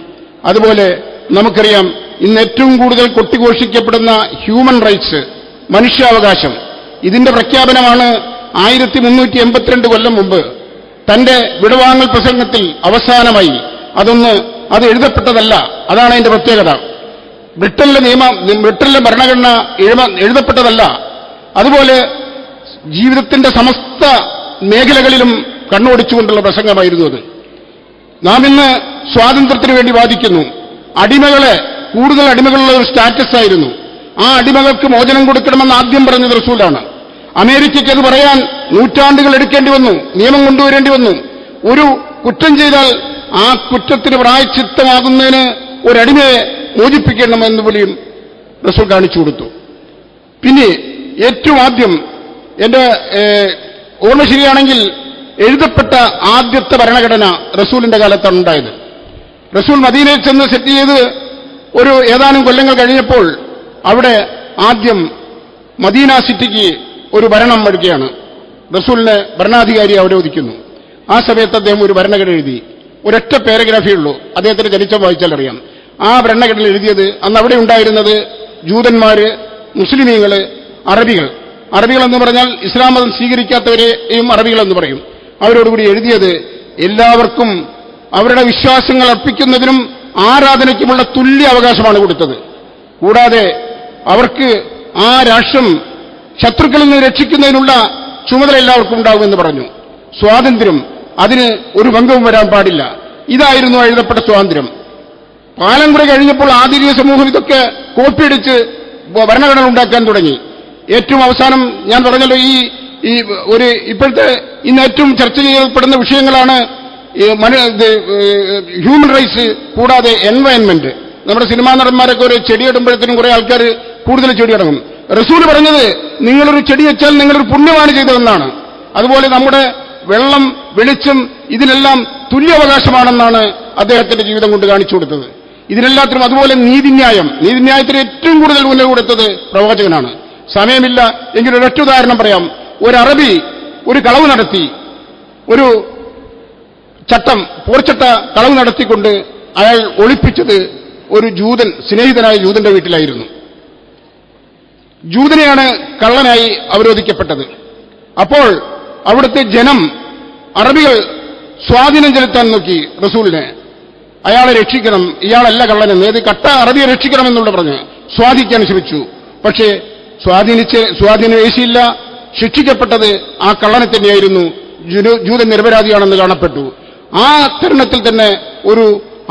അതുപോലെ നമുക്കറിയാം, ഇന്ന് ഏറ്റവും കൂടുതൽ കൊട്ടിഘോഷിക്കപ്പെടുന്ന ഹ്യൂമൻ റൈറ്റ്സ്, മനുഷ്യാവകാശം, ഇതിന്റെ പ്രഖ്യാപനമാണ് 1382 കൊല്ലം മുമ്പ് തന്റെ വിടവാങ്ങൽ പ്രസംഗത്തിൽ അവസാനമായി. അത് എഴുതപ്പെട്ടതല്ല, അതാണ് അതിന്റെ പ്രത്യേകത. ബ്രിട്ടനിലെ ഭരണഘടന എഴുതപ്പെട്ടതല്ല. അതുപോലെ ജീവിതത്തിന്റെ സമസ്ത മേഖലകളിലും കണ്ണോടിച്ചുകൊണ്ടുള്ള പ്രസംഗമായിരുന്നു അത്. നാം ഇന്ന് സ്വാതന്ത്ര്യത്തിന് വേണ്ടി വാദിക്കുന്നു. കൂടുതൽ അടിമകളുള്ള ഒരു സ്റ്റാറ്റസ് ആയിരുന്നു. ആ അടിമകൾക്ക് മോചനം കൊടുക്കണമെന്ന് ആദ്യം പറഞ്ഞത് റസൂലാണ്. അമേരിക്കയ്ക്ക് അത് പറയാൻ നൂറ്റാണ്ടുകൾ എടുക്കേണ്ടി വന്നു, നിയമം കൊണ്ടുവരേണ്ടി വന്നു. ഒരു കുറ്റം ചെയ്താൽ ആ കുറ്റത്തിന് പ്രായശ്ചിത്തമാകുന്നതിന് ഒരടിമയെ മോചിപ്പിക്കണമെന്ന് പോലും റസൂൽ കാണിച്ചു കൊടുത്തു. പിന്നെ ഏറ്റവും ആദ്യം, എന്റെ ഓർമ്മ ശരിയാണെങ്കിൽ, എഴുതപ്പെട്ട ആദ്യത്തെ ഭരണഘടന റസൂലിന്റെ കാലത്താണ് ഉണ്ടായത്. റസൂൽ മദീനയിൽ ചെന്ന് സെറ്റ് ചെയ്ത് ഏതാനും കൊല്ലങ്ങൾ കഴിഞ്ഞപ്പോൾ അവിടെ ആദ്യം മദീന സിറ്റിക്ക് ഒരു ഭരണം എടുക്കുകയാണ്. റസൂലിനെ ഭരണാധികാരി അവരോധിക്കുന്നു. ആ സമയത്ത് അദ്ദേഹം ഒരു ഭരണഘടന എഴുതി. ഒരൊറ്റ പാരഗ്രാഫേ ഉള്ളൂ, അദ്ദേഹത്തിന്റെ ചരിത്രം വായിച്ചാൽ അറിയാം. ആ ഭരണഘടന എഴുതിയത്, അന്ന് അവിടെ ഉണ്ടായിരുന്നത് ജൂതന്മാര്, മുസ്ലിമീങ്ങള്, അറബികൾ എന്ന് പറഞ്ഞാൽ ഇസ്ലാം മതം സ്വീകരിക്കാത്തവരെയും അറബികൾ എന്ന് പറയും. അവരോടുകൂടി എഴുതിയത്, എല്ലാവർക്കും അവരുടെ വിശ്വാസങ്ങൾ അർപ്പിക്കുന്നതിനും ആരാധനയ്ക്കുമുള്ള തുല്യ അവകാശമാണ് കൊടുത്തത്. കൂടാതെ അവർക്ക് ആ രാഷ്ട്രം ശത്രുക്കളിൽ നിന്ന് രക്ഷിക്കുന്നതിനുള്ള ചുമതല എല്ലാവർക്കും ഉണ്ടാകുമെന്ന് പറഞ്ഞു. സ്വാതന്ത്ര്യം, അതിന് ഒരു ഭംഗവും വരാൻ പാടില്ല. ഇതായിരുന്നു എഴുതപ്പെട്ട സ്വാതന്ത്ര്യം. കാലം കുറെ കഴിഞ്ഞപ്പോൾ ആധുനിക സമൂഹം ഇതൊക്കെ കോപ്പിയടിച്ച് ഭരണഘടന ഉണ്ടാക്കാൻ തുടങ്ങി. ഏറ്റവും അവസാനം ഞാൻ പറഞ്ഞല്ലോ, ഇപ്പോഴത്തെ ഇന്ന് ഏറ്റവും ചർച്ച ചെയ്യപ്പെടുന്ന വിഷയങ്ങളാണ് ഹ്യൂമൻ റൈറ്റ്സ്, കൂടാതെ എൻവയൺമെന്റ്. നമ്മുടെ സിനിമാ നടന്മാരൊക്കെ ഒരു ചെടിയിടുമ്പോഴത്തേനും കുറെ ആൾക്കാർ കൂടുതൽ ചെടിയിടങ്ങും. റസൂൽ പറഞ്ഞത്, നിങ്ങളൊരു ചെടി വെച്ചാൽ നിങ്ങളൊരു പുണ്യമാണ് ചെയ്തതെന്നാണ്. അതുപോലെ നമ്മുടെ വെള്ളം, വെളിച്ചം, ഇതിനെല്ലാം തുല്യാവകാശമാണെന്നാണ് അദ്ദേഹത്തിന്റെ ജീവിതം കൊണ്ട് കാണിച്ചു കൊടുത്തത്. ഇതിനെല്ലാത്തിനും അതുപോലെ നീതിന്യായത്തിന് ഏറ്റവും കൂടുതൽ ഊന്നൽ കൊടുത്തത് പ്രവാചകനാണ്. സമയമില്ല എങ്കിൽ ഒരൊറ്റ ഉദാഹരണം പറയാം. ഒരു അറബി ഒരു കളവ് നടത്തി, ഒരു പോർച്ചട്ട കളവ് നടത്തിക്കൊണ്ട് അയാൾ ഒളിപ്പിച്ചത് ഒരു സ്നേഹിതനായ ജൂതന്റെ വീട്ടിലായിരുന്നു. ജൂതനെയാണ് കള്ളനായി അവരോധിക്കപ്പെട്ടത്. അപ്പോൾ അവിടുത്തെ അറബികൾ സ്വാധീനം ചെലുത്താൻ നോക്കി റസൂലിനെ. അയാളെ രക്ഷിക്കണം, ഇയാളല്ല കള്ളനെന്ന്, കട്ട അറബിയെ രക്ഷിക്കണമെന്നുള്ള പറഞ്ഞ് സ്വാധീനിക്കാൻ ശ്രമിച്ചു. പക്ഷേ സ്വാധീനം ഏശിയില്ല. ശിക്ഷിക്കപ്പെട്ടത് ആ കള്ളനെ തന്നെയായിരുന്നു. ജൂതൻ നിരപരാധിയാണെന്ന് കാണപ്പെട്ടു. ആ തരുണത്തിൽ തന്നെ ഒരു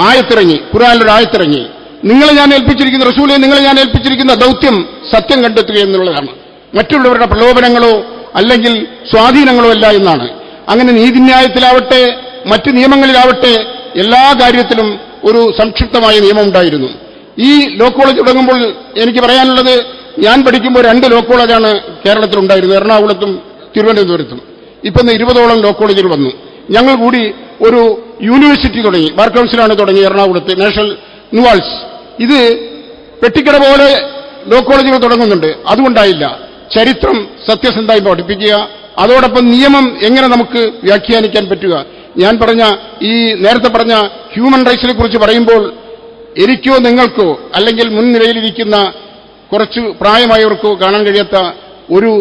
ആയത്തിറങ്ങി, ഖുർആനിലൊരു ആയത്തിറങ്ങി. നിങ്ങളെ ഞാൻ ഏൽപ്പിച്ചിരിക്കുന്ന റസൂലെ, നിങ്ങളെ ഞാൻ ഏൽപ്പിച്ചിരിക്കുന്ന ദൗത്യം സത്യം കണ്ടെത്തുക എന്നുള്ളതാണ്. മറ്റുള്ളവരുടെ പ്രലോഭനങ്ങളോ അല്ലെങ്കിൽ സ്വാധീനങ്ങളോ അല്ല എന്നാണ്. അങ്ങനെ നീതിന്യായത്തിലാവട്ടെ മറ്റ് നിയമങ്ങളിലാവട്ടെ എല്ലാ കാര്യത്തിലും ഒരു സംക്ഷിപ്തമായ നിയമം ഉണ്ടായിരുന്നു. ഈ ലോ കോളേജ് തുടങ്ങുമ്പോൾ എനിക്ക് പറയാനുള്ളത്, ഞാൻ പഠിക്കുമ്പോൾ 2 ലോ കോളേജാണ് കേരളത്തിലുണ്ടായിരുന്നത്, എറണാകുളത്തും തിരുവനന്തപുരത്തും. ഇപ്പം 20ഓളം ലോ കോളേജുകൾ വന്നു. ഞങ്ങൾ കൂടി ഒരു യൂണിവേഴ്സിറ്റി തുടങ്ങി, ബാർ കൗൺസിലാണ് തുടങ്ങി എറണാകുളത്ത്, നാഷണൽ ന്യൂവാൾസ്. ഇത് പെട്ടിക്കട പോലെ ലോ കോളേജുകൾ തുടങ്ങുന്നുണ്ട്. അതുകൊണ്ടായില്ല. ചരിത്രം സത്യസന്ധമായി പഠിപ്പിക്കുക, അതോടൊപ്പം നിയമം എങ്ങനെ നമുക്ക് വ്യാഖ്യാനിക്കാൻ പറ്റുക. ഞാൻ പറഞ്ഞ ഈ നേരത്തെ പറഞ്ഞ ഹ്യൂമൻ റൈറ്റ്സിനെ കുറിച്ച് പറയുമ്പോൾ എനിക്കോ നിങ്ങൾക്കോ അല്ലെങ്കിൽ മുൻനിരയിലിരിക്കുന്ന കുറച്ച് പ്രായമായവർക്കോ കാണാൻ കഴിയാത്ത ഒരു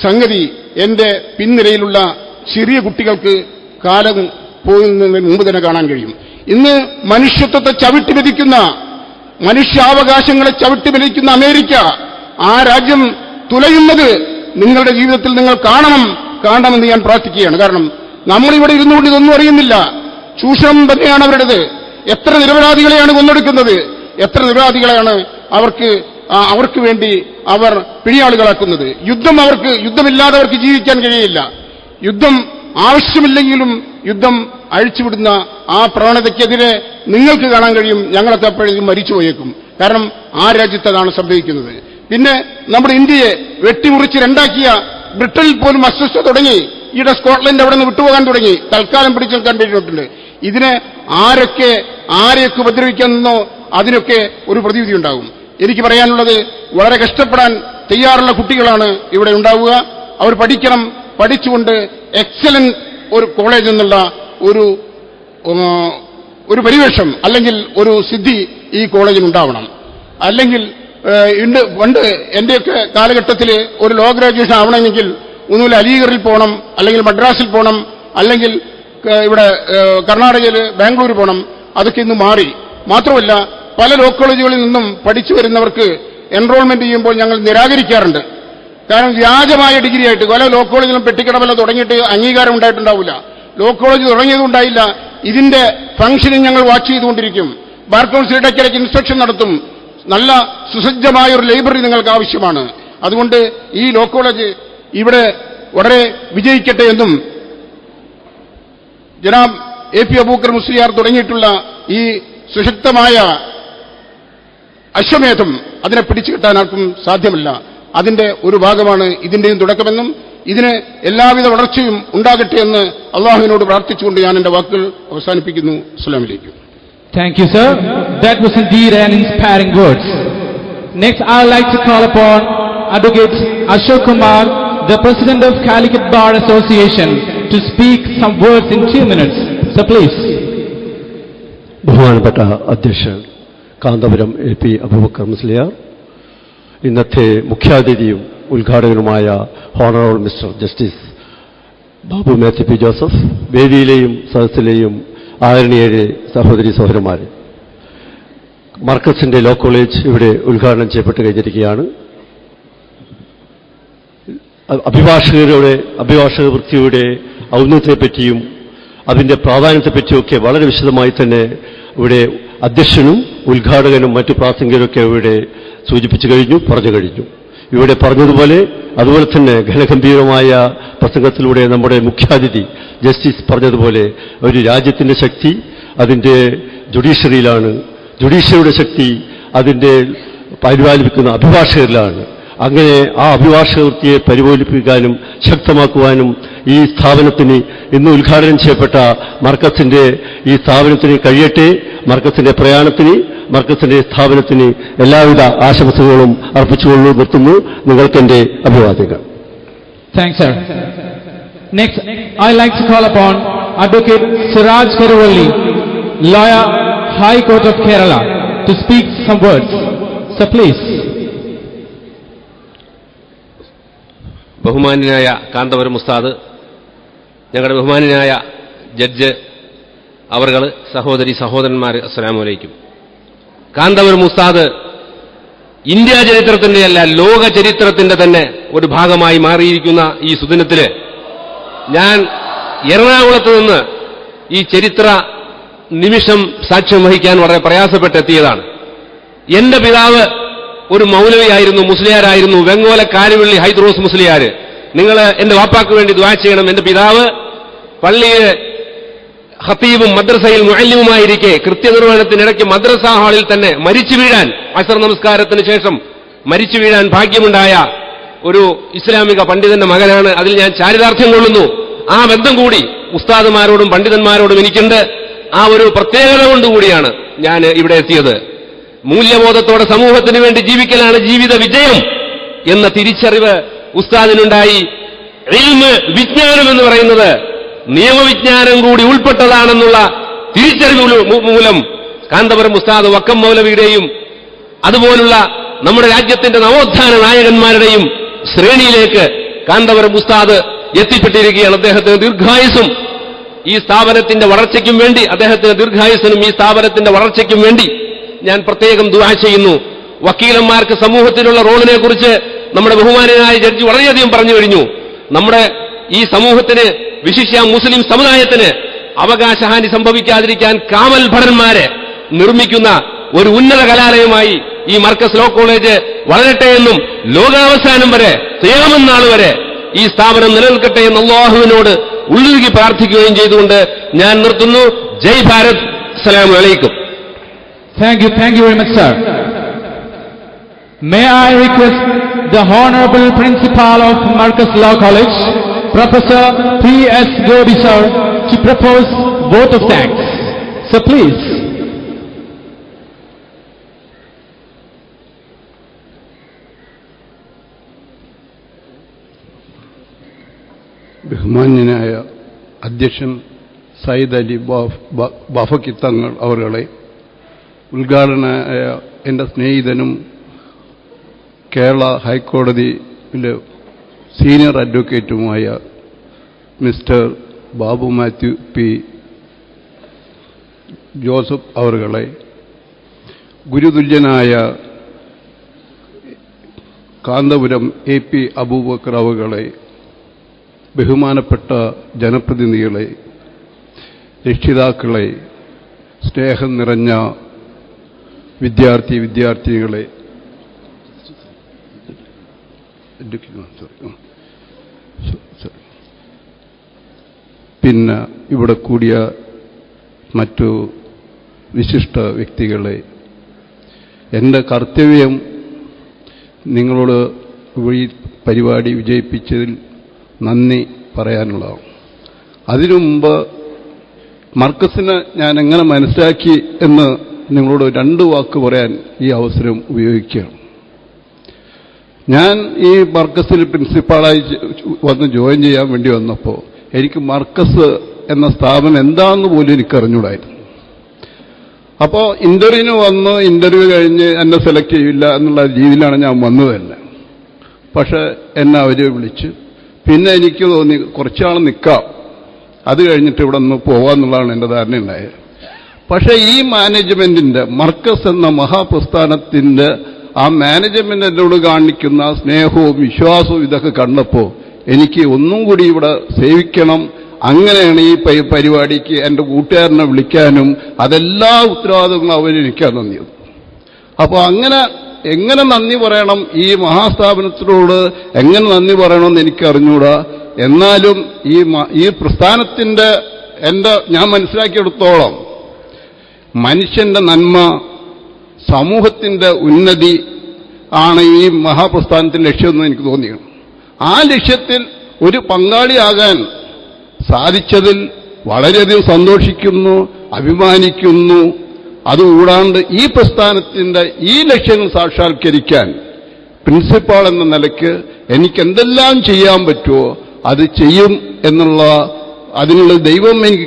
സംഗതി എന്റെ പിൻനിരയിലുള്ള ചെറിയ കുട്ടികൾക്ക് കാലം പോകുന്നതിന് മുമ്പ് തന്നെ കാണാൻ കഴിയും. ഇന്ന് മനുഷ്യത്വത്തെ ചവിട്ടിമെതിക്കുന്ന, മനുഷ്യാവകാശങ്ങളെ ചവിട്ടിമെതിക്കുന്ന അമേരിക്ക, ആ രാജ്യം തുലയുന്നത് നിങ്ങളുടെ ജീവിതത്തിൽ നിങ്ങൾ കാണണമെന്ന് ഞാൻ പ്രാർത്ഥിക്കുകയാണ്. കാരണം നമ്മളിവിടെ ഇരുന്നുകൊണ്ട് ഇതൊന്നും അറിയുന്നില്ല. ചൂഷണം തന്നെയാണ് അവരുടേത്. എത്ര നിരപരാധികളെയാണ് കൊന്നൊടുക്കുന്നത്, എത്ര നിരപരാധികളെയാണ് അവർക്ക് വേണ്ടി അവർ പിടിയാളുകളാക്കുന്നത്. യുദ്ധമില്ലാതെ അവർക്ക് ജീവിക്കാൻ കഴിയില്ല. യുദ്ധം ആവശ്യമില്ലെങ്കിലും യുദ്ധം അഴിച്ചുവിടുന്ന ആ പ്രവണതയ്ക്കെതിരെ നിങ്ങൾക്ക് കാണാൻ കഴിയും, ഞങ്ങളൊക്കെ അപ്പോഴേക്കും മരിച്ചുപോയേക്കും. കാരണം ആ രാജ്യത്ത് അതാണ് സംഭവിക്കുന്നത്. പിന്നെ നമ്മുടെ ഇന്ത്യയെ വെട്ടിമുറിച്ച് രണ്ടാക്കിയ ബ്രിട്ടനിൽ പോലും അസ്വസ്ഥത തുടങ്ങി. ഈയിടെ സ്കോട്ട്ലൻഡ് അവിടെ നിന്ന് വിട്ടുപോകാൻ തുടങ്ങി, തൽക്കാലം പിടിച്ചു നിൽക്കാൻ കഴിഞ്ഞിട്ടുണ്ട്. ഇതിനെ ആരെയൊക്കെ ഉപദ്രവിക്കാൻ നിന്നോ അതിനൊക്കെ ഒരു പ്രതിവിധി ഉണ്ടാകും. എനിക്ക് പറയാനുള്ളത്, വളരെ കഷ്ടപ്പെടാൻ തയ്യാറുള്ള കുട്ടികളാണ് ഇവിടെ ഉണ്ടാവുക. അവർ പഠിക്കണം. പഠിച്ചുകൊണ്ട് എക്സലന്റ് ഒരു കോളേജ് എന്നുള്ള ഒരു പരിവേഷം അല്ലെങ്കിൽ ഒരു സിദ്ധി ഈ കോളേജിനുണ്ടാവണം. അല്ലെങ്കിൽ പണ്ട് എന്റെയൊക്കെ കാലഘട്ടത്തിൽ ഒരു ലോ ഗ്രാജുവേഷൻ ആവണമെങ്കിൽ ഒന്നുമില്ല അലീഗറിൽ പോകണം, അല്ലെങ്കിൽ മദ്രാസിൽ പോകണം, അല്ലെങ്കിൽ ഇവിടെ കർണാടകയിൽ ബാംഗ്ലൂർ പോകണം. അതൊക്കെ ഇന്ന് മാറി. മാത്രമല്ല പല ലോ കോളേജുകളിൽ നിന്നും പഠിച്ചു വരുന്നവർക്ക് എൻറോൾമെന്റ് ചെയ്യുമ്പോൾ ഞങ്ങൾ നിരാകരിക്കാറുണ്ട്. കാരണം വ്യാജമായ ഡിഗ്രി ആയിട്ട് പല ലോ കോളേജിലും പെട്ടിക്കടവല തുടങ്ങിയിട്ട് അംഗീകാരം ഉണ്ടായിട്ടുണ്ടാവില്ല. Law college തുടങ്ങിയതുണ്ടായില്ല. ഇതിന്റെ ഫംഗ്ഷനിങ് ഞങ്ങൾ വാച്ച് ചെയ്തുകൊണ്ടിരിക്കും. ബാർ കൗൺസിൽ ഇടയ്ക്കിടയ്ക്ക് ഇൻസ്ട്രക്ഷൻ നടത്തും. നല്ല സുസജ്ജമായ ഒരു ലൈബ്രറി നിങ്ങൾക്ക് ആവശ്യമാണ്. അതുകൊണ്ട് ഈ ലോ കോളേജ് ഇവിടെ വളരെ വിജയിക്കട്ടെ എന്നും ജനാബ് എ.പി. അബൂബക്കർ മുസ്ലിയാർ തുടങ്ങിയിട്ടുള്ള ഈ സുശക്തമായ അശ്വമേധം അതിനെ പിടിച്ചു കിട്ടാൻ ആർക്കും സാധ്യമല്ല. അതിന്റെ ഒരു ഭാഗമാണ് ഇതിന്റെയും തുടക്കമെന്നും ഇതിന് എല്ലാവിധ വളർച്ചയും ഉണ്ടാകട്ടെ എന്ന് അള്ളാഹുവിനോട് പ്രാർത്ഥിച്ചുകൊണ്ട് ഞാൻ എന്റെ വാക്കുകൾ അവസാനിപ്പിക്കുന്നു. അസ്സലാമു അലൈക്കും. Thank you, sir. That was indeed an inspiring words. Next, I would like to call upon Advocate Ashok Kumar, the President of Calicut Bar Association, to speak some words in 2 minutes. So please. ബഹുമാനപ്പെട്ട അധ്യക്ഷൻ Kanthapuram AP. Abubakar Musliyar, ഇന്നത്തെ മുഖ്യാതിഥിയും ഉദ്ഘാടകനുമായ honourable mister justice Babu Mathew P Joseph, വേദിയിലെയും സദസ്സിലെയും ആദരണീയരെ സഹോദരി സഹോദരന്മാരെ, മർക്കസിന്റെ ലോ കോളേജ് ഇവിടെ ഉദ്ഘാടനം ചെയ്യപ്പെട്ട് കഴിഞ്ഞിരിക്കുകയാണ്. അഭിഭാഷക വൃത്തിയുടെ ഔന്നത്യത്തെപ്പറ്റിയും അതിന്റെ പ്രാധാന്യത്തെപ്പറ്റിയൊക്കെ വളരെ വിശദമായി തന്നെ ഇവിടെ അധ്യക്ഷനും ഉദ്ഘാടകനും മറ്റു പ്രാസംഗികരൊക്കെ ഇവിടെ സൂചിപ്പിച്ചു കഴിഞ്ഞു, പറഞ്ഞു കഴിഞ്ഞു. ഇവിടെ പറഞ്ഞതുപോലെ അതുപോലെ തന്നെ ഘനഗംഭീരമായ പ്രസംഗത്തിലൂടെ നമ്മുടെ മുഖ്യാതിഥി ജസ്റ്റിസ് പറഞ്ഞതുപോലെ ഒരു രാജ്യത്തിന്റെ ശക്തി അതിന്റെ ജുഡീഷ്യറിയിലാണ്, ജുഡീഷ്യറിയുടെ ശക്തി അതിന്റെ പരിപാലിപ്പിക്കുന്ന അഭിഭാഷകരിലാണ്. അങ്ങനെ ആ അഭിഭാഷക വൃത്തിയെ പരിപോഷിപ്പിക്കാനും ശക്തമാക്കുവാനും ഈ സ്ഥാപനത്തിന് ഇന്ന് ഉദ്ഘാടനം ചെയ്യപ്പെട്ട മർക്കസിന്റെ ഈ സ്ഥാപനത്തിന് കഴിയട്ടെ. മർക്കസിന്റെ പ്രയാണത്തിന്, മർക്കസിന്റെ സ്ഥാപനത്തിന് എല്ലാവിധ ആശംസകളും അർപ്പിച്ചുകൊണ്ട് നിർത്തുന്നു. നിങ്ങൾക്ക് എന്റെ അഭിവാദ്യങ്ങൾ. Thanks, sir. Next, I'd like to call upon Advocate Siraj Karuvalli, lawyer, High Court of Kerala, to speak some words. So please. ബഹുമാന്യനായ കാന്തപുരം ഉസ്താദ്, ഞങ്ങളുടെ ബഹുമാന്യനായ ജഡ്ജ് അവർകൾ, സഹോദരി സഹോദരന്മാർ, അസ്സലാമു അലൈക്കും. കാന്തപുരം ഉസ്താദ് ഇന്ത്യ ചരിത്രത്തിന്റെ അല്ല ലോക ചരിത്രത്തിന്റെ തന്നെ ഒരു ഭാഗമായി മാറിയിരിക്കുന്ന ഈ സുദിനത്തിൽ ഞാൻ എറണാകുളത്ത് നിന്ന് ഈ ചരിത്ര നിമിഷം സാക്ഷ്യം വഹിക്കാൻ വളരെ പ്രയാസപ്പെട്ടെത്തിയതാണ്. എന്റെ പിതാവ് ഒരു മൗലവിയായിരുന്നു, മുസ്ലിയാരായിരുന്നു, വെങ്ങോല കാരുവള്ളി ഹൈദ്രോസ് മുസ്ലിയാർ. നിങ്ങൾ എന്റെ വാപ്പാക്ക് വേണ്ടി ദുആ ചെയ്യണം. എന്റെ പിതാവ് പള്ളിയിൽ ഖത്തീബും മദ്രസയിൽ മുഅല്ലിമുമായിരിക്കെ കൃത്യനിർവഹണത്തിനിടയ്ക്ക് മദ്രസ ഹാളിൽ തന്നെ മരിച്ചു വീഴാൻ, അസ്ർ നമസ്കാരത്തിന് ശേഷം മരിച്ചു വീഴാൻ ഭാഗ്യമുണ്ടായ ഒരു ഇസ്ലാമിക പണ്ഡിതന്റെ മകനാണ്. അതിൽ ഞാൻ ചാരിതാർത്ഥ്യം കൊള്ളുന്നു. ആ ബന്ധം കൂടി ഉസ്താദുമാരോടും പണ്ഡിതന്മാരോടും എനിക്കുണ്ട്. ആ ഒരു പ്രത്യേകത കൊണ്ടുകൂടിയാണ് ഞാൻ ഇവിടെ എത്തിയത്. മൂല്യബോധത്തോടെ സമൂഹത്തിന് വേണ്ടി ജീവിക്കലാണ് ജീവിത വിജയം എന്ന തിരിച്ചറിവ് ഉസ്താദിനുണ്ടായി. ഇൽമ്, വിജ്ഞാനം എന്ന് പറയുന്നത് നിയമവിജ്ഞാനം കൂടി ഉൾപ്പെട്ടതാണെന്നുള്ള തിരിച്ചറിവ് മൂലം കാന്തപുരം ഉസ്താദ് വക്കം മൗലവിയുടെയും അതുപോലുള്ള നമ്മുടെ രാജ്യത്തിന്റെ നവോത്ഥാന നായകന്മാരുടെയും ശ്രേണിയിലേക്ക് കാന്തപുരം ഉസ്താദ് എത്തിപ്പെട്ടിരിക്കുകയാണ്. അദ്ദേഹത്തിന് ദീർഘായുസ്സും ഈ സ്ഥാപനത്തിന്റെ വളർച്ചയ്ക്കും വേണ്ടി, അദ്ദേഹത്തിന് ദീർഘായുസ്സിനും ഈ സ്ഥാപനത്തിന്റെ വളർച്ചയ്ക്കും വേണ്ടി ഞാൻ പ്രത്യേകം ദുആ ചെയ്യുന്നു. വക്കീലന്മാർക്ക് സമൂഹത്തിലുള്ള റോളിനെ കുറിച്ച് നമ്മുടെ ബഹുമാനനായ ജഡ്ജി വളരെയധികം പറഞ്ഞു കഴിഞ്ഞു. നമ്മുടെ ഈ സമൂഹത്തിന്, വിശിഷ്യ മുസ്ലിം സമുദായത്തിന് അവകാശഹാനി സംഭവിക്കാതിരിക്കാൻ കാവൽ ഭടന്മാരെ നിർമ്മിക്കുന്ന ഒരു ഉന്നത കലാലയമായി ഈ മർക്കസ് ലോ കോളേജ് വളരട്ടെ എന്നും ലോകാവസാനം വരെ, ഖിയാമത്ത് നാൾ വരെ ഈ സ്ഥാപനം നിലനിൽക്കട്ടെ എന്ന് അല്ലാഹുവിനോട് ഉള്ളുരുകി പ്രാർത്ഥിക്കുകയും ചെയ്തുകൊണ്ട് ഞാൻ നിർത്തുന്നു. ജയ് ഭാരത്. അസ്സലാമു അലൈക്കും. Thank you very much, sir. May I request the Honorable Principal of Marcus Law College, Professor P.S. Gobi sir, to propose vote of thanks. So please. ബഹുമാന്യനായ അധ്യക്ഷൻ സയ്യിദ് അലി ബാഫക്കി തങ്ങൾ അവരുടെ ഉദ്ഘാടനായ എൻ്റെ സ്നേഹിതനും കേരള ഹൈക്കോടതിയിലെ സീനിയർ അഡ്വക്കേറ്റുമായ മിസ്റ്റർ ബാബു മാത്യു പി ജോസഫ് അവരുടെ ഗുരുതുല്യനായ കാന്തപുരം എ പി അബൂബക്കർ അവരുടെ ബഹുമാനപ്പെട്ട ജനപ്രതിനിധികളെ, രക്ഷിതാക്കളെ, സ്നേഹം നിറഞ്ഞ വിദ്യാർത്ഥിനികളെ, പിന്നെ ഇവിടെ കൂടിയ മറ്റു വിശിഷ്ട വ്യക്തികളെ, എൻ്റെ കർത്തവ്യം നിങ്ങളോട് ഈ പരിപാടി വിജയിപ്പിച്ചതിൽ നന്ദി പറയാനുള്ളതാണ്. അതിനു മുമ്പ് മർക്കസിനെ ഞാൻ എങ്ങനെ മനസ്സിലാക്കി എന്ന് നിങ്ങളോട് 2 വാക്ക് പറയാൻ ഈ അവസരം ഉപയോഗിക്കുകയാണ്. ഞാൻ ഈ മർക്കസിൽ പ്രിൻസിപ്പാളായി വന്ന് ജോയിൻ ചെയ്യാൻ വേണ്ടി വന്നപ്പോൾ എനിക്ക് മർക്കസ് എന്ന സ്ഥാപനം എന്താണെന്ന് പോലും എനിക്ക് അറിഞ്ഞൂടായിരുന്നു. അപ്പോൾ ഇന്റർവ്യൂവിന് വന്ന് ഇന്റർവ്യൂ കഴിഞ്ഞ് എന്നെ സെലക്ട് ചെയ്യില്ല എന്നുള്ള രീതിയിലാണ് ഞാൻ വന്നത് തന്നെ. പക്ഷെ എന്നെ അവർ വിളിച്ച്, പിന്നെ എനിക്ക് തോന്നി കുറച്ചാൾ നിൽക്കാം, അത് കഴിഞ്ഞിട്ട് ഇവിടെ നിന്ന് പോകാമെന്നുള്ളതാണ് എൻ്റെ ധാരണയുണ്ടായത്. പക്ഷേ ഈ മാനേജ്മെന്റിന്റെ, മർക്കസ് എന്ന മഹാപ്രസ്ഥാനത്തിന്റെ ആ മാനേജ്മെന്റ് എന്നോട് കാണിക്കുന്ന സ്നേഹവും വിശ്വാസവും ഇതൊക്കെ കണ്ടപ്പോൾ എനിക്ക് ഒന്നും കൂടി ഇവിടെ സേവിക്കണം. അങ്ങനെയാണ് ഈ പരിപാടിക്ക് എൻ്റെ കൂട്ടുകാരനെ വിളിക്കാനും അതെല്ലാ ഉത്തരവാദിത്തങ്ങളും അവരെനിക്കാണ് നന്ദിയത്. അപ്പോൾ എങ്ങനെ നന്ദി പറയണം, ഈ മഹാസ്ഥാപനത്തിനോട് എങ്ങനെ നന്ദി പറയണമെന്ന് എനിക്ക് അറിഞ്ഞൂടാ. എന്നാലും ഈ പ്രസ്ഥാനത്തിന്റെ ഞാൻ മനസ്സിലാക്കിയെടുത്തോളം മനുഷ്യന്റെ നന്മ, സമൂഹത്തിന്റെ ഉന്നതി ആണ് ഈ മഹാപ്രസ്ഥാനത്തിന്റെ ലക്ഷ്യമെന്ന് എനിക്ക് തോന്നിയാണ്. ആ ലക്ഷ്യത്തിൽ ഒരു പങ്കാളിയാകാൻ സാധിച്ചതിൽ വളരെയധികം സന്തോഷിക്കുന്നു, അഭിമാനിക്കുന്നു. അതുകൂടാണ്ട് ഈ പ്രസ്ഥാനത്തിന്റെ ഈ ലക്ഷ്യങ്ങൾ സാക്ഷാത്കരിക്കാൻ പ്രിൻസിപ്പാൾ എന്ന നിലയ്ക്ക് എനിക്ക് എന്തെല്ലാം ചെയ്യാൻ പറ്റുമോ അത് ചെയ്യും എന്നുള്ള, അതിനുള്ള ദൈവം എനിക്ക്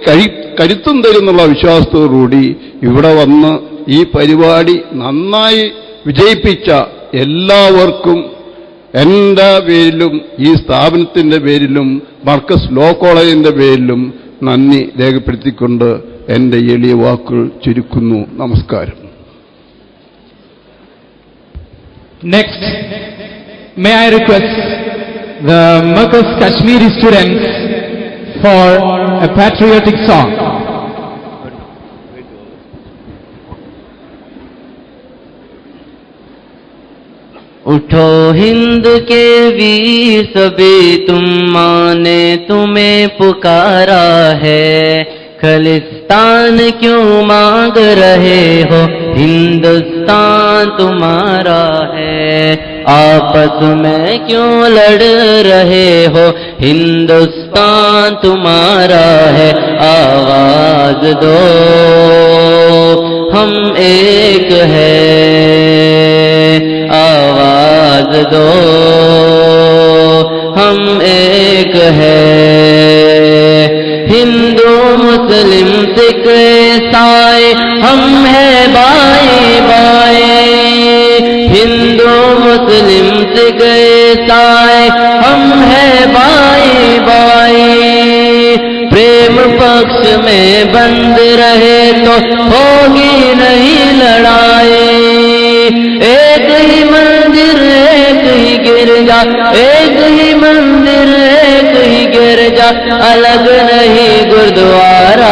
കരുത്തും തരുന്നുള്ള വിശ്വാസത്തോടുകൂടി ഇവിടെ വന്ന് ഈ പരിപാടി നന്നായി വിജയിപ്പിച്ച എല്ലാവർക്കും എൻ്റെ പേരിലും ഈ സ്ഥാപനത്തിന്റെ പേരിലും മർക്കസ് ലോ കോളേജിന്റെ പേരിലും നന്ദി രേഖപ്പെടുത്തിക്കൊണ്ട് എൻ്റെ എളിയ വാക്കുകൾ ചുരുക്കുന്നു. നമസ്കാരം. Next, may I request the Marcus Kashmiri students for a patriotic song. اٹھو ہند کے ویر سبھی تم ماں نے تمہیں پکارا ہے خلستان کیوں مانگ رہے ہو ہندوستان تمہارا ہے آپس میں کیوں لڑ رہے ہو ہندوستان تمہارا ہے آواز دو ہم ایک ہے آواز دو ہم ایک ہے ہندو مسلم سکھ عیسائی ہم ہیں بھائی بھائی ہندو مسلم سکھ عیسائی ہم ہیں بھائی بھائی پریم پکش میں بند رہے تو ہوگی نہیں لڑائی ایک ہی مندر ایک ہی گرجا ایک ہی مندر ایک ہی گرجا الگ نہیں گردوارا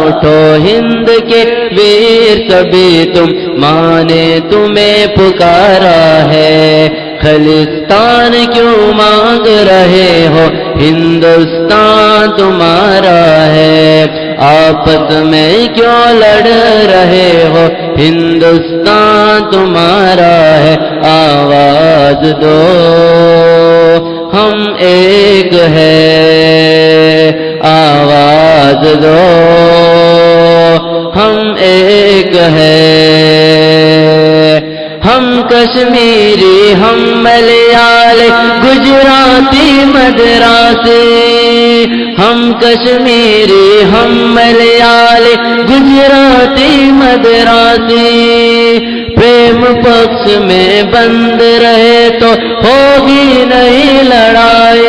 اٹھو ہند کے ویر سبھی تم ماں نے تمہیں پکارا ہے خلستان کیوں مانگ رہے ہو ہندوستان تمہارا ہے آپس میں کیوں لڑ رہے ہو ہندوستان تمہارا ہے آواز دو ہم ایک ہے آواز دو ہم ایک ہے ہم کشمیری ہم ملیالی گجراتی مدراسی ہم کشمیری ہم ملیالی گجراتی مدراسی پریم پکش میں بند رہے تو ہوگی نہیں لڑائی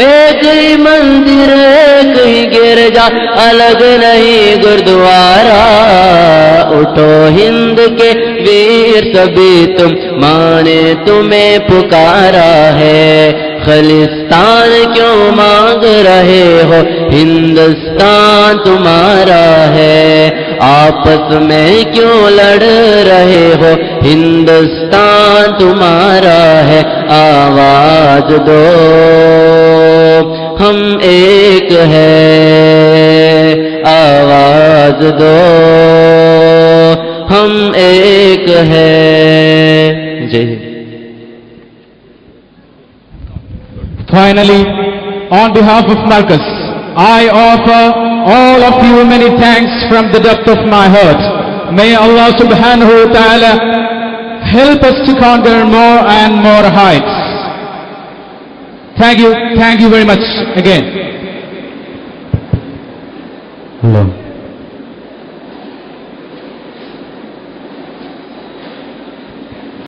ایک ہی مندر ایک ہی گرجا الگ نہیں گردوارا اٹھو ہند کے ویر سبھی تم ماں نے تمہیں پکارا ہے خلستان کیوں مانگ رہے ہو ہندوستان تمہارا ہے آپس میں کیوں لڑ رہے ہو ہندوستان تمہارا ہے آواز دو ہم ایک ہے آواز دو ہم ایک ہے جی Finally, on behalf of Marcus, I offer all of you many thanks from the depth of my heart. May Allah subhanahu wa ta'ala help us to conquer more and more heights. Thank you very much again. Allah.